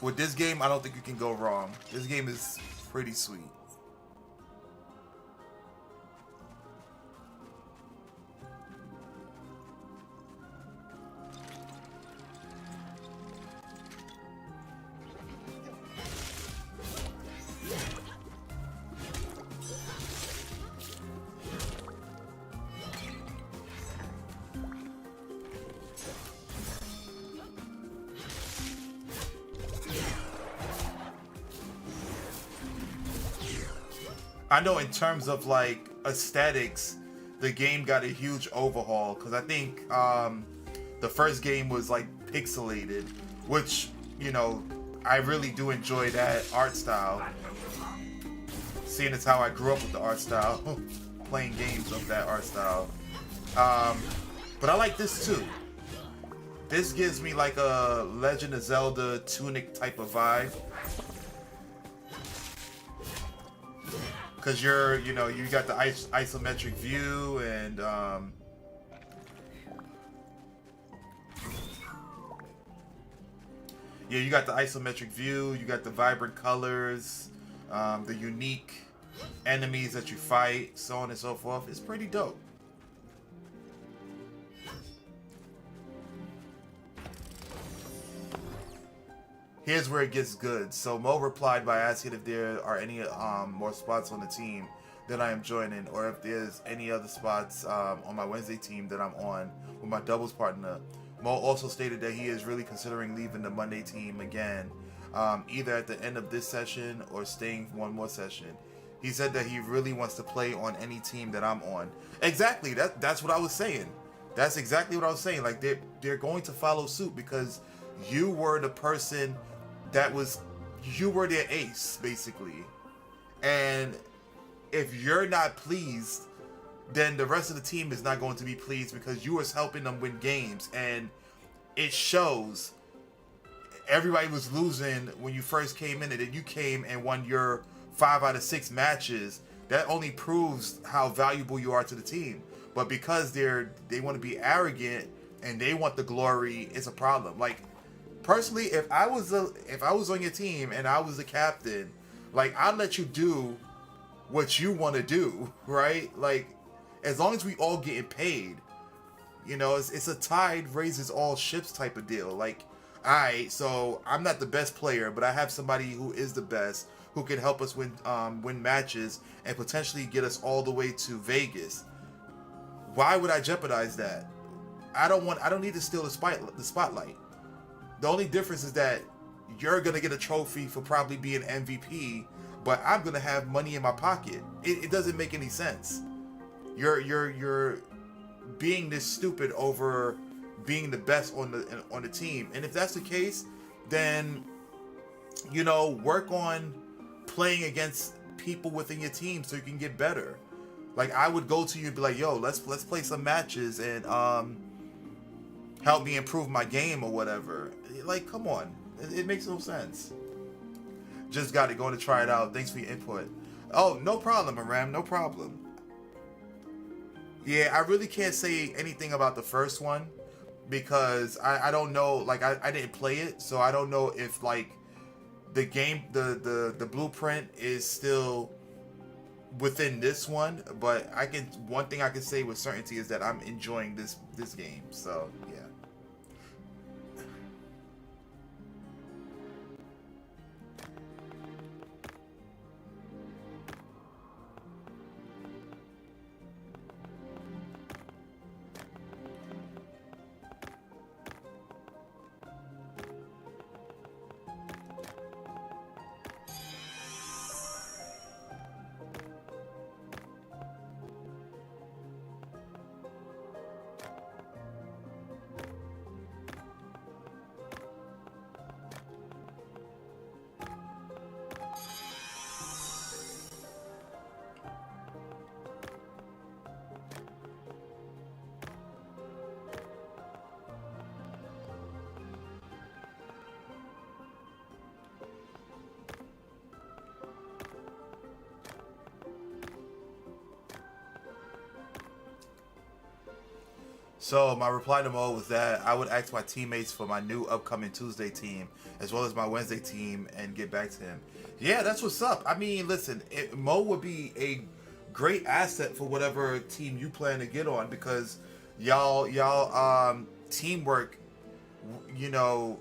With this game, I don't think you can go wrong. This game is pretty sweet. I know in terms of like aesthetics, the game got a huge overhaul because I think the first game was like pixelated, which, you know, I really do enjoy that art style. Seeing as how I grew up with the art style, playing games of that art style. But I like this too. This gives me like a Legend of Zelda Tunic type of vibe. Because you know, you got the isometric view and yeah, you got the isometric view, you got the vibrant colors, the unique enemies that you fight, so on and so forth. It's pretty dope. Here's where it gets good. So Mo replied by asking if there are any more spots on the team that I am joining, or if there's any other spots on my Wednesday team that I'm on with my doubles partner. Mo also stated that he is really considering leaving the Monday team again, either at the end of this session or staying for one more session. He said that he really wants to play on any team that I'm on. Exactly, that's what I was saying. That's exactly what I was saying. Like they're going to follow suit because you were the person you were their ace, basically. And if you're not pleased, then the rest of the team is not going to be pleased because you was helping them win games. And it shows. Everybody was losing when you first came in, and then you came and won your 5 out of 6 matches. That only proves how valuable you are to the team. But because they want to be arrogant and they want the glory, it's a problem. Like, personally, if I was on your team and I was the captain, like, I'd let you do what you want to do, right? Like, as long as we all getting paid, you know, it's a tide raises all ships type of deal. Like, alright, so I'm not the best player, but I have somebody who is the best, who can help us win matches and potentially get us all the way to Vegas. Why would I jeopardize that? I don't need to steal the spotlight. The only difference is that you're gonna get a trophy for probably being MVP, but I'm gonna have money in my pocket. It doesn't make any sense. You're being this stupid over being the best on the team. And if that's the case, then, you know, work on playing against people within your team so you can get better. Like, I would go to you and be like, yo, let's play some matches and help me improve my game or whatever. Like, come on. It makes no sense. Just got it. Going to try it out. Thanks for your input. Oh, no problem, Aram. No problem. Yeah, I really can't say anything about the first one because I don't know. Like, I didn't play it, so I don't know if, like, the game, the blueprint is still within this one. But one thing I can say with certainty is that I'm enjoying this game. So, yeah. So my reply to Mo was that I would ask my teammates for my new upcoming Tuesday team as well as my Wednesday team and get back to him. Yeah, that's what's up. I mean, listen, Mo would be a great asset for whatever team you plan to get on because y'all teamwork, you know,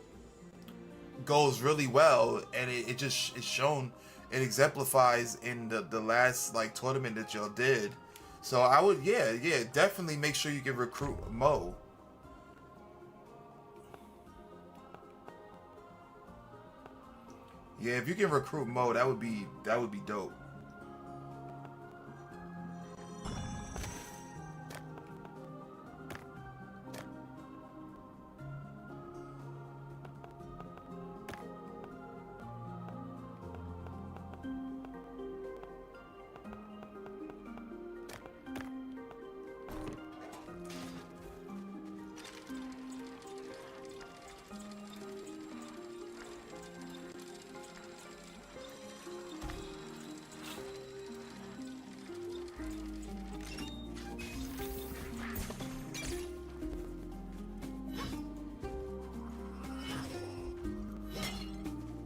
goes really well, and it just is shown. It exemplifies in the last like tournament that y'all did. So I would, yeah, definitely make sure you can recruit Mo. Yeah, if you can recruit Mo, that would be dope.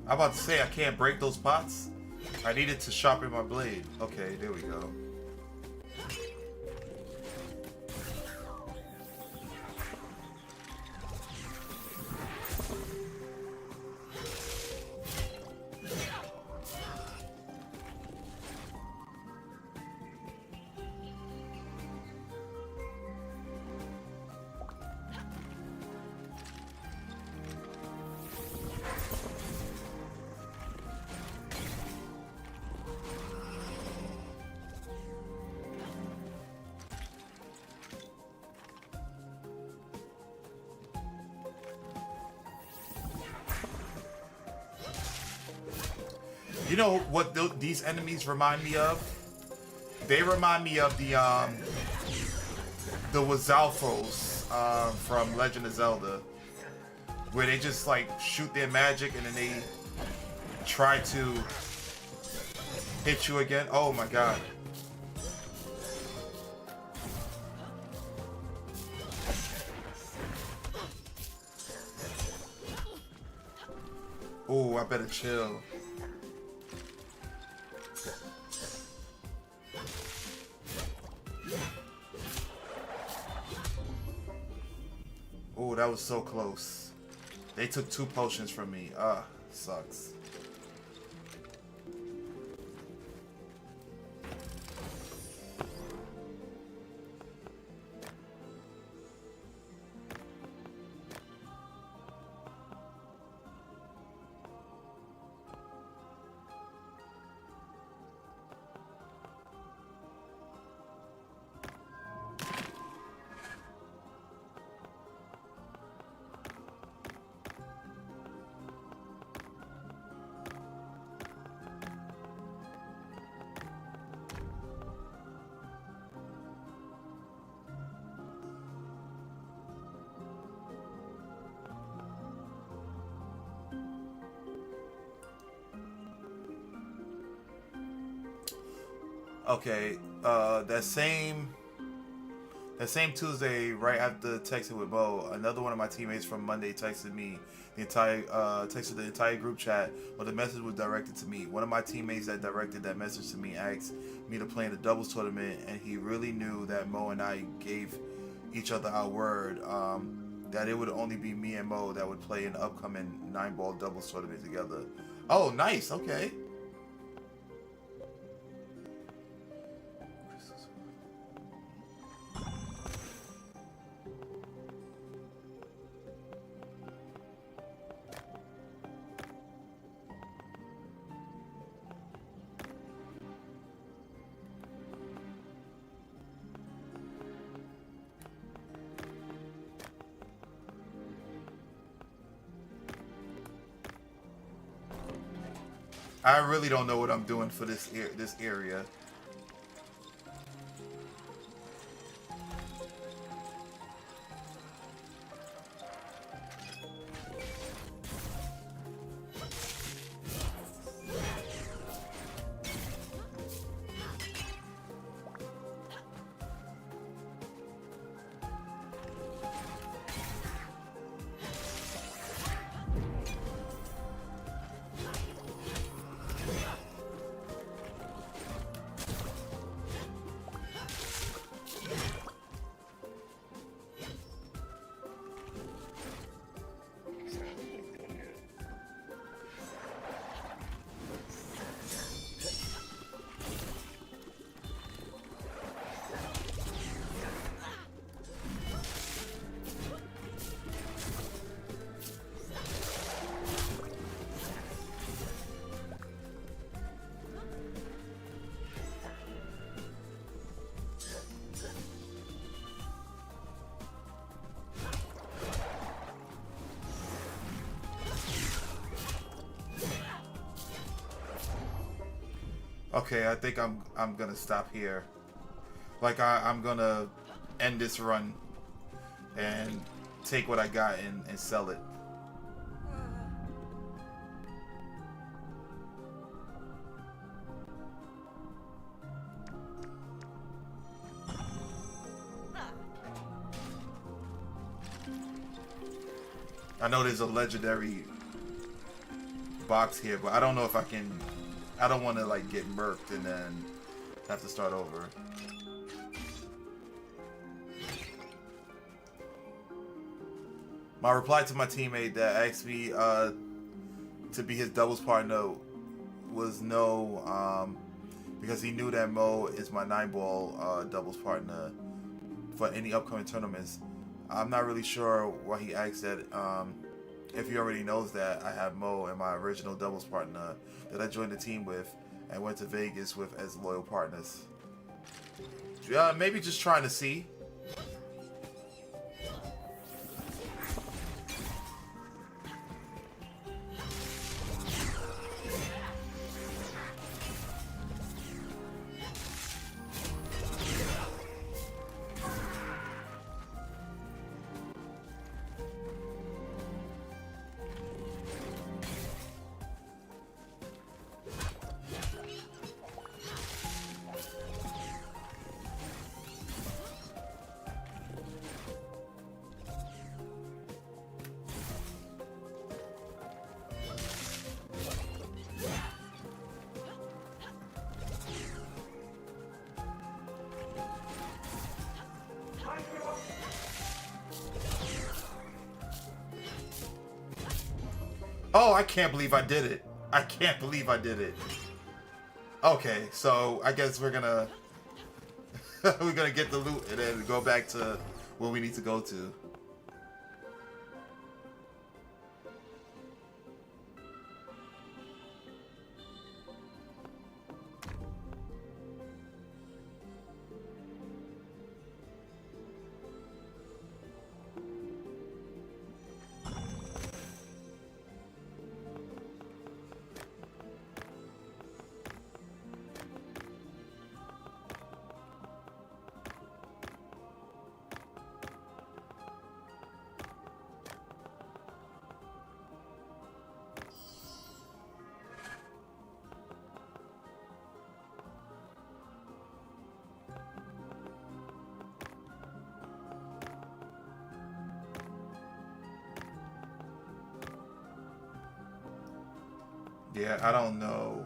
I'm about to say I can't break those pots. I needed to sharpen my blade. Okay, there we go. You know what these enemies remind me of? They remind me of the Wazalfos from Legend of Zelda, where they just like shoot their magic and then they try to hit you again. Oh my god. Oh, I better chill. Oh, that was so close. They took 2 potions from me. Ah, sucks. Okay, that same Tuesday, right after texting with Bo, another one of my teammates from Monday texted me texted the entire group chat, but the message was directed to me. One of my teammates that directed that message to me asked me to play in the doubles tournament, and he really knew that Mo and I gave each other our word that it would only be me and Mo that would play in the upcoming 9-ball doubles tournament together. Oh, nice. Okay. I really don't know what I'm doing for this area. Okay, I think I'm gonna stop here. Like I'm gonna end this run and take what I got and sell it. I know there's a legendary box here, but I don't know if I can. I don't want to like get murked and then have to start over. My reply to my teammate that asked me to be his doubles partner was no, because he knew that Mo is my 9-ball doubles partner for any upcoming tournaments. I'm not really sure why he asked that. If he already knows that I have Mo and my original doubles partner that I joined the team with and went to Vegas with as loyal partners. Yeah, maybe just trying to see. Oh, I can't believe I did it. I can't believe I did it. Okay, so I guess we're gonna we're gonna get the loot and then go back to where we need to go to. Yeah, I don't know.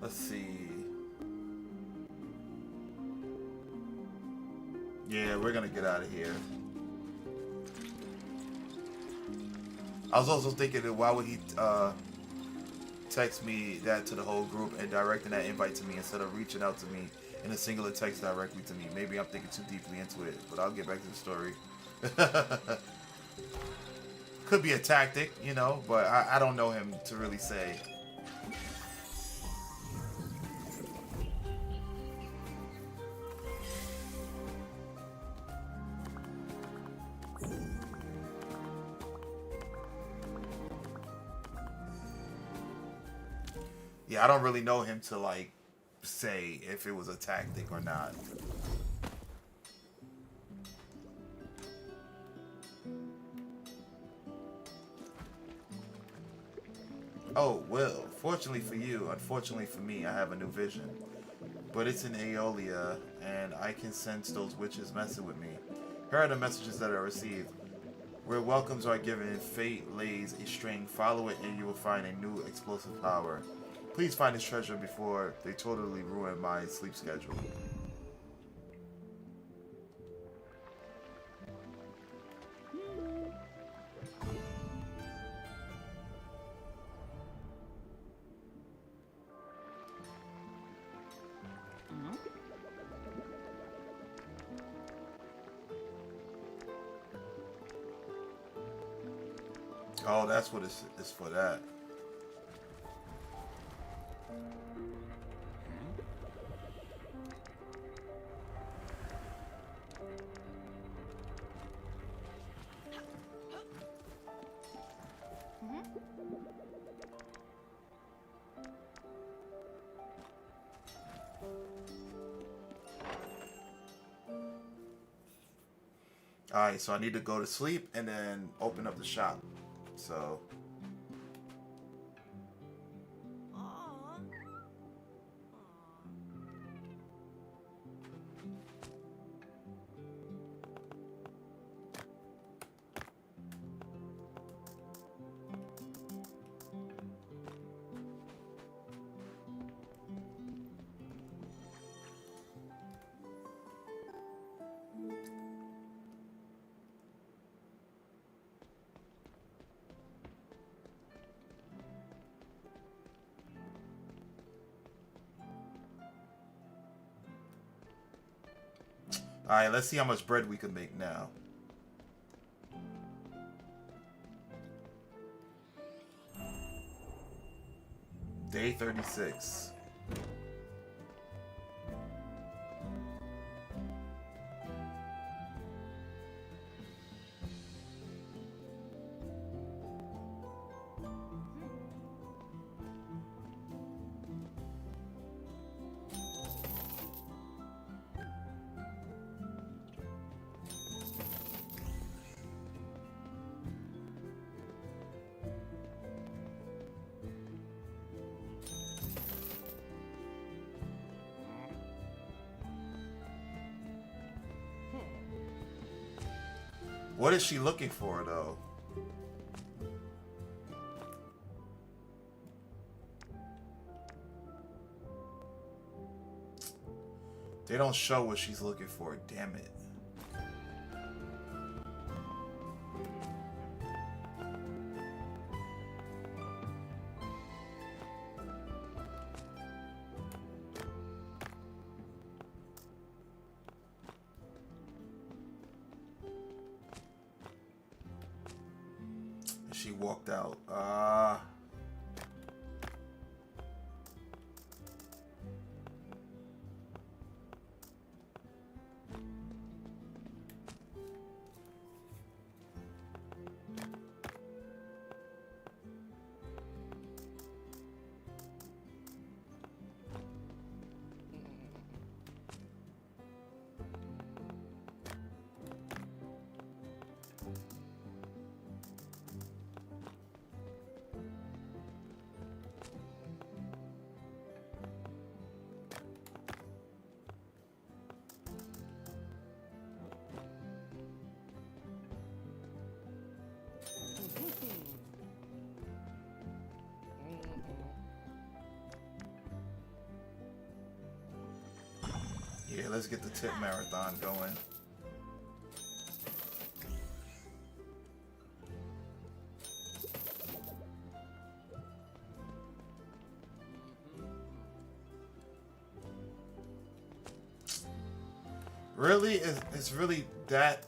Let's see. Yeah, we're gonna get out of here. I was also thinking that why would he text me that to the whole group and directing that invite to me instead of reaching out to me in a singular text directly to me. Maybe I'm thinking too deeply into it, but I'll get back to the story. Could be a tactic, you know, but I don't know him to really say. Yeah, I don't really know him to like say if it was a tactic or not. Oh, Will, fortunately for you, unfortunately for me, I have a new vision. But it's in Aeolia, and I can sense those witches messing with me. Here are the messages that I received. Where welcomes are given, fate lays a string. Follow it and you will find a new explosive power. Please find this treasure before they totally ruin my sleep schedule. Oh, that's what it's for that. Alright, so I need to go to sleep and then open up the shop. So alright, let's see how much bread we can make now. Day 36. What is she looking for, though? They don't show what she's looking for. Damn it. She walked out. Yeah, let's get the tip marathon going. Really? It's really that?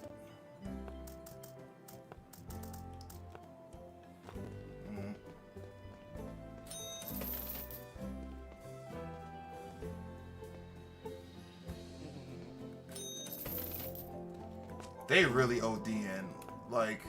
They really ODing. Like...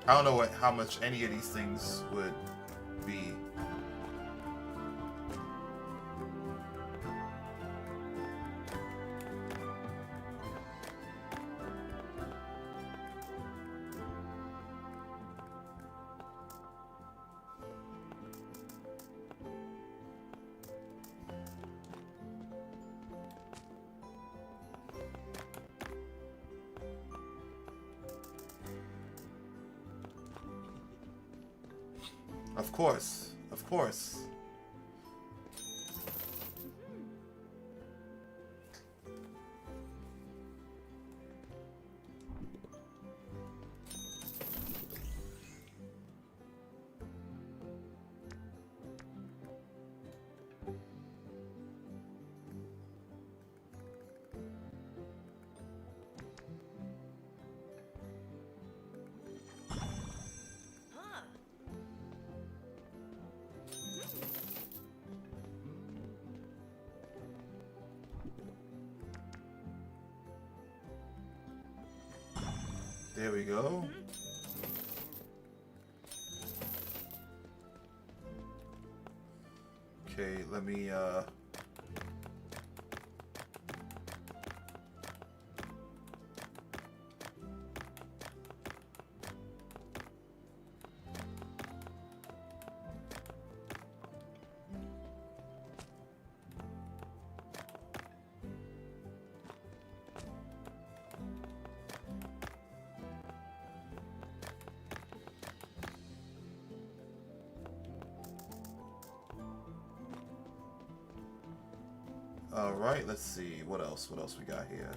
I don't know how much any of these things would be. Of course. Of course. There we go. Okay, let me all right, let's see. What else? What else we got here?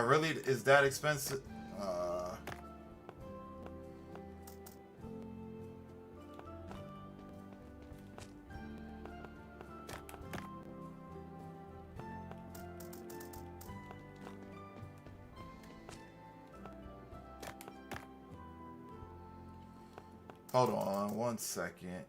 Really, is that expensive? Hold on 1 second.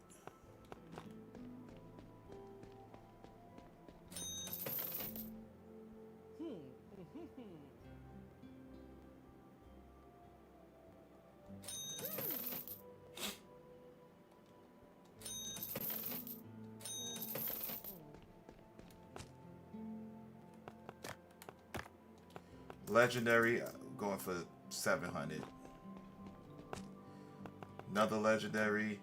Legendary, going for 700. Another legendary.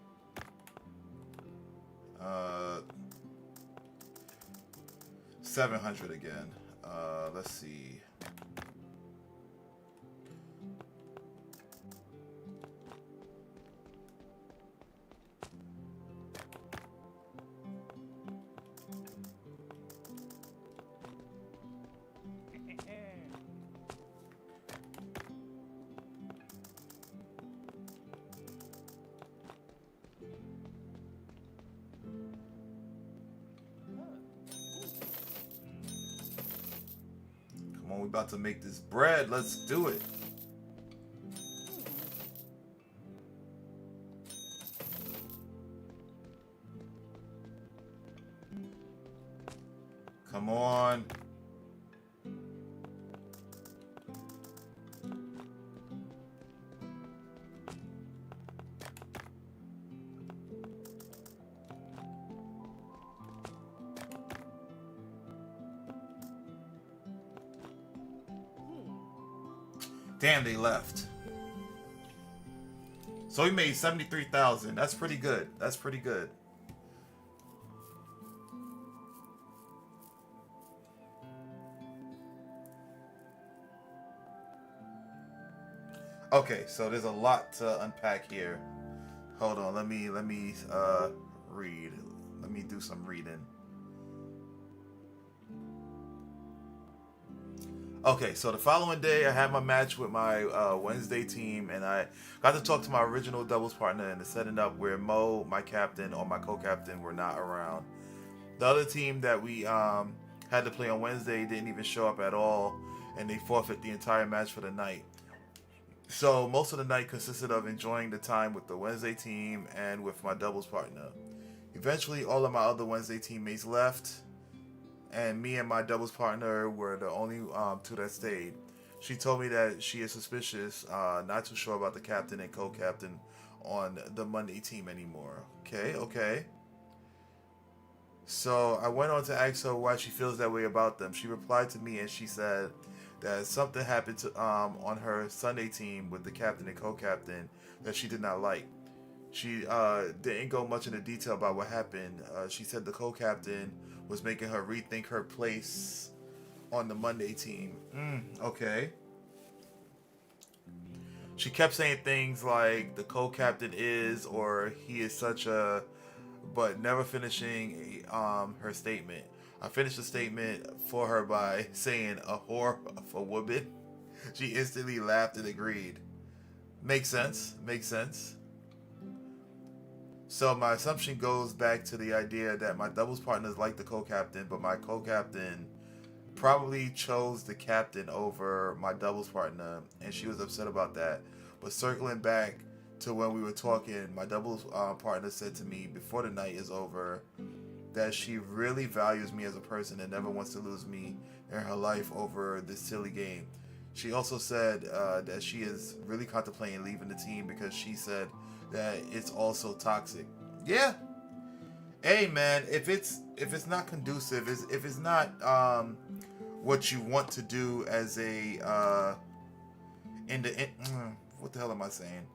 700 again. Let's see. Come on, we about to make this bread. Let's do it. Come on. Damn, they left. So he made 73,000. That's pretty good. That's pretty good. Okay, so there's a lot to unpack here. Hold on, let me read. Let me do some reading. Okay, so the following day, I had my match with my Wednesday team, and I got to talk to my original doubles partner and setting up where Mo, my captain, or my co-captain were not around. The other team that we had to play on Wednesday didn't even show up at all, and they forfeit the entire match for the night. So most of the night consisted of enjoying the time with the Wednesday team and with my doubles partner. Eventually, all of my other Wednesday teammates left, and me and my doubles partner were the only two that stayed. She told me that she is suspicious, not too sure about the captain and co-captain on the Monday team anymore. Okay, okay. So I went on to ask her why she feels that way about them. She replied to me and she said that something happened to on her Sunday team with the captain and co-captain that she did not like. She didn't go much into detail about what happened. She said the co-captain was making her rethink her place on the Monday team. Okay. She kept saying things like the co-captain is or he is such a, but never finishing her statement. I finished the statement for her by saying a whore of a woman. She instantly laughed and agreed. Makes sense. Makes sense. So my assumption goes back to the idea that my doubles partners like the co-captain, but my co-captain probably chose the captain over my doubles partner, and she was upset about that. But circling back to when we were talking, my doubles partner said to me before the night is over that she really values me as a person and never wants to lose me in her life over this silly game. She also said that she is really contemplating leaving the team because she said that it's also toxic. Yeah. Hey man, if it's not conducive, if it's not what you want to do as a what the hell am I saying?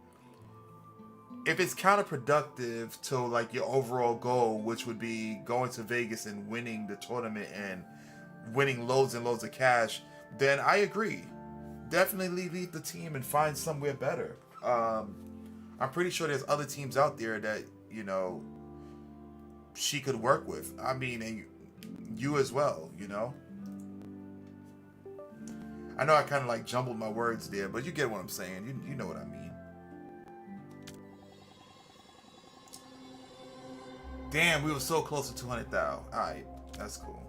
If it's counterproductive to like your overall goal, which would be going to Vegas and winning the tournament and winning loads and loads of cash, then I agree. Definitely leave the team and find somewhere better. I'm pretty sure there's other teams out there that she could work with. I mean, and you as well. I know I kind of like jumbled my words there, but you get what I'm saying. You know what I mean. Damn, we were so close to 200,000. All right, that's cool.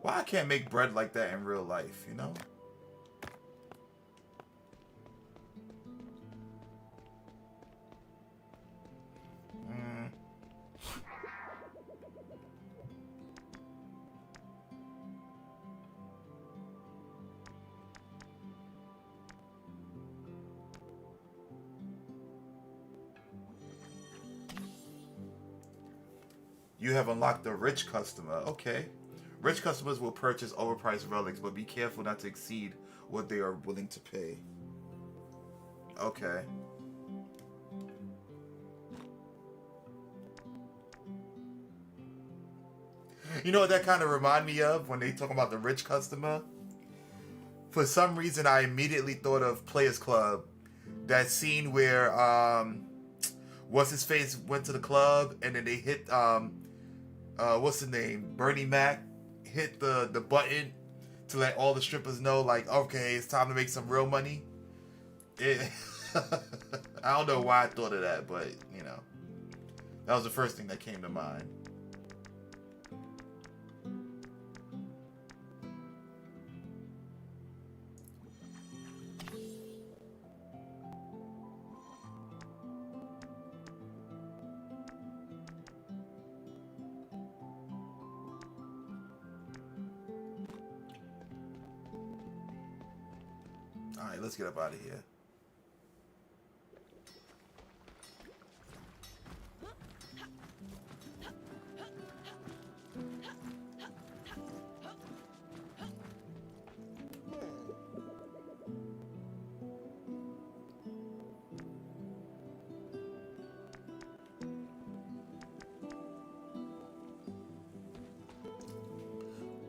Why I can't make bread like that in real life? Mm. You have unlocked the rich customer. Okay. Rich customers will purchase overpriced relics, but be careful not to exceed what they are willing to pay. Okay. You know what that kind of remind me of when they talk about the rich customer? For some reason, I immediately thought of Players Club. That scene where what's his face went to the club and then they hit what's the name? Bernie Mac hit the button to let all the strippers know like, okay, it's time to make some real money. It, I don't know why I thought of that, but that was the first thing that came to mind. All right, let's get up out of here.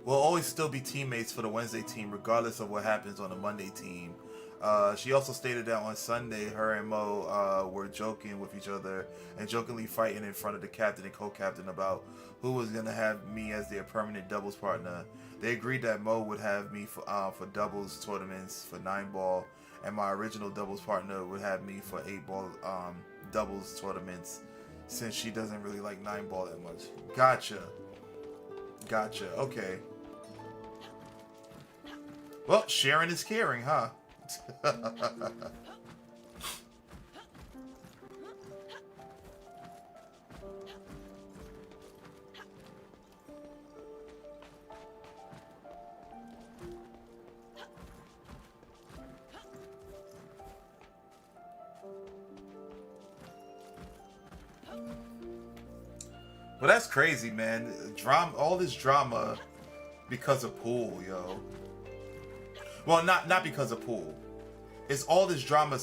We'll always still be teammates for the Wednesday team, regardless of what happens on the Monday team. She also stated that on Sunday, her and Mo were joking with each other and jokingly fighting in front of the captain and co-captain about who was going to have me as their permanent doubles partner. They agreed that Mo would have me for doubles tournaments for 9-ball, and my original doubles partner would have me for 8-ball doubles tournaments, since she doesn't really like 9-ball that much. Gotcha. Gotcha. Okay. Well, sharing is caring, huh? But that's crazy, man. Drama, all this drama because of pool, yo. Well, not because of pool. It's all this drama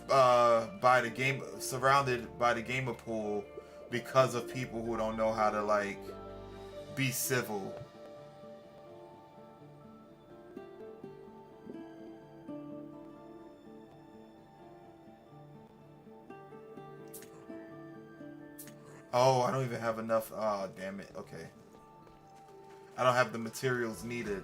by the game, surrounded by the game of pool because of people who don't know how to like be civil. Oh, I don't even have enough. Oh, damn it. Okay. I don't have the materials needed.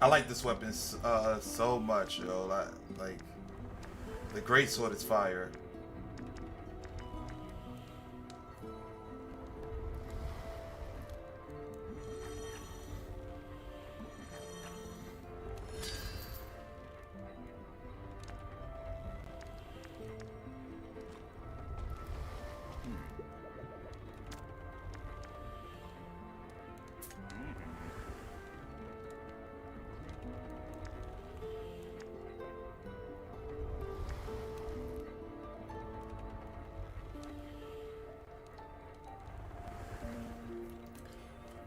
I like this weapon so much, yo. Like the great sword is fire.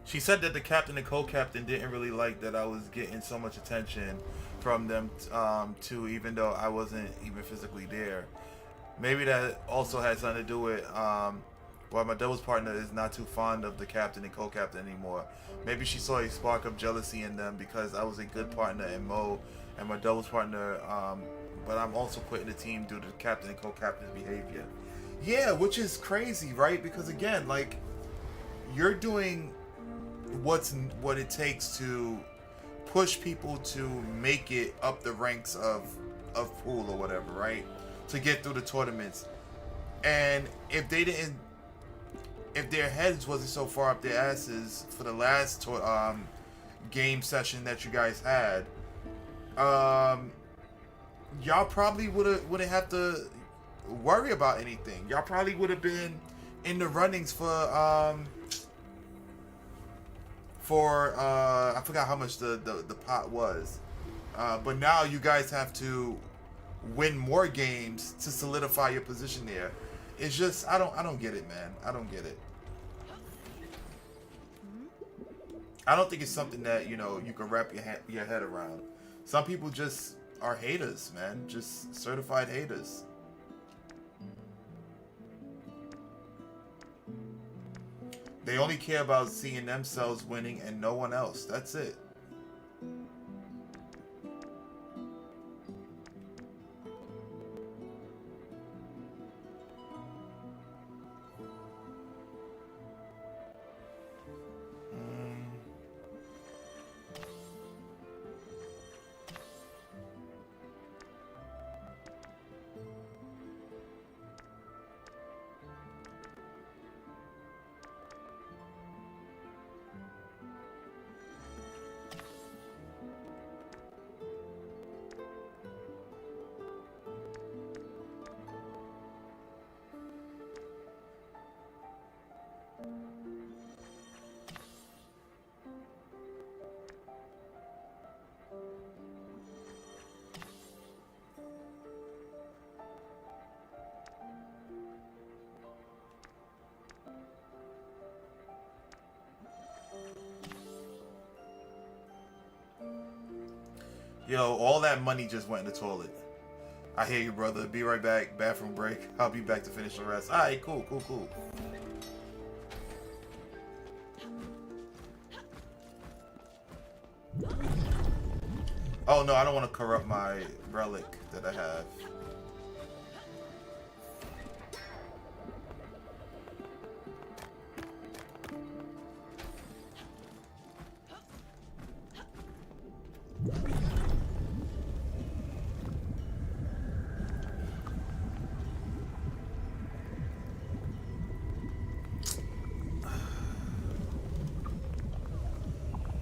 She said that the captain and co-captain didn't really like that I was getting so much attention from them too, even though I wasn't even physically there. Maybe that also had something to do with why my doubles partner is not too fond of the captain and co-captain anymore. Maybe she saw a spark of jealousy in them because I was a good partner in Mo and my doubles partner, but I'm also quitting the team due to the captain and co-captain's behavior. Yeah, which is crazy, right? Because again, like, you're doing what it takes to push people to make it up the ranks of pool or whatever, right? To get through the tournaments. And if their heads wasn't so far up their asses for the last game session that you guys had, y'all probably wouldn't have to worry about anything. Y'all probably would have been in the runnings for I forgot how much the pot was, but now you guys have to win more games to solidify your position there. It's just I don't get it, man. I don't get it. I don't think it's something that you can wrap your head around. Some people just are haters, man. Just certified haters. They only care about seeing themselves winning and no one else. That's it. Yo, all that money just went in the toilet. I hear you, brother. Be right back. Bathroom break. I'll be back to finish the rest. Alright, cool. Oh no, I don't want to corrupt my relic that I have.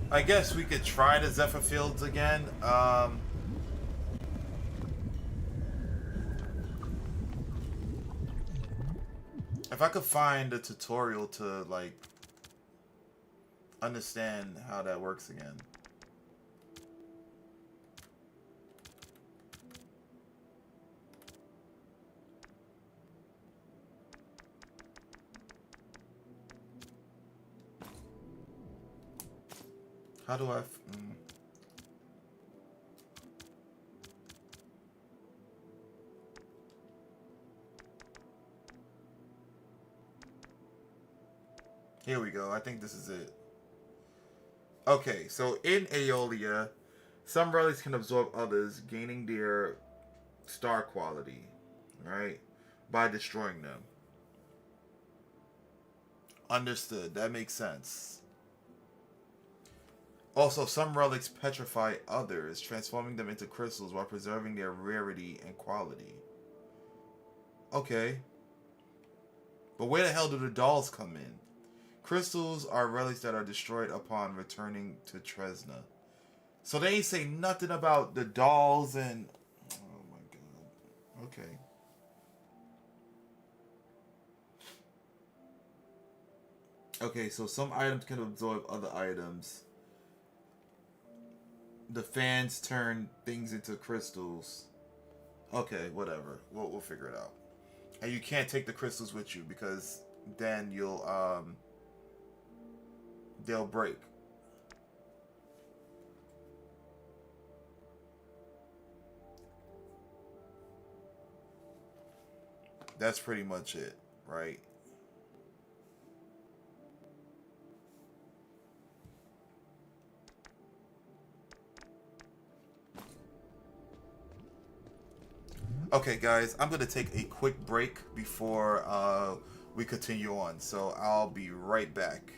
I guess we could try the Zephyr Fields again. If I could find a tutorial to like understand how that works again. How do I? Here we go. I think this is it. Okay, so in Aeolia, some relics can absorb others, gaining their star quality, right? By destroying them. Understood. That makes sense. Also, some relics petrify others, transforming them into crystals while preserving their rarity and quality. Okay. But where the hell do the dolls come in? Crystals are relics that are destroyed upon returning to Tresna. So they ain't say nothing about the dolls and... Oh my god. Okay. Okay, so some items can absorb other items. The fans turn things into crystals. Okay, whatever. We'll figure it out. And you can't take the crystals with you because then they'll break. That's pretty much it, right? Okay, guys, I'm gonna take a quick break before we continue on, so I'll be right back.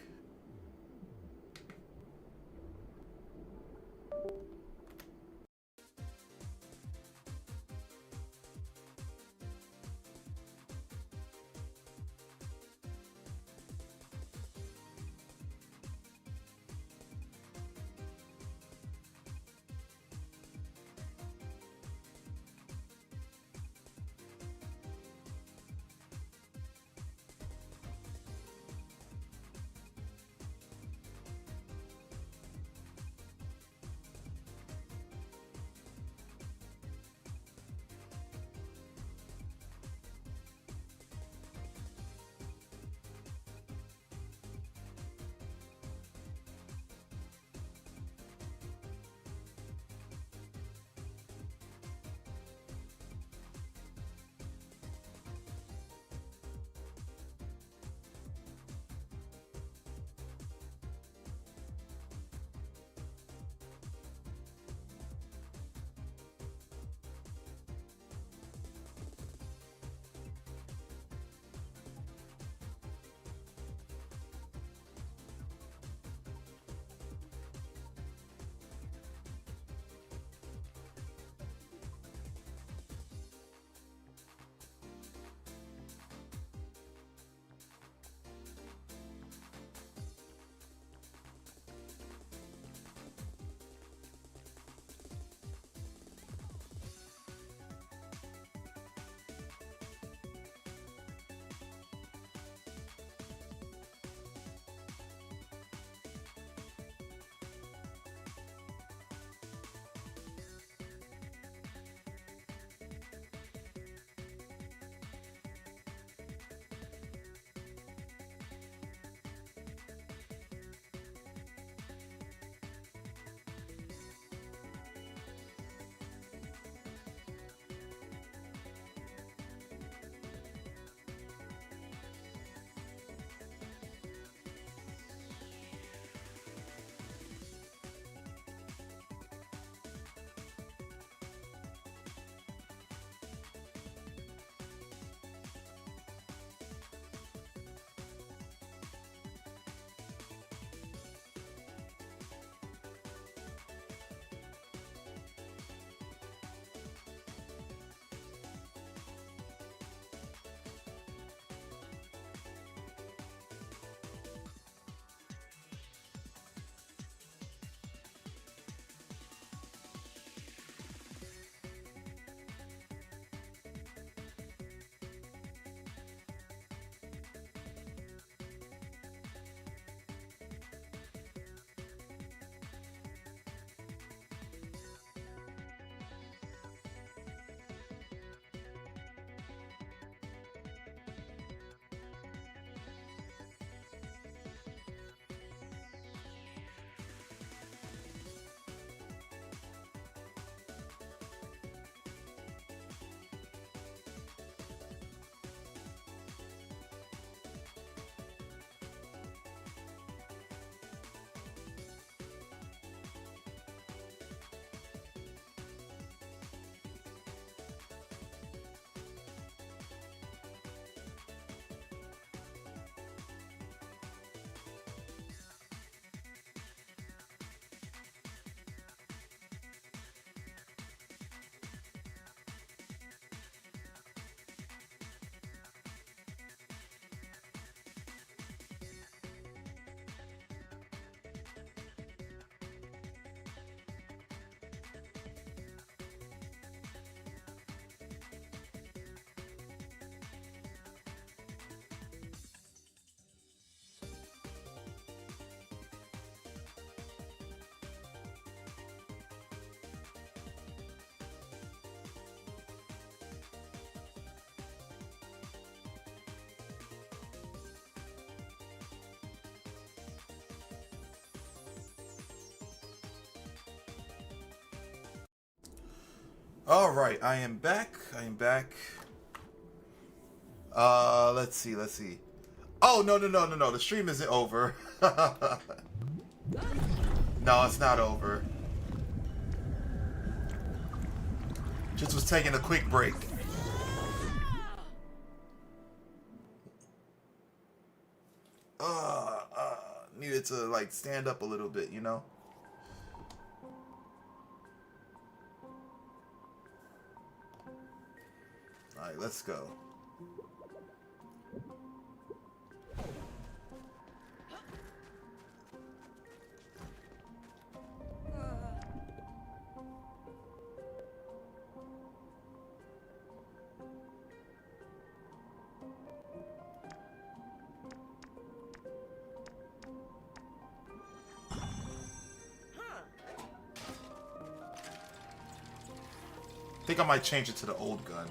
All right, I am back. I am back. Let's see. Let's see. Oh, no, no, no, no, no. The stream isn't over. No, it's not over. Just was taking a quick break. Needed to like stand up a little bit, you know? Alright, let's go. I think I might change it to the old gun.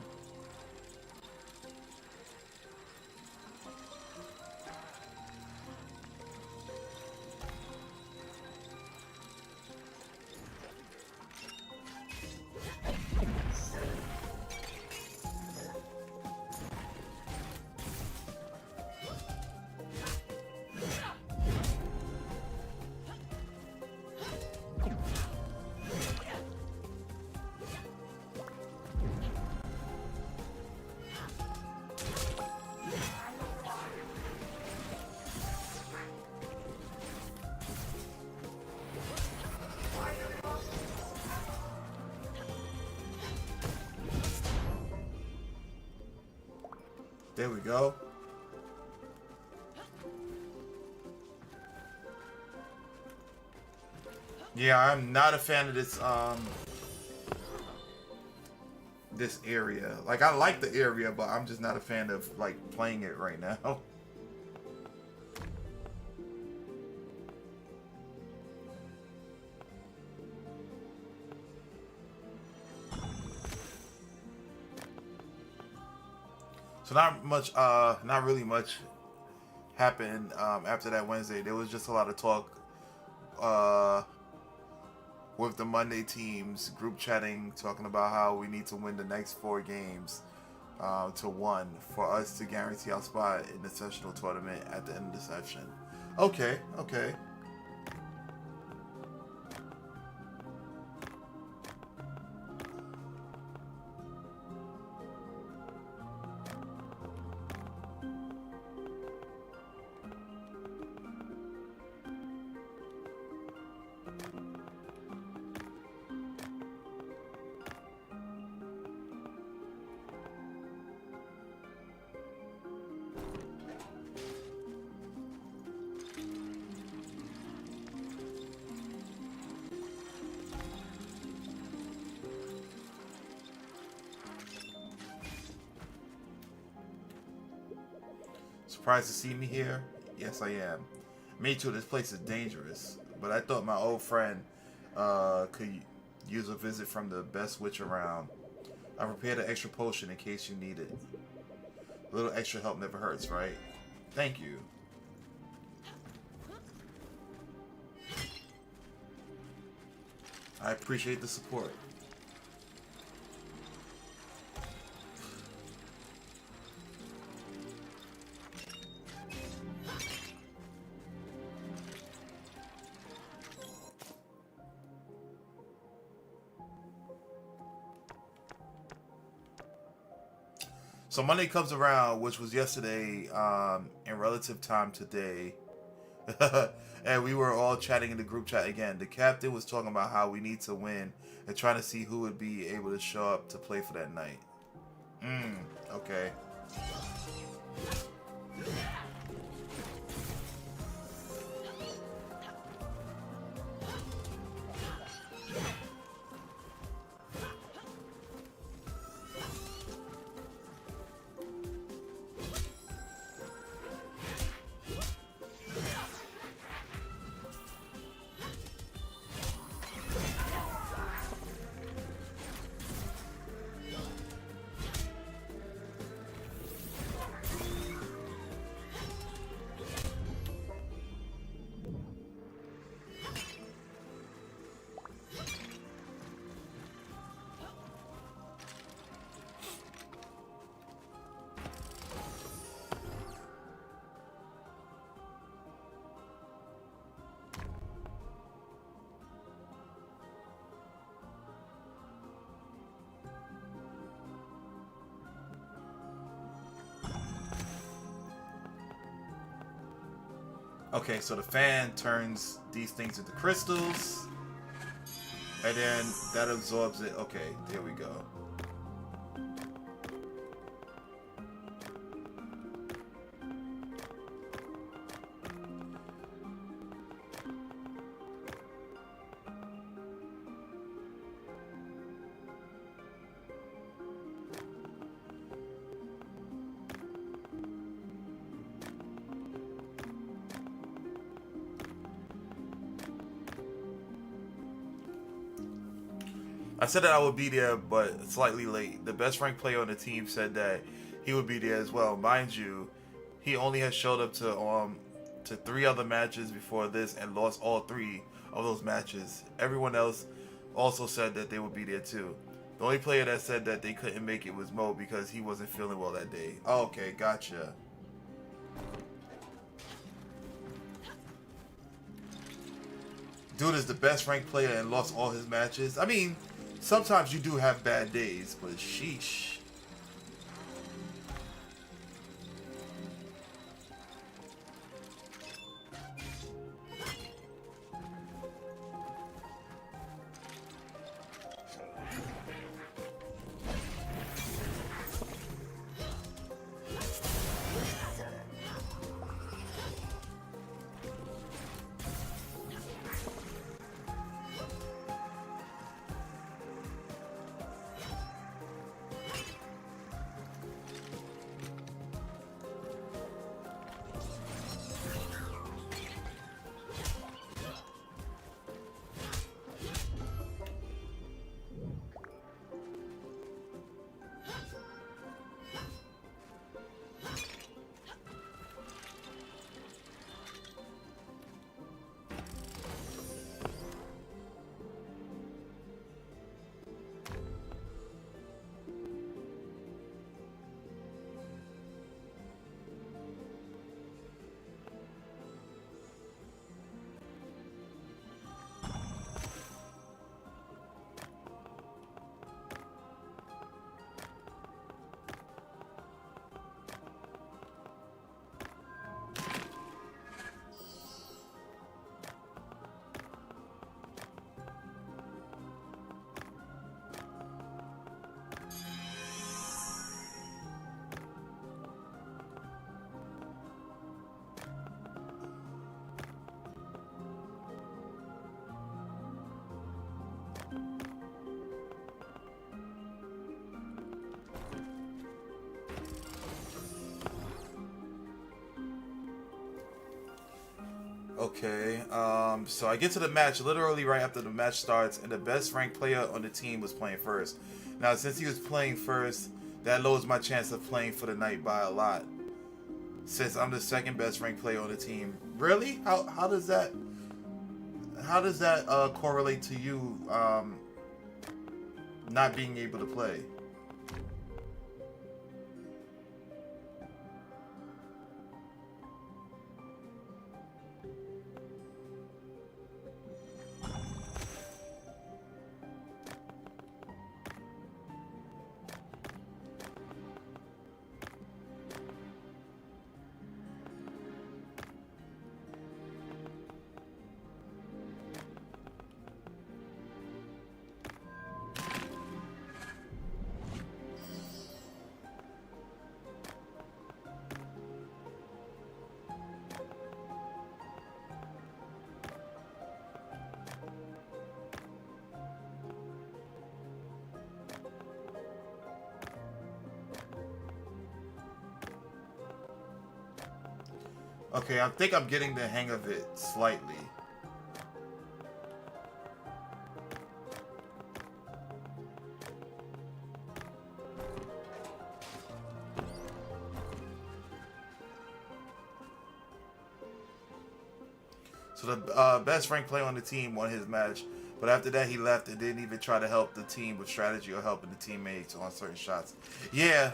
There we go. Yeah, I'm not a fan of this area. Like, I like the area, but I'm just not a fan of like playing it right now. So not really much happened after that Wednesday. There was just a lot of talk with the Monday teams, group chatting, talking about how we need to win the next 4 games to 1 for us to guarantee our spot in the sessional tournament at the end of the session. Okay, okay. Surprised to see me here? Yes, I am. Me too, this place is dangerous. But I thought my old friend could use a visit from the best witch around. I prepared an extra potion in case you need it. A little extra help never hurts, right? Thank you. I appreciate the support. So Monday comes around, which was yesterday, in relative time today. And we were all chatting in the group chat again. The captain was talking about how we need to win and trying to see who would be able to show up to play for that night. Okay. Okay, so the fan turns these things into crystals, and then that absorbs it. Okay, there we go. I said that I would be there, but slightly late. The best ranked player on the team said that he would be there as well. Mind you, he only has showed up to 3 other matches before this and lost all 3 of those matches. Everyone else also said that they would be there too. The only player that said that they couldn't make it was Mo because he wasn't feeling well that day. Oh, okay, gotcha. Dude is the best ranked player and lost all his matches. I mean, sometimes you do have bad days, but sheesh. Okay, so I get to the match literally right after the match starts, and the best ranked player on the team was playing first. Now, since he was playing first, that lowers my chance of playing for the night by a lot. Since I'm the second best ranked player on the team, really? How does that correlate to you not being able to play? Okay, I think I'm getting the hang of it slightly. So the best ranked player on the team won his match, but after that he left and didn't even try to help the team with strategy or helping the teammates on certain shots. Yeah,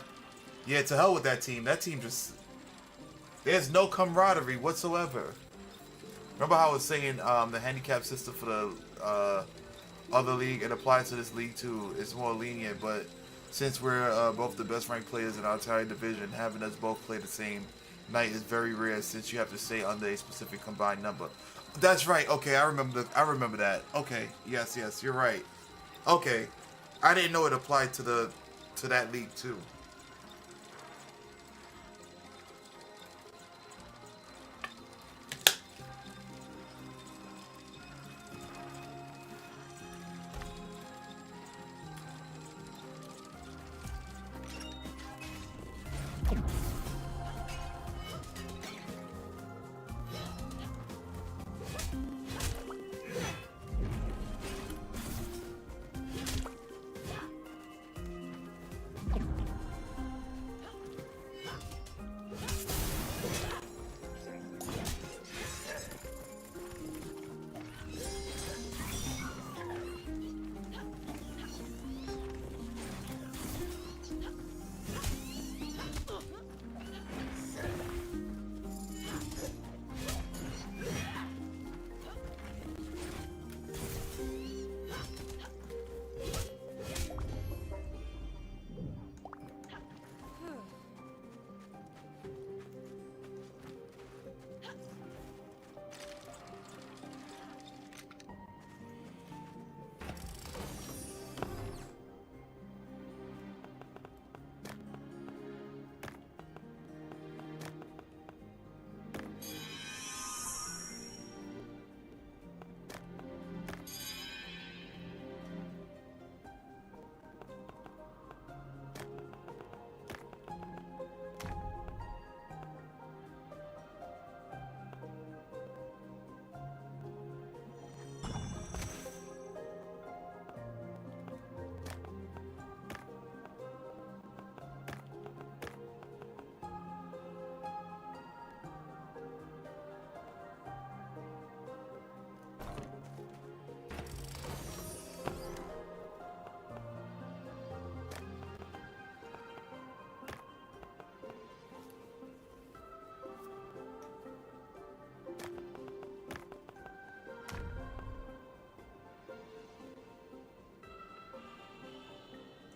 yeah, to hell with that team. That team just, there's no camaraderie whatsoever. Remember how I was saying the handicap system for the other league, it applies to this league too. It's more lenient, but since we're both the best ranked players in our entire division, having us both play the same Night is very rare since you have to stay under a specific combined number. That's right. Okay, I remember. I remember that. Okay, yes, yes, you're right. Okay, I didn't know it applied to that league too.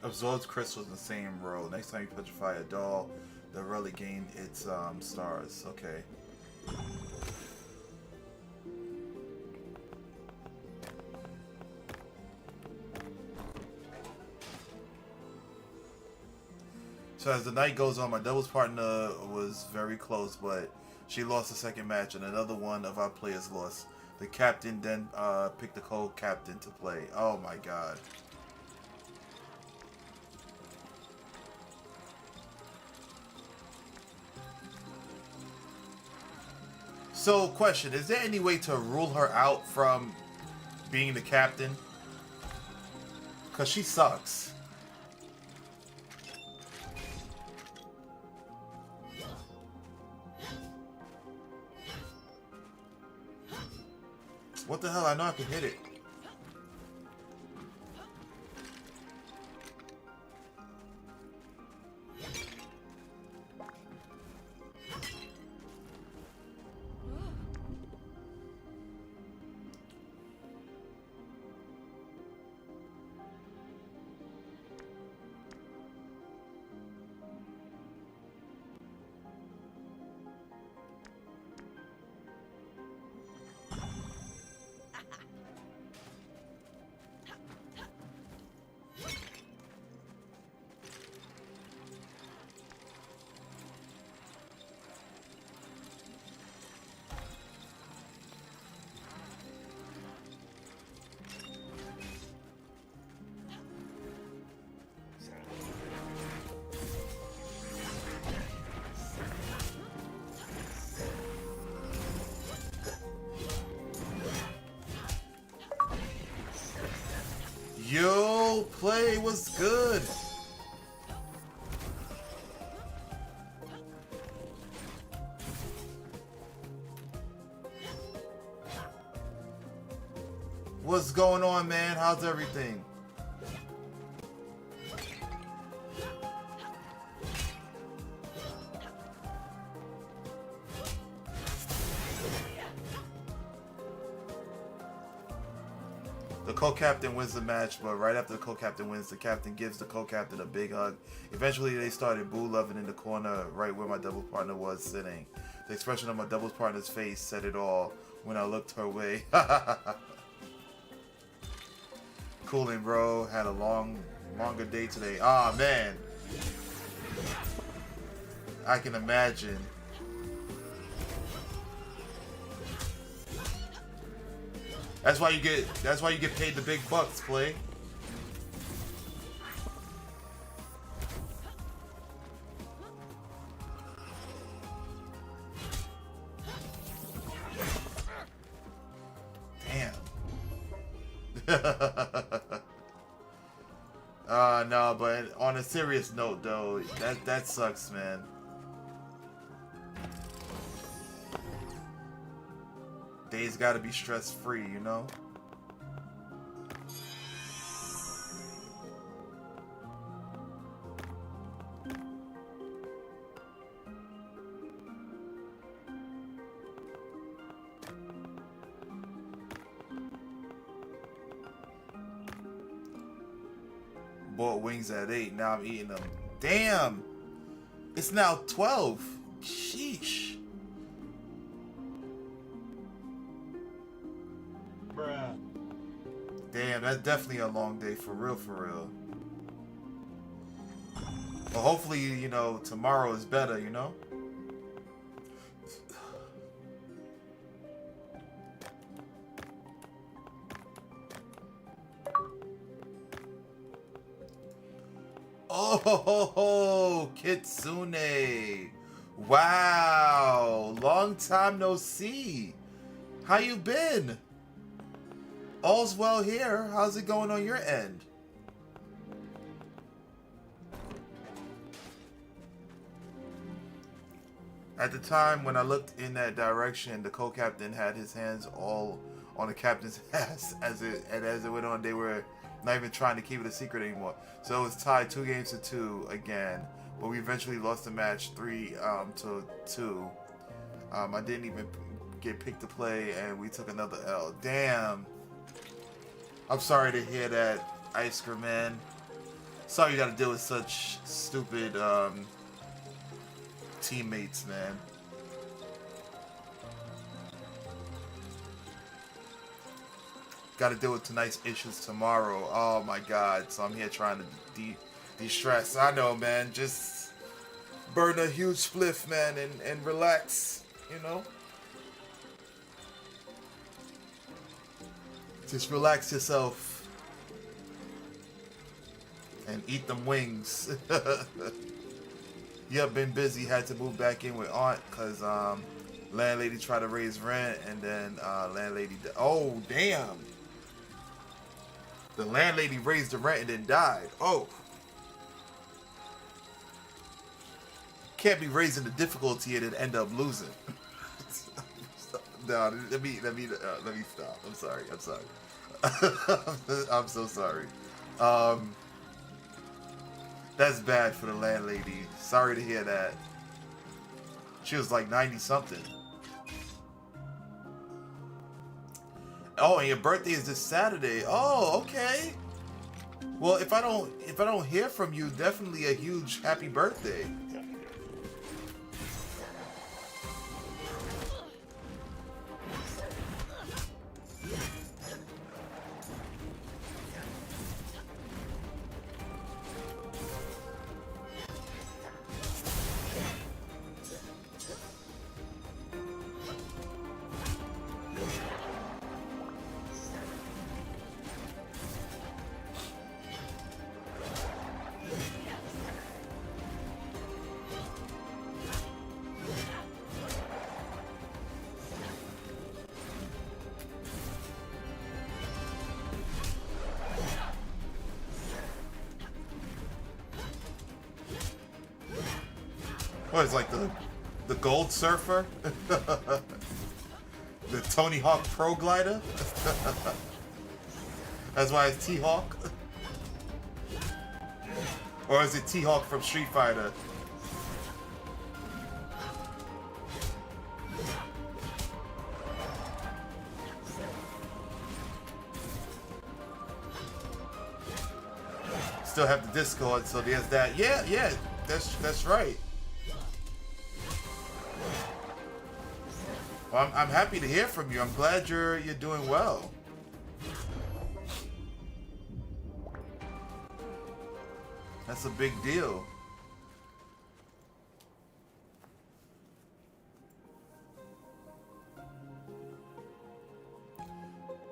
Absorbs crystals in the same row. Next time you petrify a doll, the relic gain its stars. Okay. So as the night goes on, my doubles partner was very close, but she lost the second match, and another one of our players lost. The captain then picked the co-captain to play. Oh my god. So, question, is there any way to rule her out from being the captain? Because she sucks. What the hell? I know I can hit it. Yo, play was good. What's going on, man? How's everything? The co-captain wins the match, but right after the co-captain wins, the captain gives the co-captain a big hug. Eventually, they started boo loving in the corner, right where my doubles partner was sitting. The expression on my doubles partner's face said it all when I looked her way. Cooling, bro. Had a longer day today. Ah, man. I can imagine. That's why you get paid the big bucks, Clay. Damn. No, but on a serious note though, that sucks, man. Days gotta be stress-free, you know? Bought wings at 8, now I'm eating them. Damn! It's now 12. Sheesh.
Bruh.
Damn, that's definitely a long day, for real, for real. Well, hopefully, you know, tomorrow is better, you know? Oh, Kitsune. Wow. Long time no see. How you been? All's well here. How's it going on your end? At the time when I looked in that direction, the co-captain had his hands all on the captain's ass as it went on. They were not even trying to keep it a secret anymore. So it was tied 2-2 again. But we eventually lost the match 3-2. I didn't even get picked to play, and we took another L. Damn. I'm sorry to hear that, Ice Cream Man. Sorry you gotta deal with such stupid teammates, man. Gotta deal with tonight's issues tomorrow. Oh my god. So I'm here trying to de-stress. I know, man. Just burn a huge spliff, man, and relax, you know? Just relax yourself and eat them wings. Yep, been busy. Had to move back in with Aunt because landlady tried to raise rent, and then landlady. Oh damn! The landlady raised the rent and then died. Oh, can't be raising the difficulty and then end up losing. No, let me stop. I'm sorry. I'm so sorry. That's bad for the landlady. Sorry to hear that. She was like 90 something. Oh, and your birthday is this Saturday. Oh, okay. Well, if I don't hear from you, definitely a huge happy birthday. What is like the Gold Surfer? The Tony Hawk Pro Glider? That's why it's T-Hawk? Or is it T-Hawk from Street Fighter? still have the Discord, so there's that. Yeah, yeah, that's right. Well, I'm happy to hear from you. I'm glad you're doing well. That's a big deal.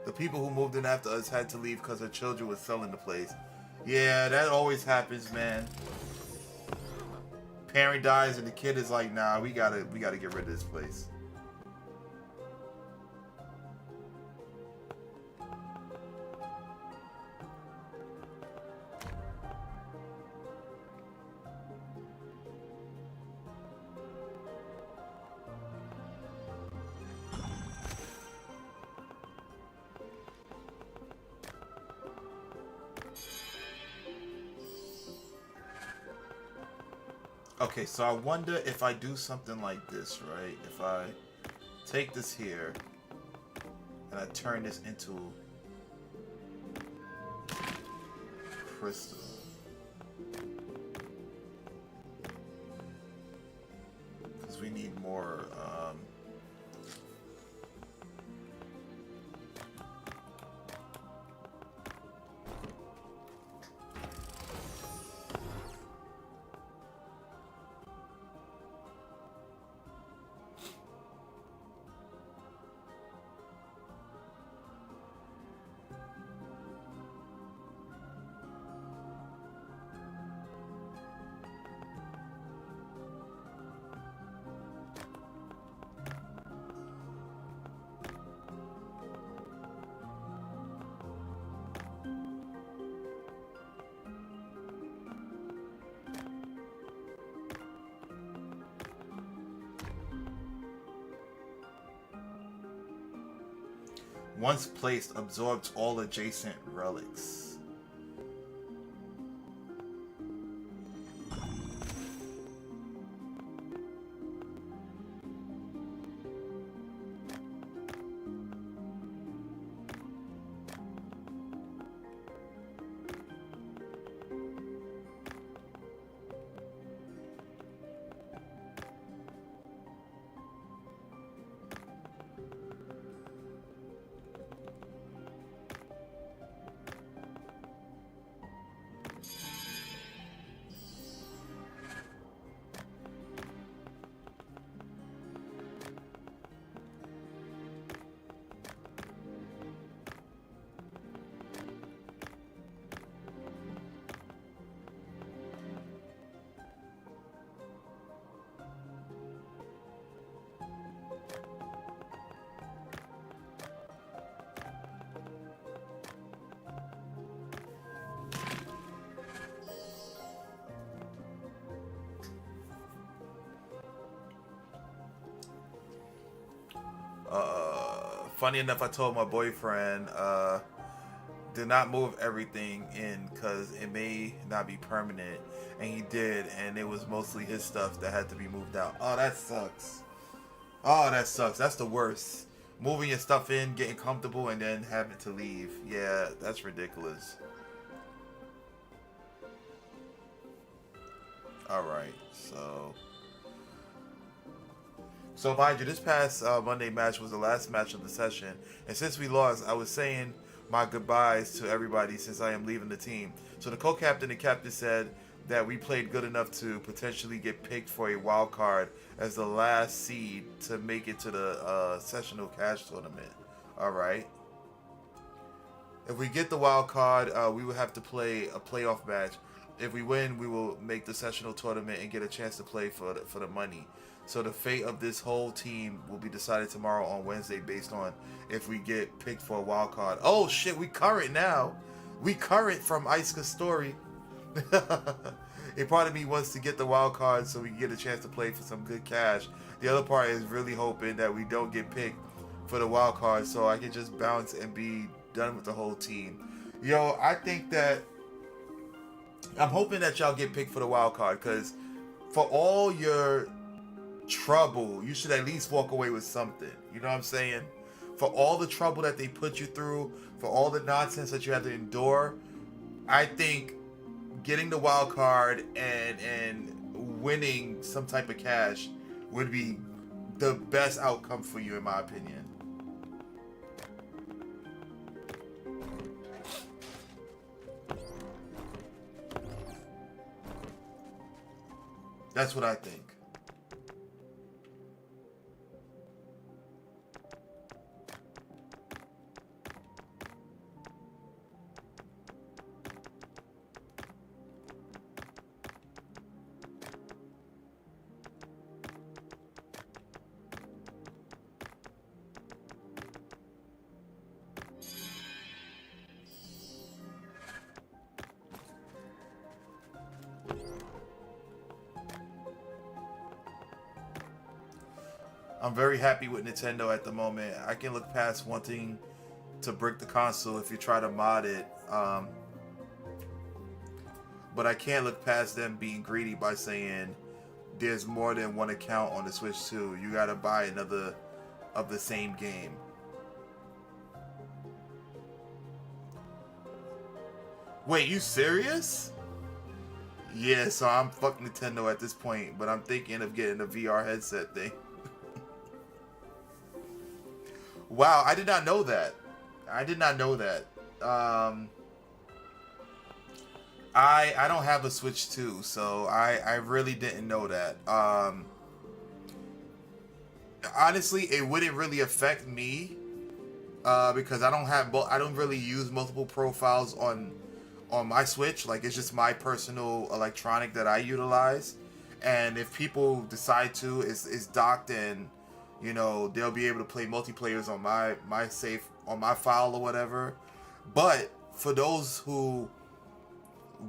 The people who moved in after us had to leave because their children were selling the place. Yeah, that always happens, man. Parent dies and the kid is like, nah, we gotta get rid of this place. Okay, so I wonder if I do something like this, right? If I take this here and I turn this into crystal. Because we need more, once placed, absorbs all adjacent relics. Funny enough, I told my boyfriend, do not move everything in because it may not be permanent. And he did, and it was mostly his stuff that had to be moved out. Oh, that sucks. Oh, that sucks. That's the worst. Moving your stuff in, getting comfortable, and then having to leave. Yeah, that's ridiculous. Alright, So mind you, this past Monday match was the last match of the session, and since we lost, I was saying my goodbyes to everybody since I am leaving the team. So the co-captain and captain said that we played good enough to potentially get picked for a wild card as the last seed to make it to the sessional cash tournament. All right. If we get the wild card, we will have to play a playoff match. If we win, we will make the sessional tournament and get a chance to play for the money. So the fate of this whole team will be decided tomorrow on Wednesday based on if we get picked for a wild card. Oh shit, we current now. We current from Isuka's story. A part of me wants to get the wild card so we can get a chance to play for some good cash. The other part is really hoping that we don't get picked for the wild card so I can just bounce and be done with the whole team. Yo, I think that I'm hoping that y'all get picked for the wild card because for all your trouble, you should at least walk away with something. You know what I'm saying? For all the trouble that they put you through, for all the nonsense that you had to endure, I think getting the wild card and winning some type of cash would be the best outcome for you, in my opinion. That's what I think. I'm very happy with Nintendo at the moment. I can look past wanting to brick the console if you try to mod it. But I can't look past them being greedy by saying there's more than one account on the Switch too. You gotta buy another of the same game. Wait, you serious? Yeah, so I'm fuck Nintendo at this point, but I'm thinking of getting a VR headset thing. Wow, I did not know that. I did not know that. I don't have a Switch 2, so I really didn't know that. Honestly, it wouldn't really affect me because I don't really use multiple profiles on my Switch. Like it's just my personal electronic that I utilize. And if people decide to, it's docked and they'll be able to play multiplayers on my safe on my file or whatever. But for those who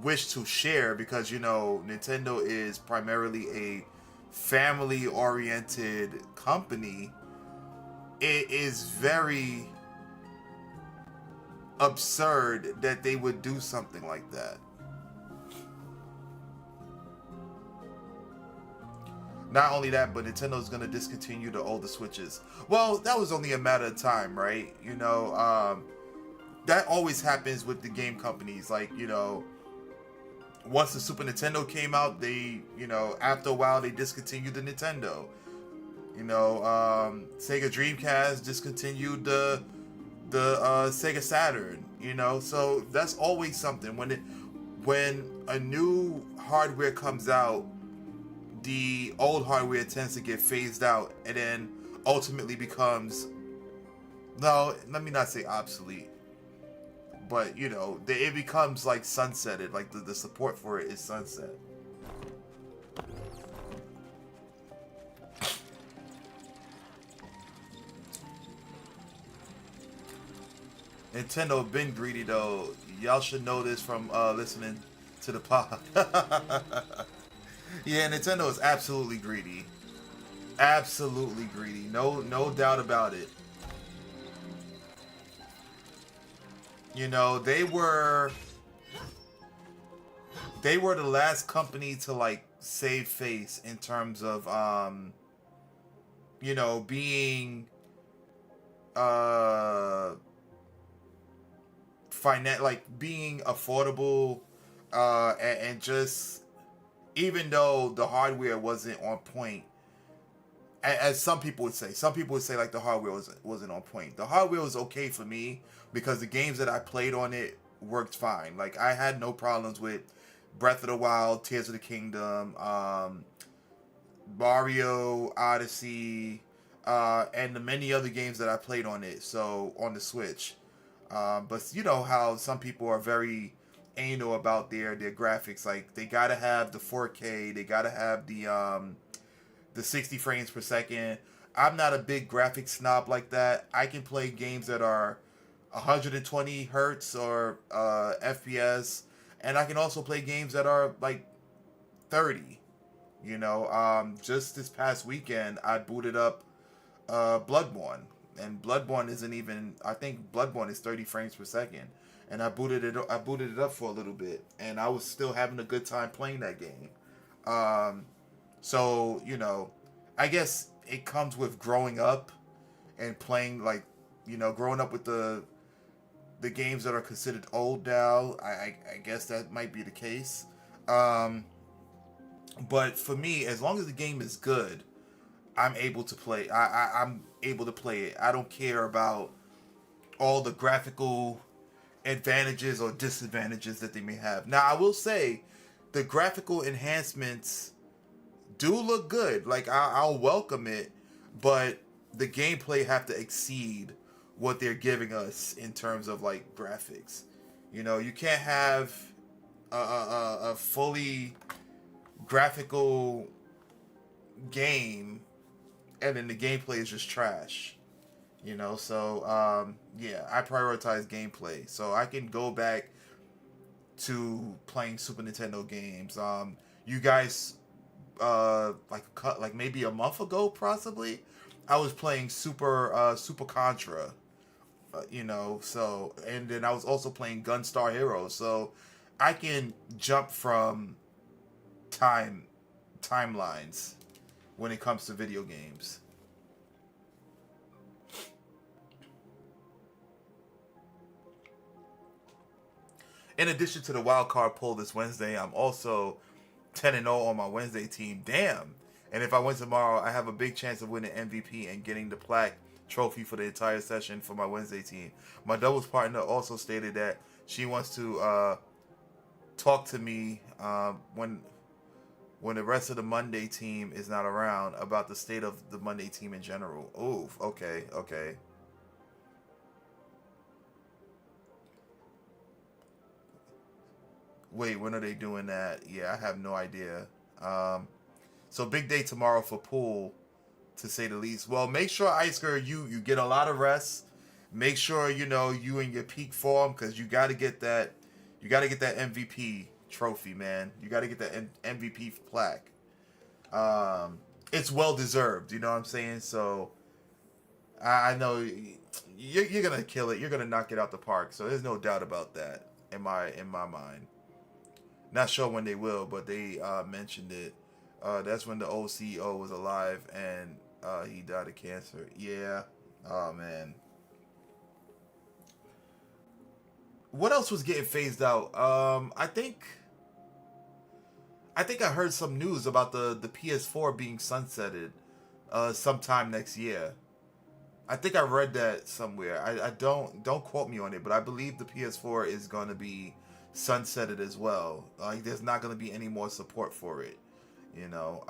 wish to share, because Nintendo is primarily a family oriented company, it is very absurd that they would do something like that. Not only that, but Nintendo's gonna discontinue the older Switches. Well, that was only a matter of time, right? That always happens with the game companies. Like, once the Super Nintendo came out, they, after a while, they discontinued the Nintendo. Sega Dreamcast discontinued the Sega Saturn. So that's always something. When a new hardware comes out, the old hardware tends to get phased out and then ultimately becomes, no, let me not say obsolete, but it becomes like sunsetted, like the support for it is sunset. Nintendo been greedy though. Y'all should know this from listening to the pod. Yeah, Nintendo is absolutely greedy. Absolutely greedy. No doubt about it. They were the last company to like save face in terms of being uh like being affordable and just, even though the hardware wasn't on point, as some people would say like the hardware wasn't on point. The hardware was okay for me because the games that I played on it worked fine. Like I had no problems with Breath of the Wild, Tears of the Kingdom, Mario Odyssey, and the many other games that I played on it. So on the Switch, but you know how some people are very anal about their graphics. Like they gotta have the 4K, they gotta have the 60 frames per second. I'm not a big graphics snob like that. I can play games that are 120 hertz or FPS, and I can also play games that are like 30. Just this past weekend, I booted up Bloodborne, and Bloodborne isn't even. I think Bloodborne is 30 frames per second, and I booted it up for a little bit, and I was still having a good time playing that game. So I guess it comes with growing up and playing, like growing up with the the games that are considered old now. I guess that might be the case. Um, but for me, as long as the game is good, I'm able to play. I'm able to play it. I don't care about all the graphical advantages or disadvantages that they may have. Now, I will say, the graphical enhancements do look good. Like I'll welcome it, but the gameplay have to exceed what they're giving us in terms of like graphics. You know, you can't have a fully graphical game and then the gameplay is just trash. You know, so yeah, I prioritize gameplay, so I can go back to playing Super Nintendo games. You guys, like maybe a month ago, possibly, I was playing Super Contra. You know, so, and then I was also playing Gunstar Heroes, so I can jump from timelines when it comes to video games. In addition to the wild card pull this Wednesday, I'm also 10-0 on my Wednesday team. Damn. And if I win tomorrow, I have a big chance of winning MVP and getting the plaque trophy for the entire session for my Wednesday team. My doubles partner also stated that she wants to talk to me when the rest of the Monday team is not around about the state of the Monday team in general. Oof, okay. Wait, when are they doing that? Yeah, I have no idea. So big day tomorrow for pool, to say the least. Well, make sure, Ice Girl, you get a lot of rest. Make sure you know you in your peak form, because you got to get that. You got to get that MVP trophy, man. You got to get that MVP plaque. It's well deserved. You know what I'm saying? So I know you're gonna kill it. You're gonna knock it out the park. So there's no doubt about that in my mind. Not sure when they will, but they mentioned it. That's when the old CEO was alive and he died of cancer. Yeah. Oh man. What else was getting phased out? I think I heard some news about the PS4 being sunsetted sometime next year. I think I read that somewhere. I don't quote me on it, but I believe the PS4 is going to be sunsetted as well. Like there's not going to be any more support for it, you know.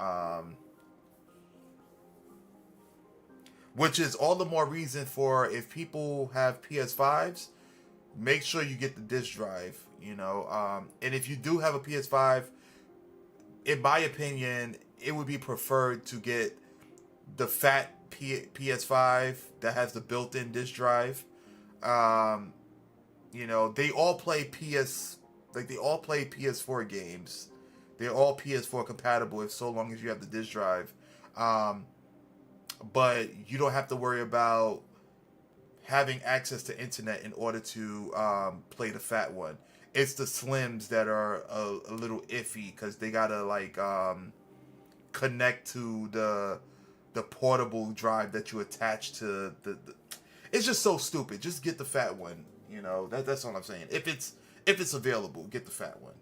Which is all the more reason for, if people have PS5s, make sure you get the disc drive, you know. And if you do have a PS5, in my opinion, it would be preferred to get the fat PS5 that has the built-in disc drive. You know, they all play PS4 games. They're all PS4 compatible, if so long as you have the disc drive. But you don't have to worry about having access to internet in order to play the fat one. It's the slims that are a little iffy, because they gotta like connect to the portable drive that you attach to the. It's just so stupid. Just get the fat one. You know, that's all I'm saying. If it's available, get the fat one.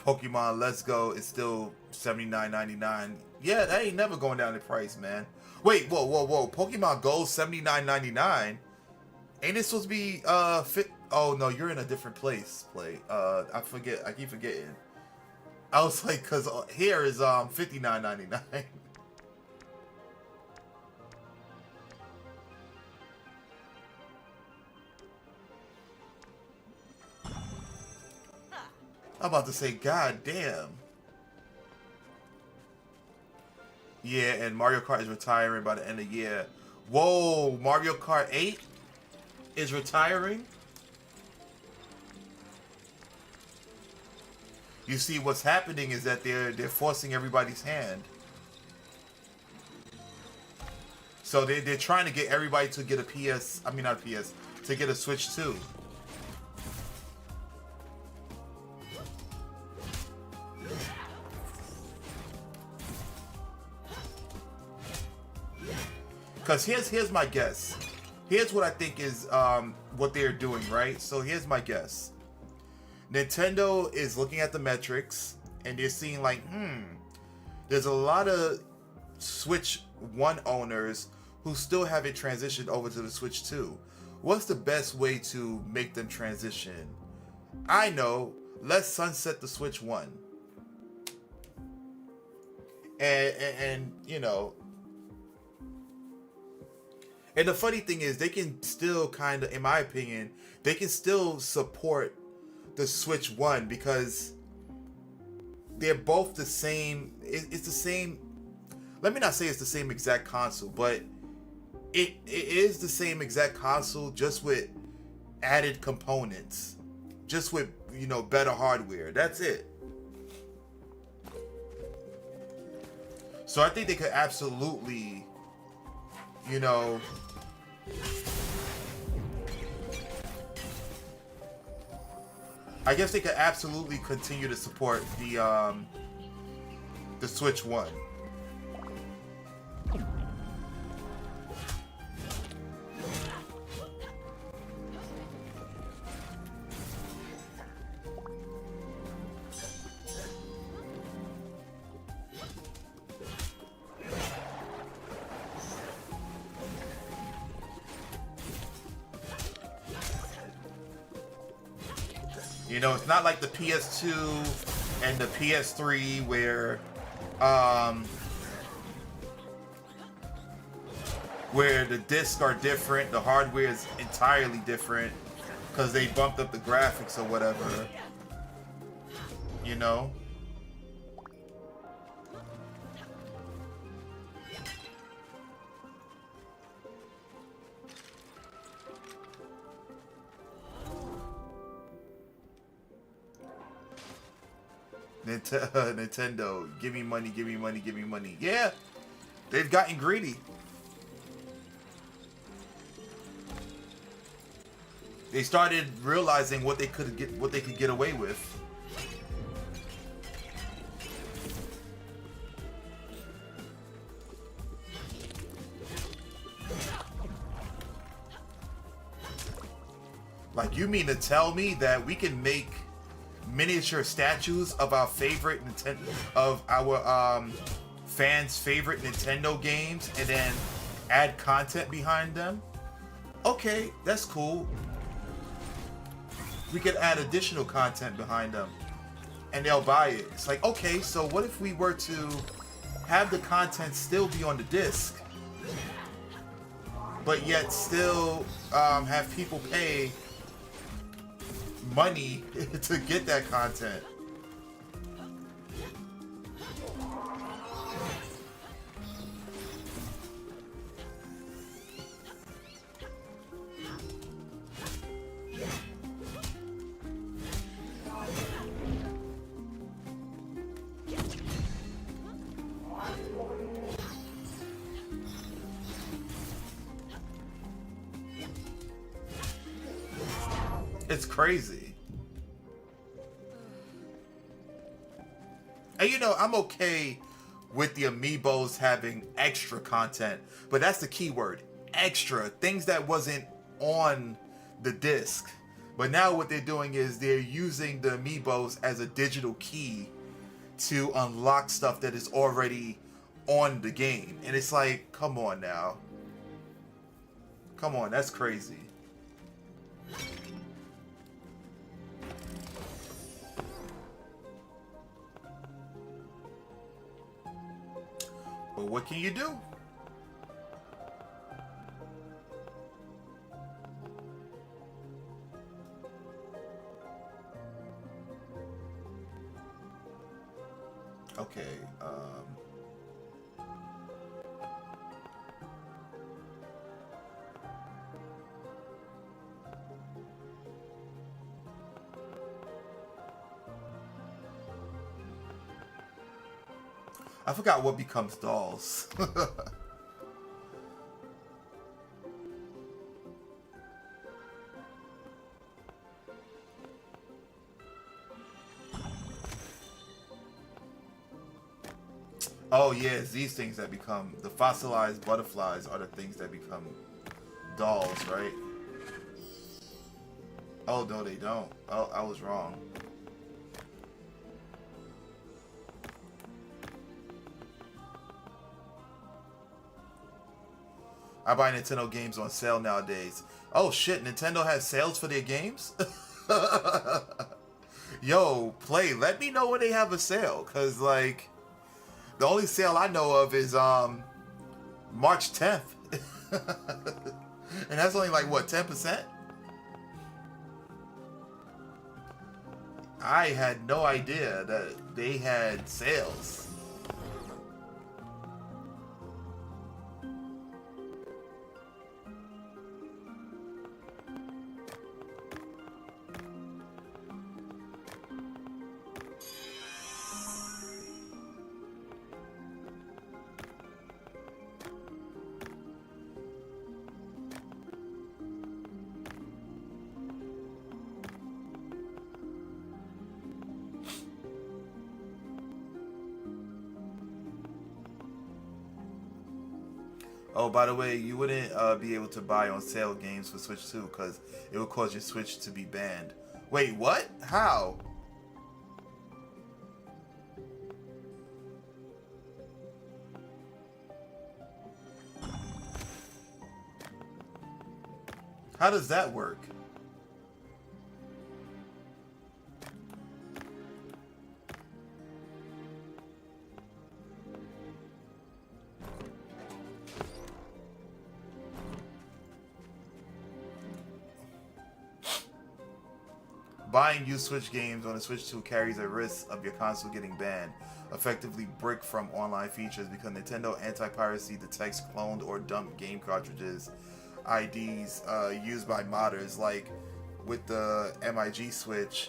Pokemon Let's Go is still $79.99. Yeah, that ain't never going down in price, man. Wait, whoa. Pokemon Go $79.99. Ain't it supposed to be fit? Oh no, you're in a different place. I keep forgetting. I was like, cause here is $59.99. I'm about to say, god damn. Yeah, and Mario Kart is retiring by the end of the year. Whoa, Mario Kart 8 is retiring? You see, what's happening is that they're forcing everybody's hand. So they're trying to get everybody to get a to get a Switch 2. Because here's my guess. Here's what I think is what they're doing, right? So here's my guess. Nintendo is looking at the metrics and they're seeing like, there's a lot of Switch 1 owners who still haven't transitioned over to the Switch 2. What's the best way to make them transition? I know, let's sunset the Switch 1. And you know, and the funny thing is they can still kind of, in my opinion, they can still support the Switch 1 because they're both the same. It's the same. Let me not say it's the same exact console, but it is the same exact console, just with added components, just with, you know, better hardware. That's it. So I think they could absolutely, you know, I guess they could absolutely continue to support the Switch 1. You know, it's not like the PS2 and the PS3 where the discs are different, the hardware is entirely different because they bumped up the graphics or whatever. You know? Nintendo, give me money, give me money, give me money. Yeah, they've gotten greedy. They started realizing what they could get away with. Like, you mean to tell me that we can make miniature statues of our favorite fans' favorite Nintendo games and then add content behind them? Okay, that's cool. We could add additional content behind them and they'll buy it. It's like, okay, so what if we were to have the content still be on the disc, but yet still have people pay money to get that content? It's crazy. And you know, I'm okay with the amiibos having extra content, but that's the key word, extra. Things that wasn't on the disc. But now what they're doing is they're using the amiibos as a digital key to unlock stuff that is already on the game. And it's like, come on now. Come on, that's crazy. But what can you do? Okay, I forgot what becomes dolls. Oh yeah, it's these things that become the fossilized butterflies are the things that become dolls, right? Oh no, they don't. Oh, I was wrong. I buy Nintendo games on sale nowadays. Oh shit, Nintendo has sales for their games? Yo, play. Let me know when they have a sale, cause like the only sale I know of is March 10th, and that's only like what 10%. I had no idea that they had sales. Oh, by the way, you wouldn't be able to buy on sale games for Switch 2 because it would cause your Switch to be banned. Wait, what? How? How does that work? Buying used Switch games on the Switch 2 carries a risk of your console getting banned, effectively bricked from online features because Nintendo anti-piracy detects cloned or dumped game cartridges IDs used by modders, like with the MIG Switch,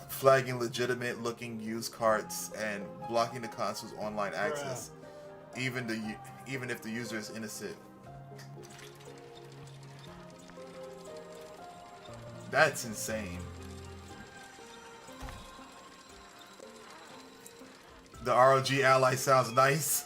flagging legitimate looking used carts and blocking the console's online access, even if the user is innocent. That's insane. The ROG Ally sounds nice.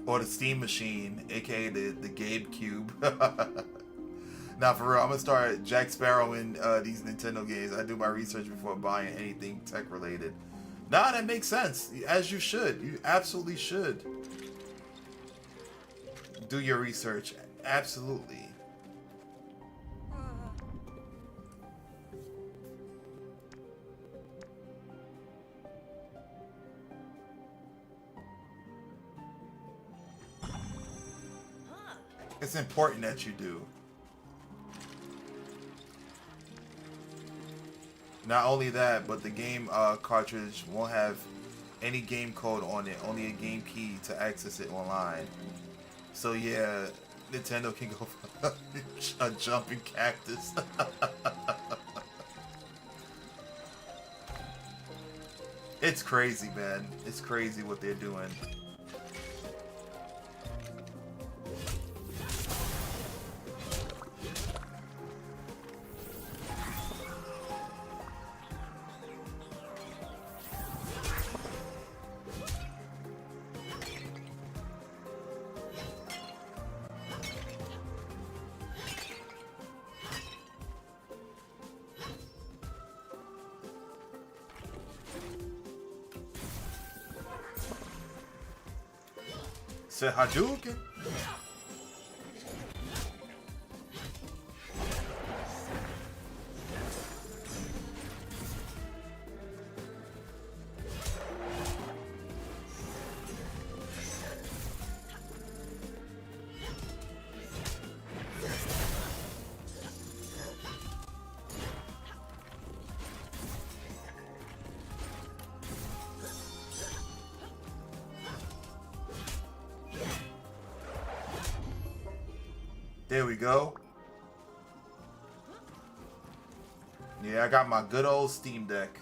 Or the Steam Machine, aka the Gabe Cube. Now for real, I'm gonna start Jack Sparrow in these Nintendo games. I do my research before buying anything tech related. Nah, that makes sense. As you should. You absolutely should. Do your research. Absolutely. It's important that you do. Not only that, but the game cartridge won't have any game code on it, only a game key to access it online. So yeah, Nintendo can go for a jumping cactus. It's crazy, man. It's crazy what they're doing. Said Hadouken. There we go. Yeah, I got my good old Steam Deck.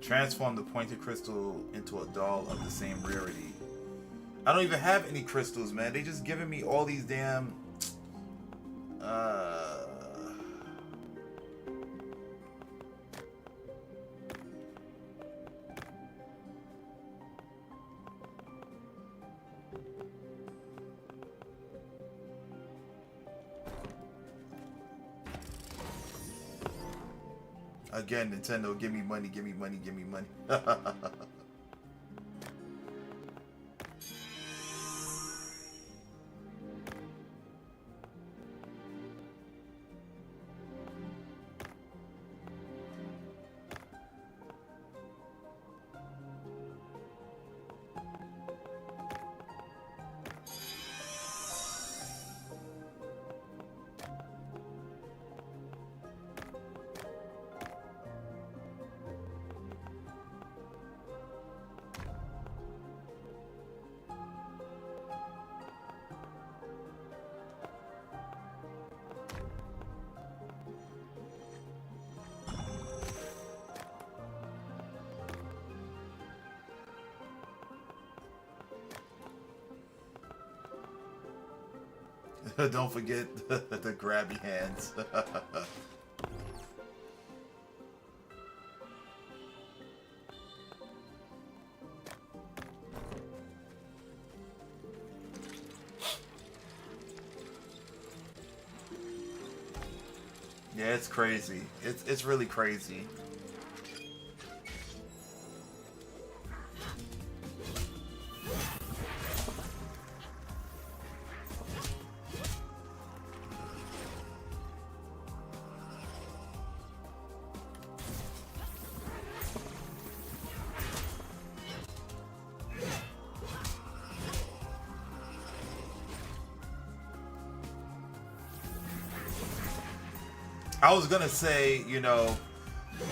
Transform the pointed crystal into a doll of the same rarity. I don't even have any crystals, man. They just giving me all these damn... Again, Nintendo, give me money, give me money, give me money. Don't forget the grabby hands. Yeah, it's crazy. It's really crazy. I was gonna say, you know,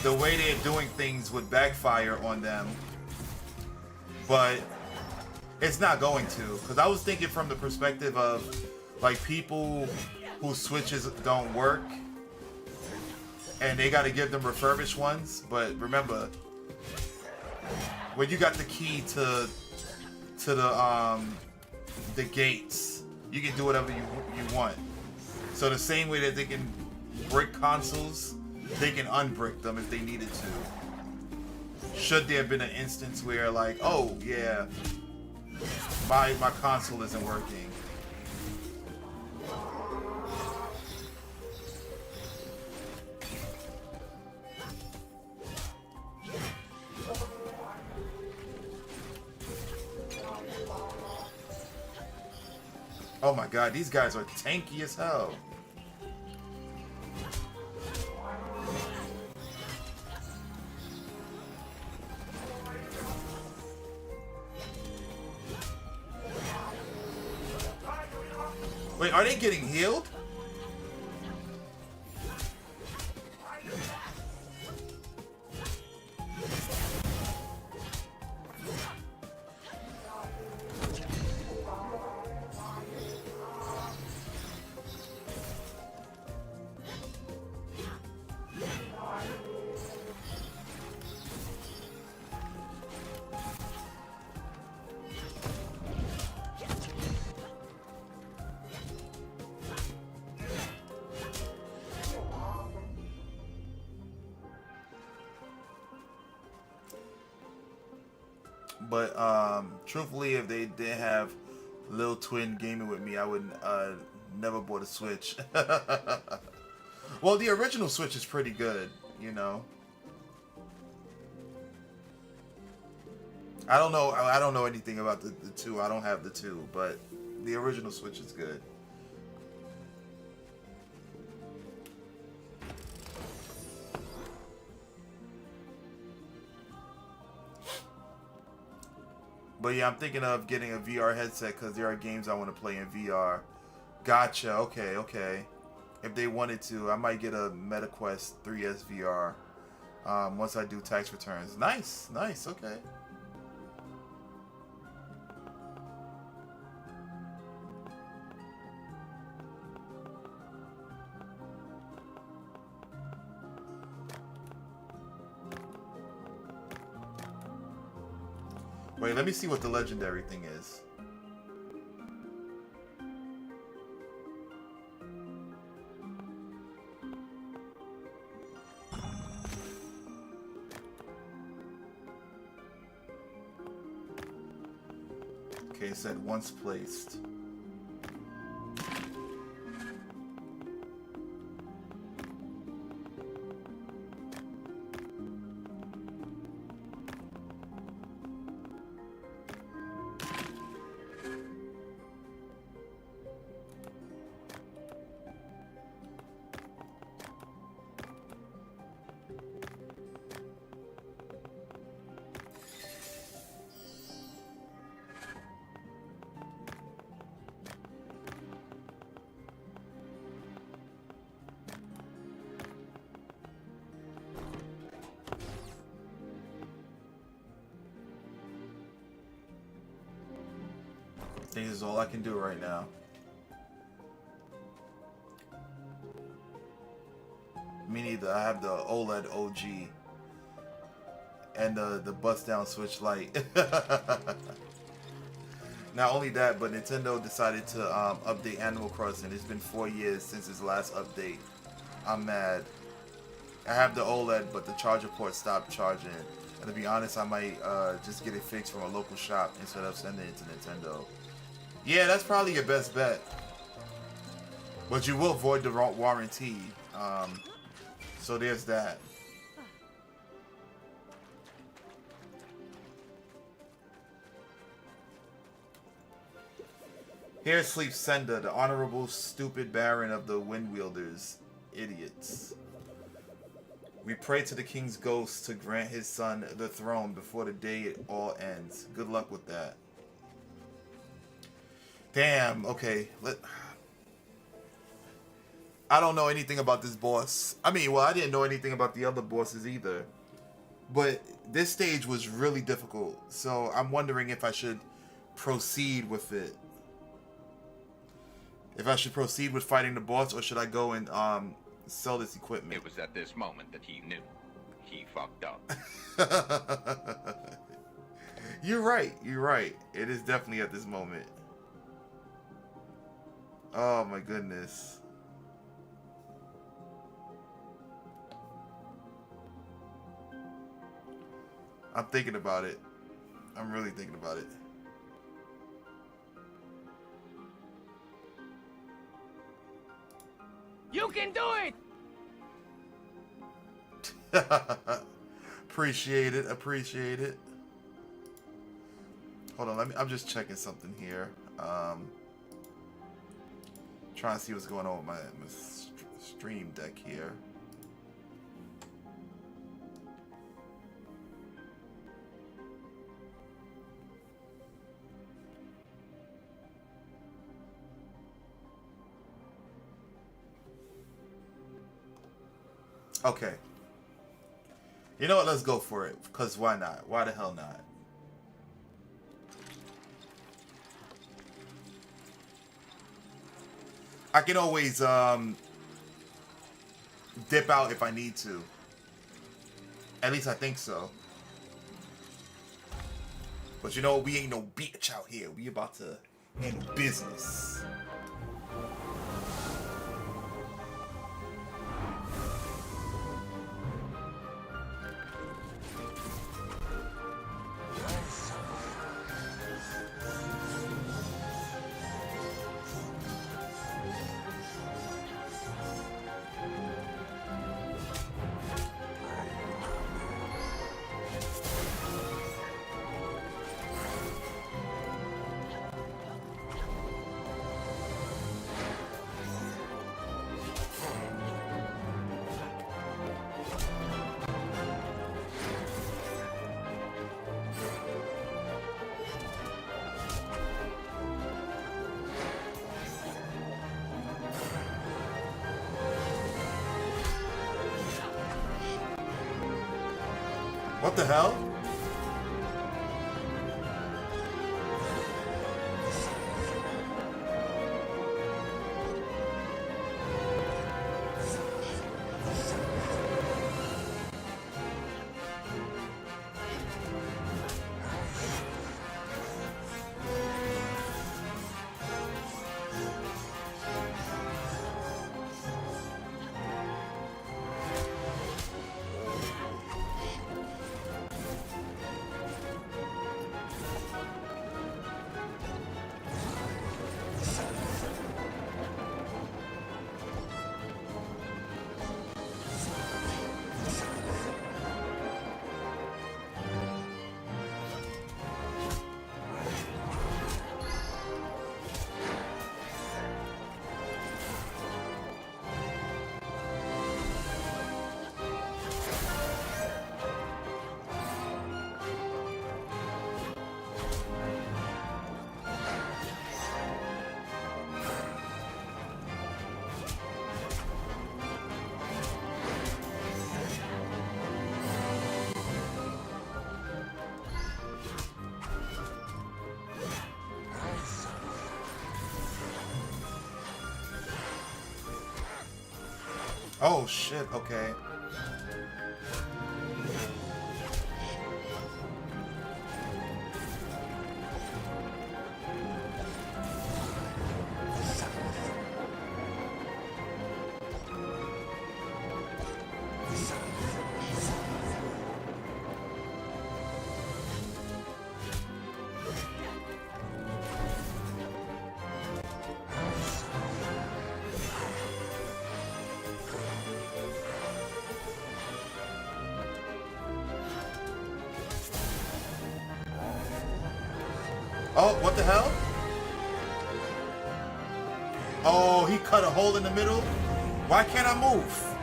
the way they're doing things would backfire on them, but it's not going to. Because I was thinking from the perspective of, like, people whose switches don't work, and they got to give them refurbished ones. But remember, when you got the key to the gates, you can do whatever you want. So the same way that they can brick consoles, they can unbrick them if they needed to. Should there have been an instance where, like, oh yeah, my console isn't working. Oh my god, these guys are tanky as hell. Wait, are they getting healed? But truthfully, if they didn't have Lil Twin gaming with me, I would never bought a Switch. Well, the original Switch is pretty good, you know. I don't know. I don't know anything about the two. I don't have the two, but the original Switch is good. But yeah, I'm thinking of getting a VR headset because there are games I want to play in VR. Gotcha. Okay, okay. If they wanted to, I might get a MetaQuest 3S VR once I do tax returns. Nice, nice. Okay. Wait, let me see what the legendary thing is. Okay, it said once placed. I think this is all I can do right now. Me neither. I have the OLED OG and the bust down Switch Lite. Not only that, but Nintendo decided to update Animal Crossing. It's been 4 years since its last update. I'm mad. I have the OLED, but the charger port stopped charging. And to be honest, I might just get it fixed from a local shop instead of sending it to Nintendo. Yeah, that's probably your best bet. But you will void the warranty. So there's that. Here sleeps Senda, the honorable stupid baron of the Windwielders. Idiots. We pray to the king's ghost to grant his son the throne before the day it all ends. Good luck with that. Damn, okay. I don't know anything about this boss. I mean, well, I didn't know anything about the other bosses either. But this stage was really difficult. So I'm wondering if I should proceed with it. If I should proceed with fighting the boss, or should I go and sell this equipment?
It was at this moment that he knew. He fucked up.
You're right. You're right. It is definitely at this moment. Oh my goodness. I'm thinking about it. I'm really thinking about it.
You can do it!
Appreciate it. Appreciate it. Hold on. I'm just checking something here. Trying to see what's going on with my stream deck here. Okay. You know what? Let's go for it. Because why not? Why the hell not? I can always dip out if I need to. At least I think so. But you know, we ain't no bitch out here. We about to handle business. What the hell? Oh shit, okay. Oh, what the hell? Oh, he cut a hole in the middle? Why can't I move?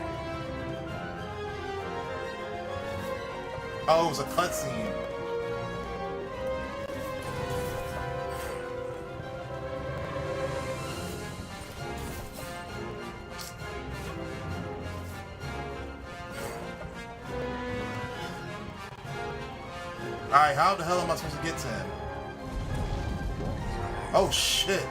Oh, it was a cutscene. Alright, how the hell am I supposed to get to him? Oh shit.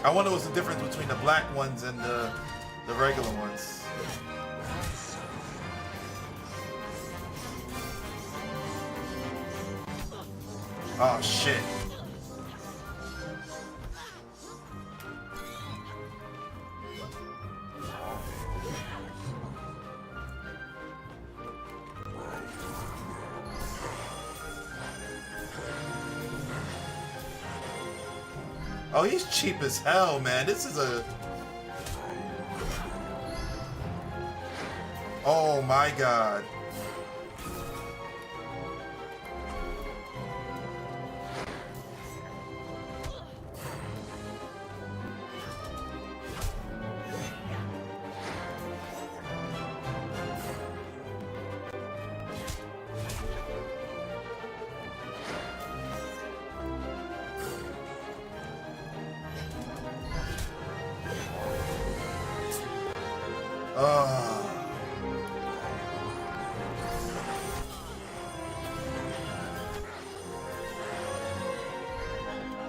I wonder what's the difference between the black ones and the regular ones. Oh shit. Oh, he's cheap as hell, man. This is a... Oh my god.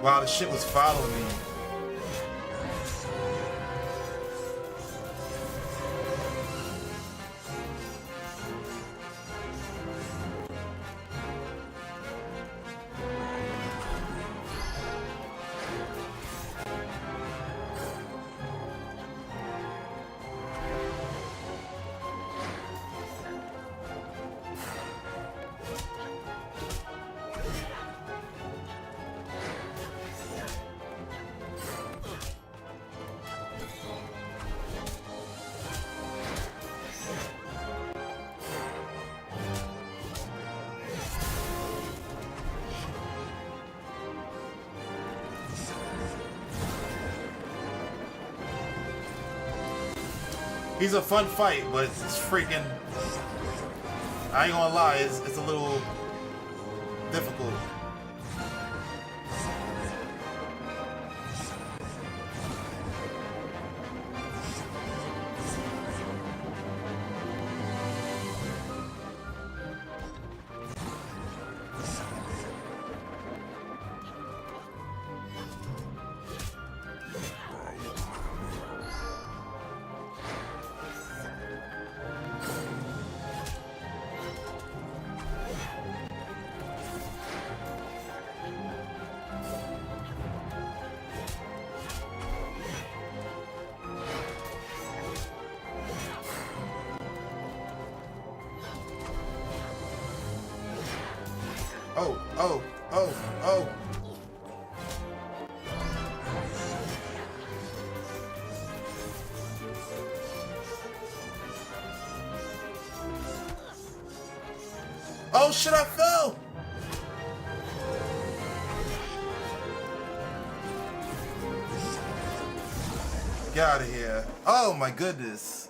Wow, the shit was following me. He's a fun fight, but it's freaking. I ain't gonna lie, it's a little difficult. Oh, oh, oh, oh. Oh shit, I fell! Get out of here. Oh my goodness.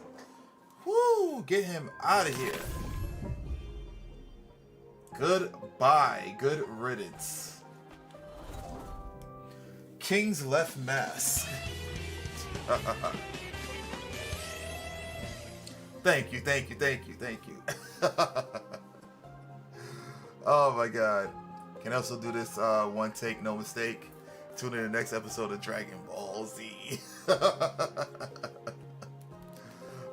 Woo, get him out of here. Goodbye. Good riddance. King's left mask. Thank you, thank you, thank you, thank you. Oh my god. Can also do this one take, no mistake. Tune in the next episode of Dragon Ball Z.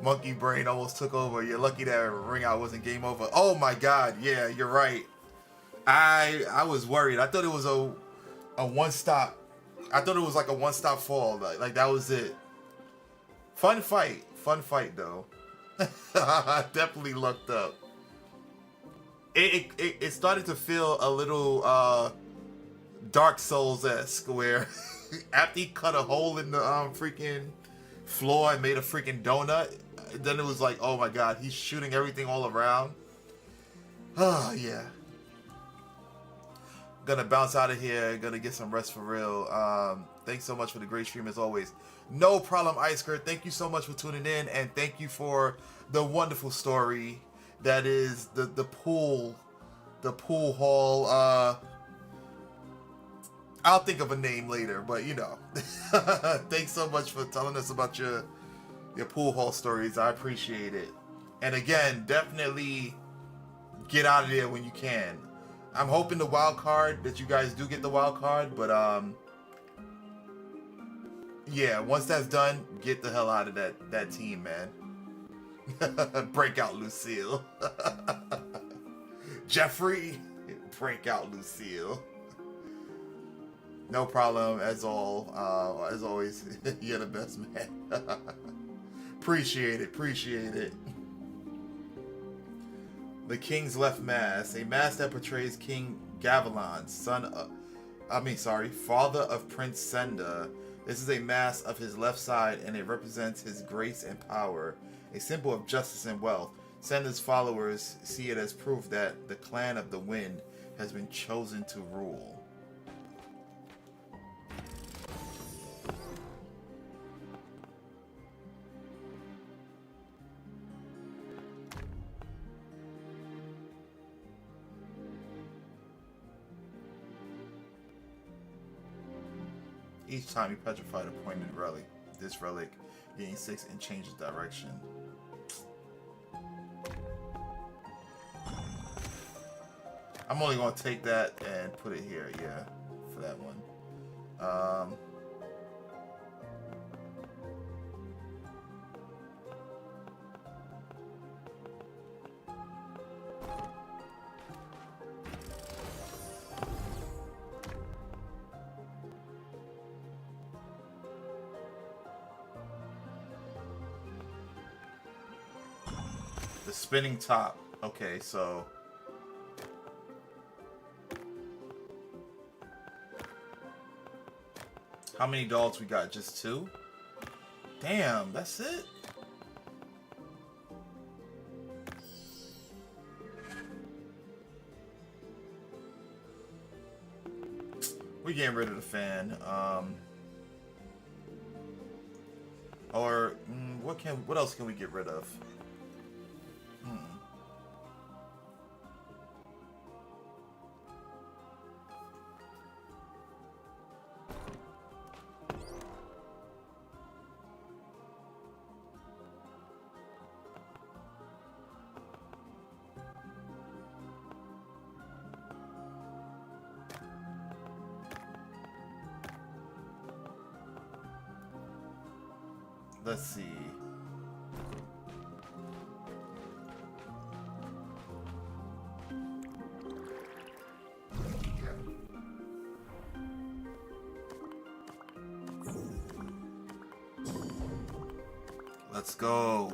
Monkey brain almost took over. You're lucky that ring out wasn't game over. Oh my god, yeah, you're right. I was worried. I thought it was a one stop. I thought it was like a one stop fall. Like that was it. Fun fight though. Definitely lucked up. It started to feel a little Dark Souls-esque where after he cut a hole in the freaking floor and made a freaking donut, then it was like, oh my god, he's shooting everything all around. Oh yeah. Gonna bounce out of here, gonna get some rest for real. Thanks so much for the great stream as always. No problem, Iceker. Thank you so much for tuning in, and thank you for the wonderful story that is the pool hall. I'll think of a name later, but you know. Thanks so much for telling us about your pool hall stories. I appreciate it. And again, definitely get out of there when you can. I'm hoping the wild card that you guys do get the wild card, but yeah, once that's done, get the hell out of that team, man. Break out Lucille. Jeffrey, break out Lucille. No problem, as always, you're the best man. Appreciate it. The King's Left Mask, a mask that portrays King Gavilan, father of Prince Senda. This is a mask of his left side, and it represents his grace and power, a symbol of justice and wealth. Senda's followers see it as proof that the clan of the wind has been chosen to rule. Each time you petrify a pointed relic, this relic gains 6 and changes direction. I'm only going to take that and put it here, yeah, for that one. The spinning top. Okay, so how many dolls we got? Just 2? Damn, that's it? We getting rid of the fan. What else can we get rid of? Let's see. Let's go.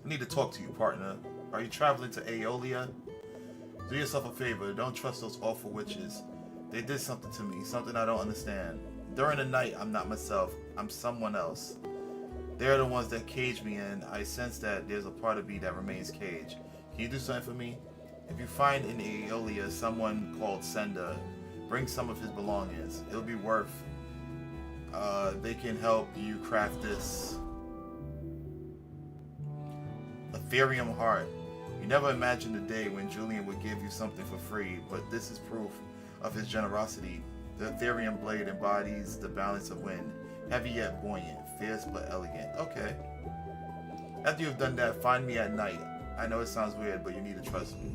I need to talk to you, partner. Are you traveling to Aeolia? Do yourself a favor. Don't trust those awful witches. They did something to me, something I don't understand. During the night, I'm not myself. I'm someone else. They're the ones that cage me, and I sense that there's a part of me that remains caged. Can you do something for me? If you find in Aeolia someone called Senda, bring some of his belongings. It'll be worth. They can help you craft this Ethereum heart. You never imagined the day when Julian would give you something for free, but this is proof of his generosity. The Ethereum blade embodies the balance of wind, heavy yet buoyant, fierce but elegant. Okay. After you've done that, find me at night. I know it sounds weird, but you need to trust me.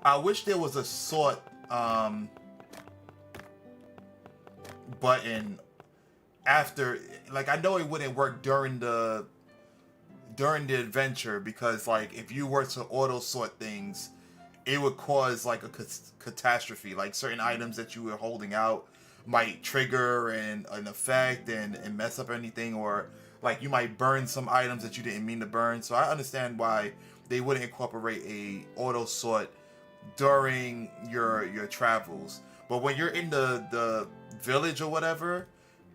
I wish there was a sort button after, like, I know it wouldn't work during the adventure, because like if you were to auto sort things, it would cause like a catastrophe. Like certain items that you were holding out might trigger an effect and mess up anything, or like you might burn some items that you didn't mean to burn. So I understand why they wouldn't incorporate a auto sort during your travels. But when you're in the village or whatever,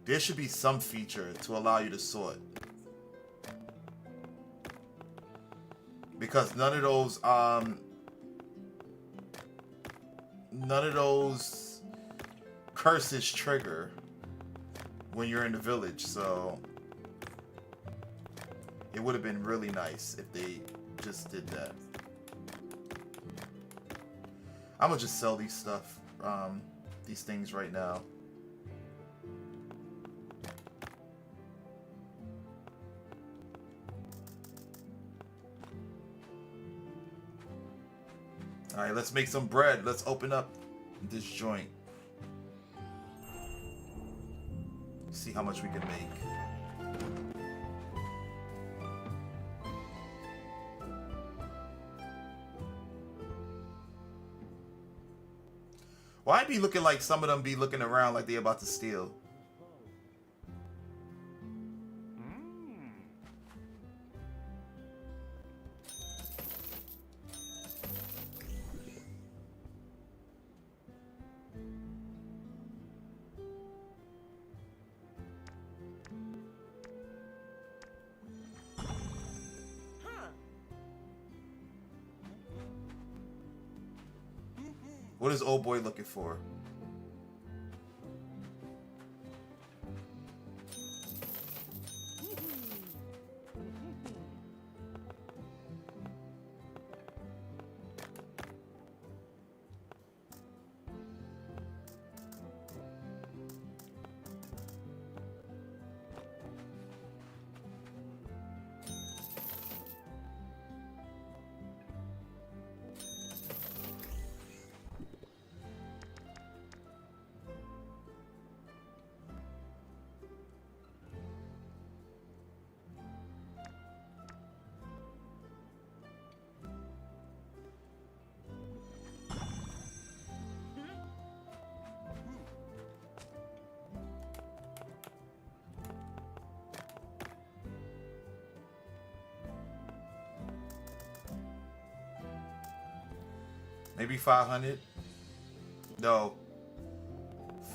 there should be some feature to allow you to sort. Because none of those curses trigger when you're in the village, so it would have been really nice if they just did that. I'm gonna just sell these things right now. All right, let's make some bread. Let's open up this joint. See how much we can make. Why be looking like some of them be looking around like they about to steal? What is old boy looking for? Maybe 500? No.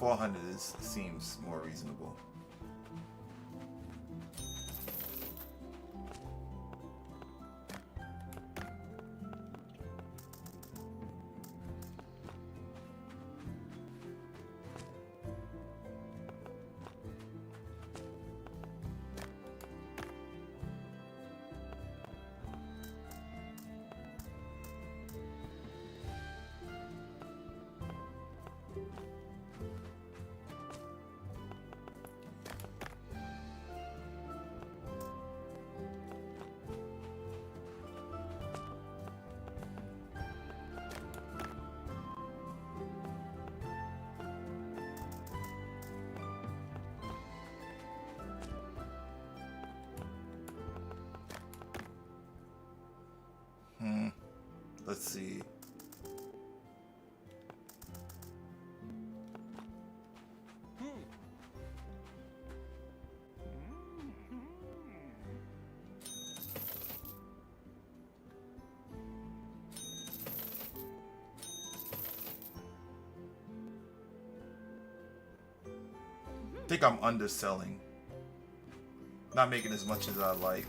400 seems more reasonable. Let's see. I think I'm underselling. Not making as much as I like.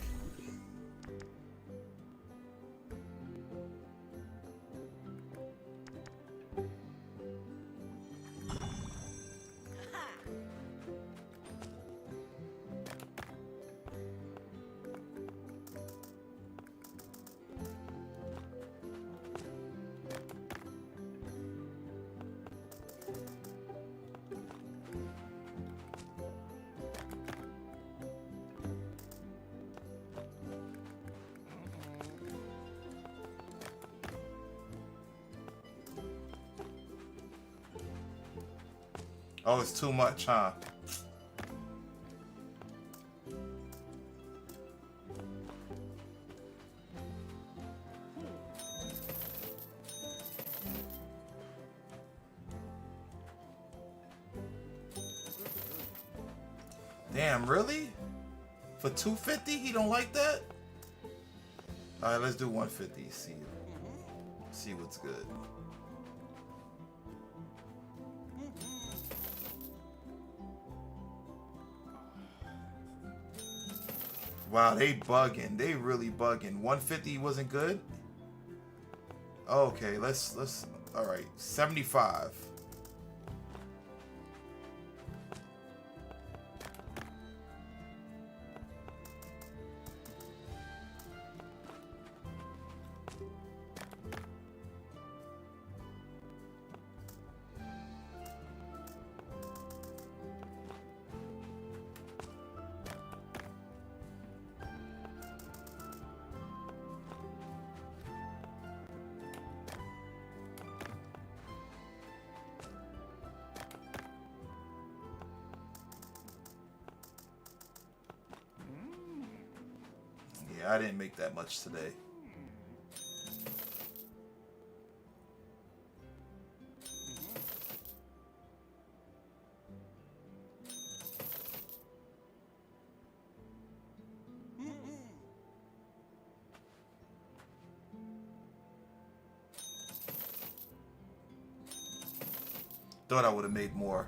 Oh, it's too much, huh? Damn, really? For 250, he don't like that? All right, let's do 150. See what's good. Wow, they bugging. They really bugging. 150 wasn't good? Okay, let's all right. 75. Yeah, I didn't make that much today. Thought I would have made more.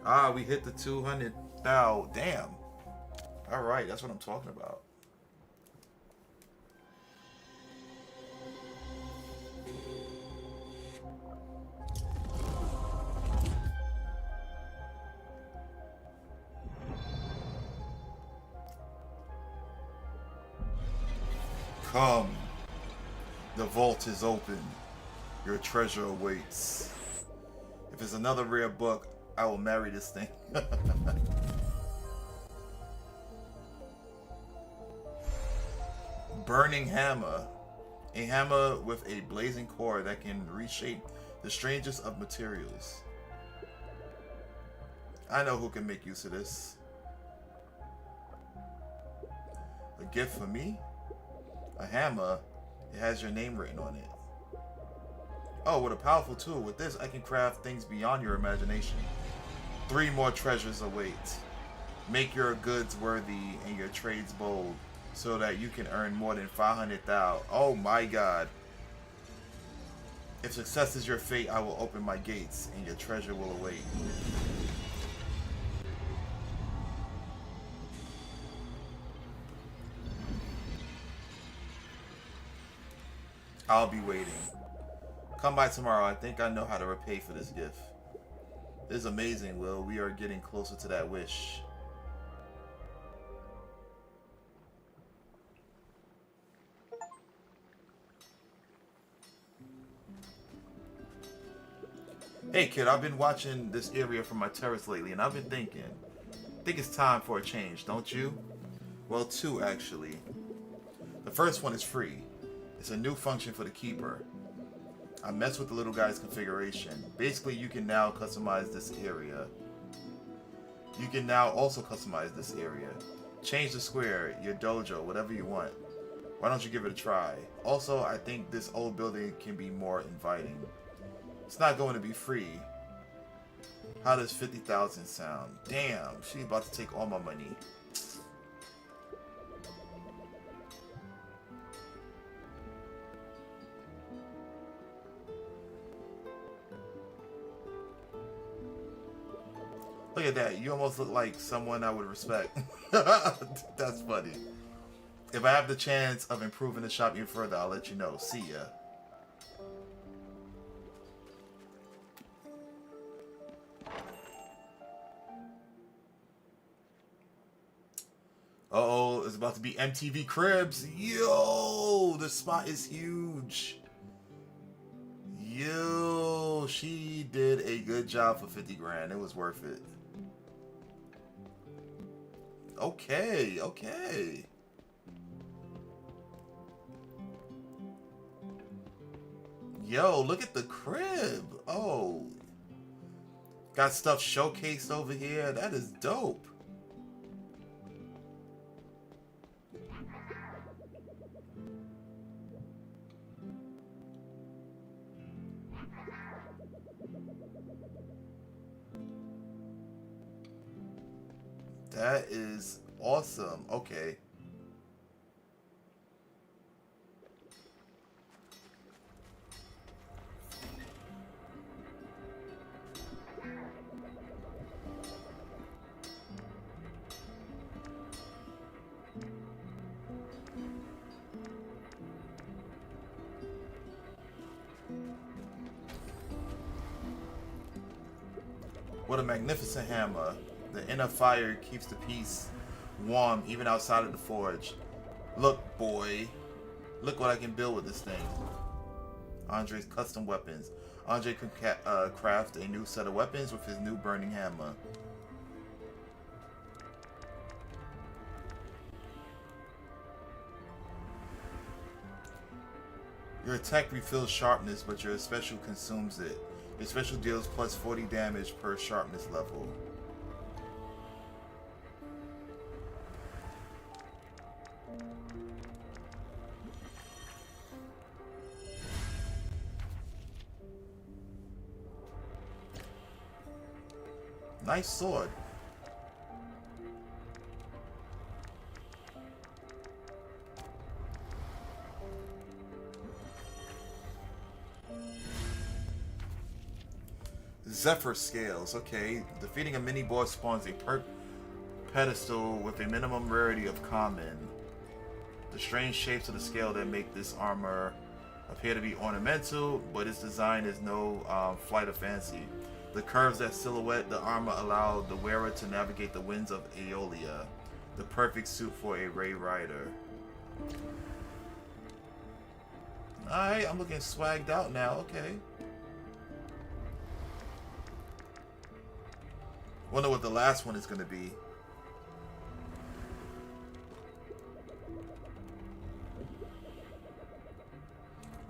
Ah, we hit the 200. Now, damn. All right, that's what I'm talking about. Come. The vault is open. Your treasure awaits. If it's another rare book, I will marry this thing. Burning hammer. A hammer with a blazing core that can reshape the strangest of materials. I know who can make use of this. A gift for me? A hammer. It has your name written on it. Oh, what a powerful tool. With this, I can craft things beyond your imagination. 3 more treasures await. Make your goods worthy and your trades bold, so that you can earn more than 500,000. Oh my God. If success is your fate, I will open my gates and your treasure will await. I'll be waiting. Come by tomorrow. I think I know how to repay for this gift. This is amazing, Will. We are getting closer to that wish. Hey kid, I've been watching this area from my terrace lately and I've been thinking. I think it's time for a change, don't you? Well, two actually. The first one is free. It's a new function for the keeper. I messed with the little guy's configuration. Basically, you can now customize this area. You can now also customize this area. Change the square, your dojo, whatever you want. Why don't you give it a try? Also, I think this old building can be more inviting. It's not going to be free. How does 50,000 sound? Damn, she's about to take all my money. Look at that. You almost look like someone I would respect. That's funny. If I have the chance of improving the shop even further, I'll let you know. See ya. Uh-oh, it's about to be MTV Cribs. Yo, the spot is huge. Yo, she did a good job for 50 grand. It was worth it. Okay, okay. Yo, look at the crib. Oh. Got stuff showcased over here. That is dope. That is awesome. Okay. What a magnificent hammer. The inner fire keeps the piece warm even outside of the forge. Look, boy. Look what I can build with this thing. Andre's custom weapons. Andre can craft a new set of weapons with his new burning hammer. Your attack refills sharpness, but your special consumes it. Your special deals plus 40 damage per sharpness level. Nice sword. Zephyr scales. Okay, defeating a mini boss spawns a pedestal with a minimum rarity of common. The strange shapes of the scale that make this armor appear to be ornamental, but its design is no flight of fancy. The curves that silhouette the armor allow the wearer to navigate the winds of Aeolia, the perfect suit for a Ray Rider. Alright, I'm looking swagged out now, okay. Wonder what the last one is going to be.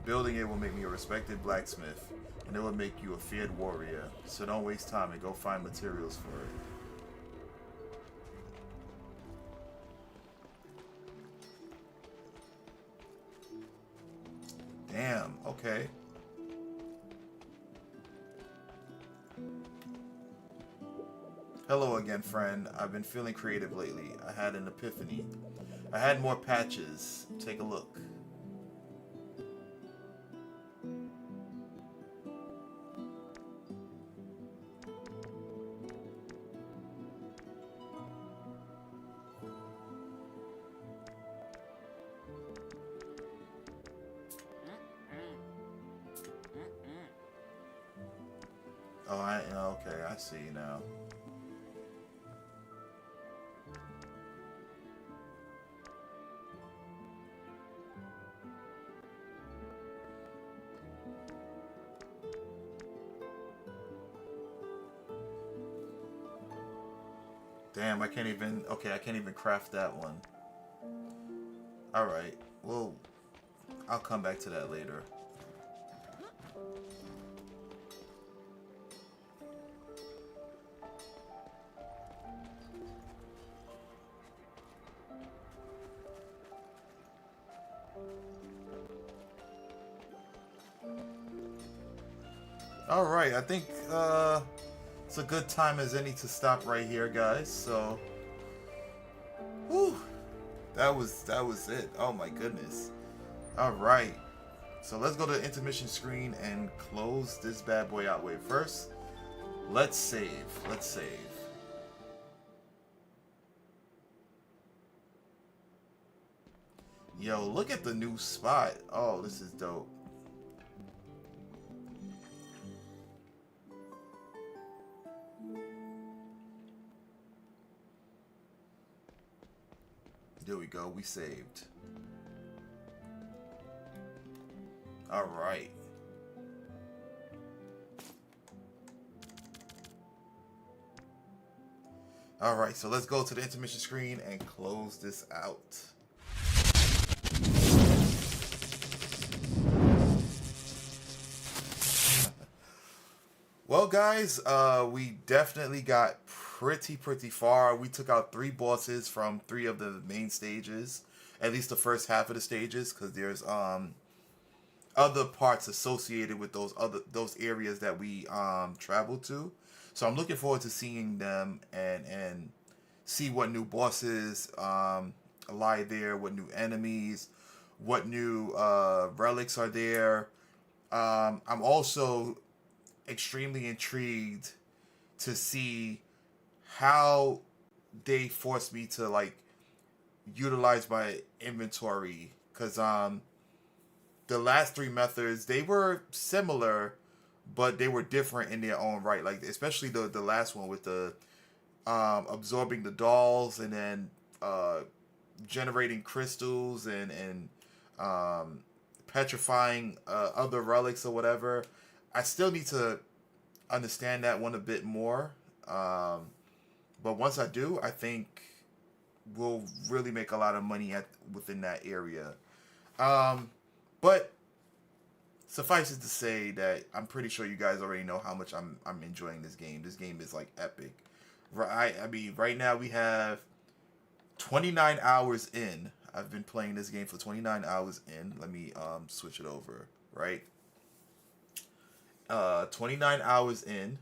Building it will make me a respected blacksmith, and it will make you a feared warrior. So don't waste time and go find materials for it. Damn, okay. Hello again, friend. I've been feeling creative lately. I had an epiphany. I had more patches. Take a look. Oh, okay, I see now. Damn, I can't even. Okay, I can't even craft that one. All right. Well, I'll come back to that later. All right, I think it's a good time as any to stop right here, guys. So, whew, that was it. Oh my goodness. All right, so let's go to the intermission screen and close this bad boy out. Wait, first, let's save. Let's save. Yo, look at the new spot. Oh, this is dope. There we go. We saved. All right. All right, so let's go to the intermission screen and close this out. Well, guys, we definitely got pretty far. We took out 3 bosses from 3 of the main stages, at least the first half of the stages, because there's other parts associated with those areas that we traveled to. So I'm looking forward to seeing them and see what new bosses lie there, what new enemies, what new relics are there. I'm also extremely intrigued to see how they force me to like utilize my inventory, because the last 3 methods, they were similar but they were different in their own right, like especially the last one with the absorbing the dolls and then generating crystals and petrifying other relics or whatever. I still need to understand that one a bit more. But once I do, I think we'll really make a lot of money within that area. But suffice it to say that I'm pretty sure you guys already know how much I'm enjoying this game. This game is like epic. Right? I mean, right now we have 29 hours in. I've been playing this game for 29 hours in. Let me switch it over. Right? 29 hours in.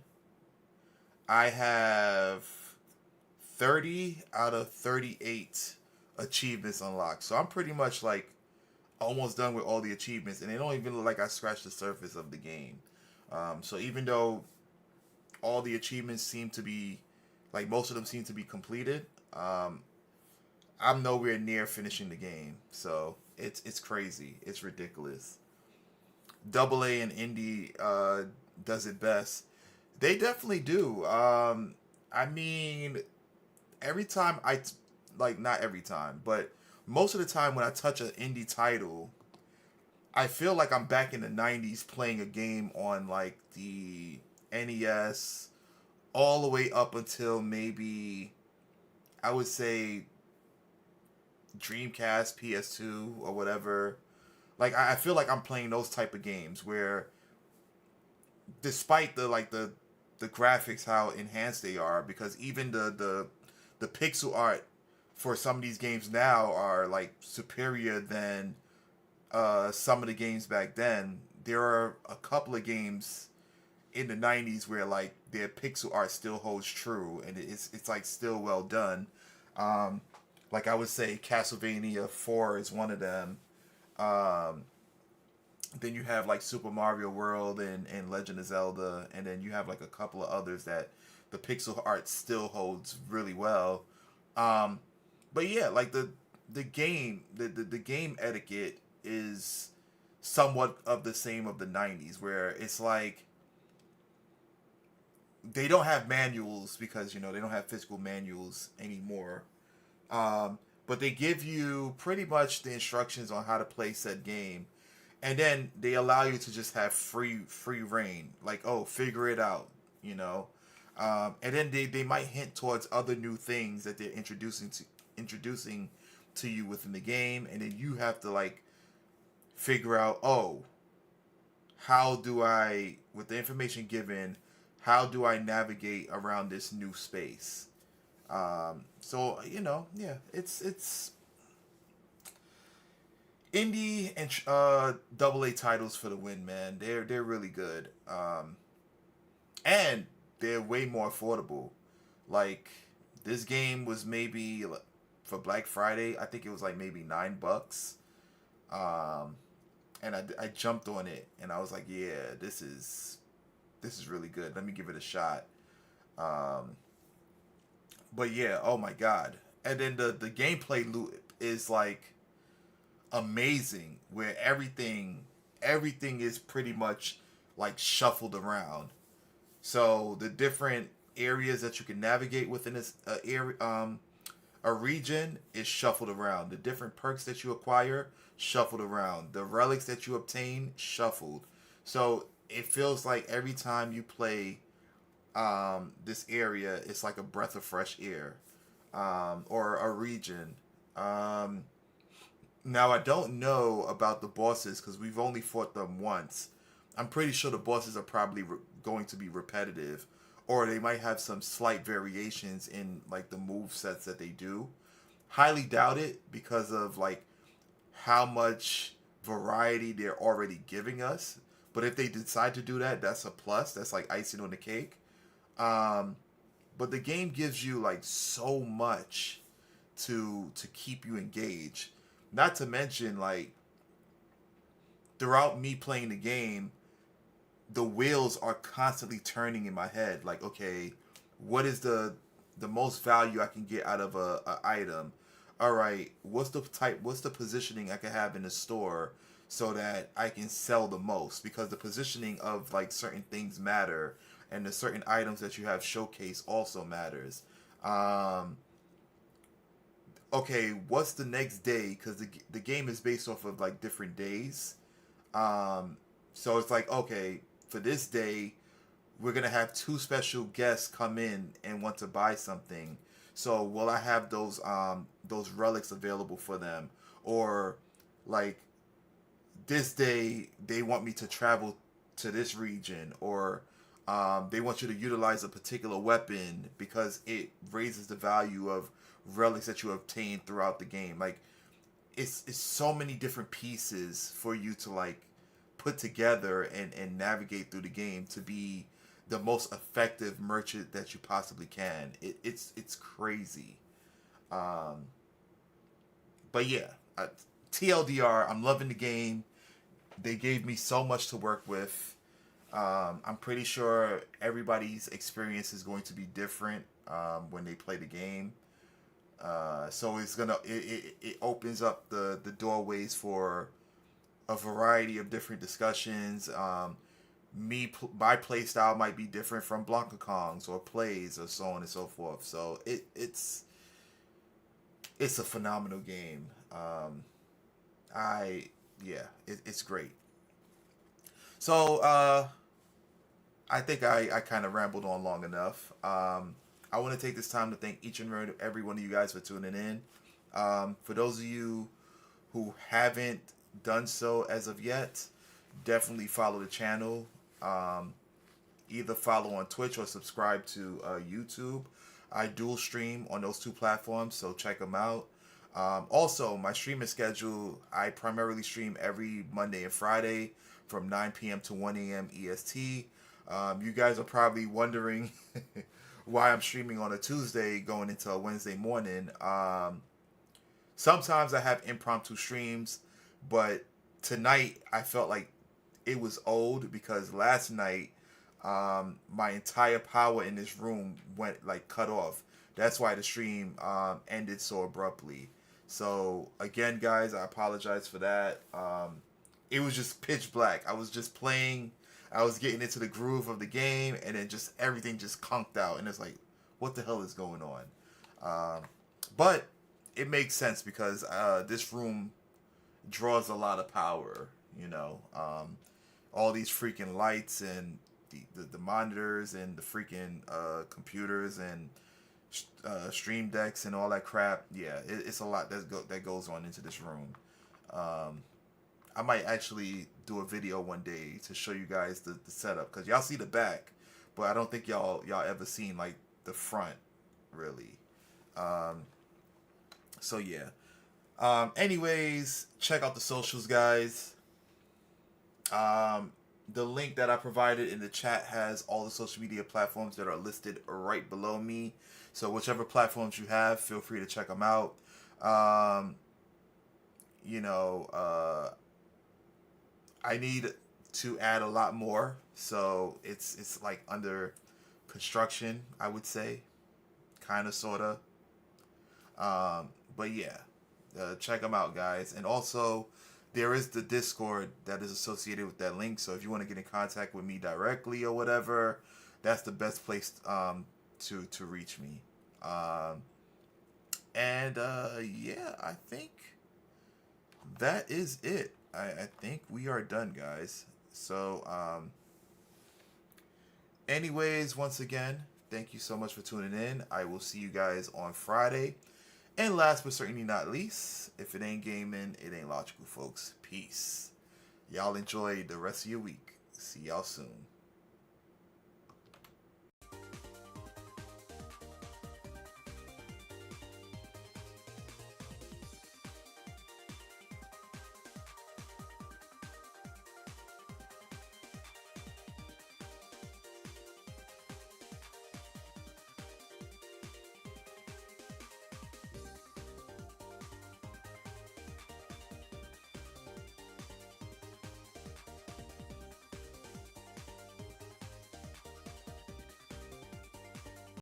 I have 30 out of 38 achievements unlocked. So I'm pretty much like almost done with all the achievements, and it don't even look like I scratched the surface of the game. So even though all the achievements seem to be, like most of them seem to be completed, I'm nowhere near finishing the game. So it's crazy. It's ridiculous. Double A and Indie does it best. They definitely do. I mean, every time like not every time, but most of the time when I touch an indie title, I feel like I'm back in the 90s playing a game on like the NES all the way up until maybe I would say Dreamcast, PS2 or whatever. Like I feel like I'm playing those type of games where despite the graphics, how enhanced they are, because even the pixel art for some of these games now are like superior than some of the games back then. There are a couple of games in the 90s where like their pixel art still holds true and it's like still well done. Um, like I would say Castlevania 4 is one of them. Um, then you have like Super Mario World and Legend of Zelda, and then you have like a couple of others that the pixel art still holds really well. Um, but yeah, like the game the game etiquette is somewhat of the same of the 90s where it's like they don't have manuals because they don't have physical manuals anymore. But they give you pretty much the instructions on how to play said game, and then they allow you to just have free reign. Like, oh, figure it out, you know. And then they might hint towards other new things that they're introducing to you within the game, and then you have to like figure out, oh, how do I, with the information given, how do I navigate around this new space? So yeah, it's indie and double A titles for the win, man. They're really good, and they're way more affordable. Like this game was maybe for Black Friday, I think it was like maybe $9. Um, and I jumped on it and I was like, yeah, this is really good. Let me give it a shot. Um, but yeah, oh my god. And then the gameplay loop is like amazing where everything is pretty much like shuffled around. So the different areas that you can navigate within this area a region is shuffled around. The different perks that you acquire shuffled around. The relics that you obtain shuffled. So it feels like every time you play this area, it's like a breath of fresh air, or a region. Um, Now I don't know about the bosses because we've only fought them once. I'm pretty sure the bosses are probably going to be repetitive, or they might have some slight variations in like the move sets that they do. Highly doubt it because of like how much variety they're already giving us. But if they decide to do that, that's a plus. That's like icing on the cake. Um, but the game gives you like so much to keep you engaged. Not to mention like throughout me playing the game, the wheels are constantly turning in my head. Like, okay, what is the most value I can get out of a item? All right, what's the positioning I can have in the store so that I can sell the most? Because the positioning of like certain things matter, and the certain items that you have showcase also matters. Um, okay, what's the next day? Because the game is based off of like different days. Um, so it's like, okay, for this day, we're gonna have two special guests come in and want to buy something. So will I have those relics available for them? Or like this day they want me to travel to this region, or they want you to utilize a particular weapon because it raises the value of relics that you obtain throughout the game. Like it's so many different pieces for you to like put together and navigate through the game to be the most effective merchant that you possibly can. It's crazy. Um, but yeah, TLDR, I'm loving the game. They gave me so much to work with. I'm pretty sure everybody's experience is going to be different when they play the game. So it opens up the doorways for a variety of different discussions. My play style might be different from Blanca Kong's or plays or so on and so forth. So it's a phenomenal game. I yeah, it's great. So I think I kind of rambled on long enough. I want to take this time to thank each and every one of you guys for tuning in. For those of you who haven't done so as of yet, definitely follow the channel. Um, Either follow on Twitch or subscribe to YouTube. I dual stream on those two platforms, so check them out. Also, my streaming schedule, I primarily stream every Monday and Friday from 9 p.m. to 1 a.m. EST. You guys are probably wondering why I'm streaming on a Tuesday going into a Wednesday morning. Sometimes I have impromptu streams, but tonight I felt like it was old because last night my entire power in this room went like cut off. That's why the stream ended so abruptly. So again, guys, I apologize for that. It was just pitch black. I was just playing. I was getting into the groove of the game, and then just everything just conked out, and it's like, what the hell is going on? But it makes sense because this room draws a lot of power. You know, all these freaking lights and the monitors and the freaking computers and stream decks and all that crap. Yeah, it's a lot that goes on into this room. I might actually do a video one day to show you guys the setup because y'all see the back, but I don't think y'all ever seen like the front really. So yeah. Anyways, check out the socials, guys. The link that I provided in the chat has all the social media platforms that are listed right below me. So whichever platforms you have, feel free to check them out. You know, I need to add a lot more, so it's like under construction, I would say, kind of, sorta. But yeah, check them out, guys. And also, there is the Discord that is associated with that link. So if you want to get in contact with me directly or whatever, that's the best place to reach me. And yeah, I think that is it. I think we are done, guys. So anyways, once again, thank you so much for tuning in. I will see you guys on Friday. And last but certainly not least, if it ain't gaming, it ain't logical, folks. Peace. Y'all enjoy the rest of your week. See y'all soon.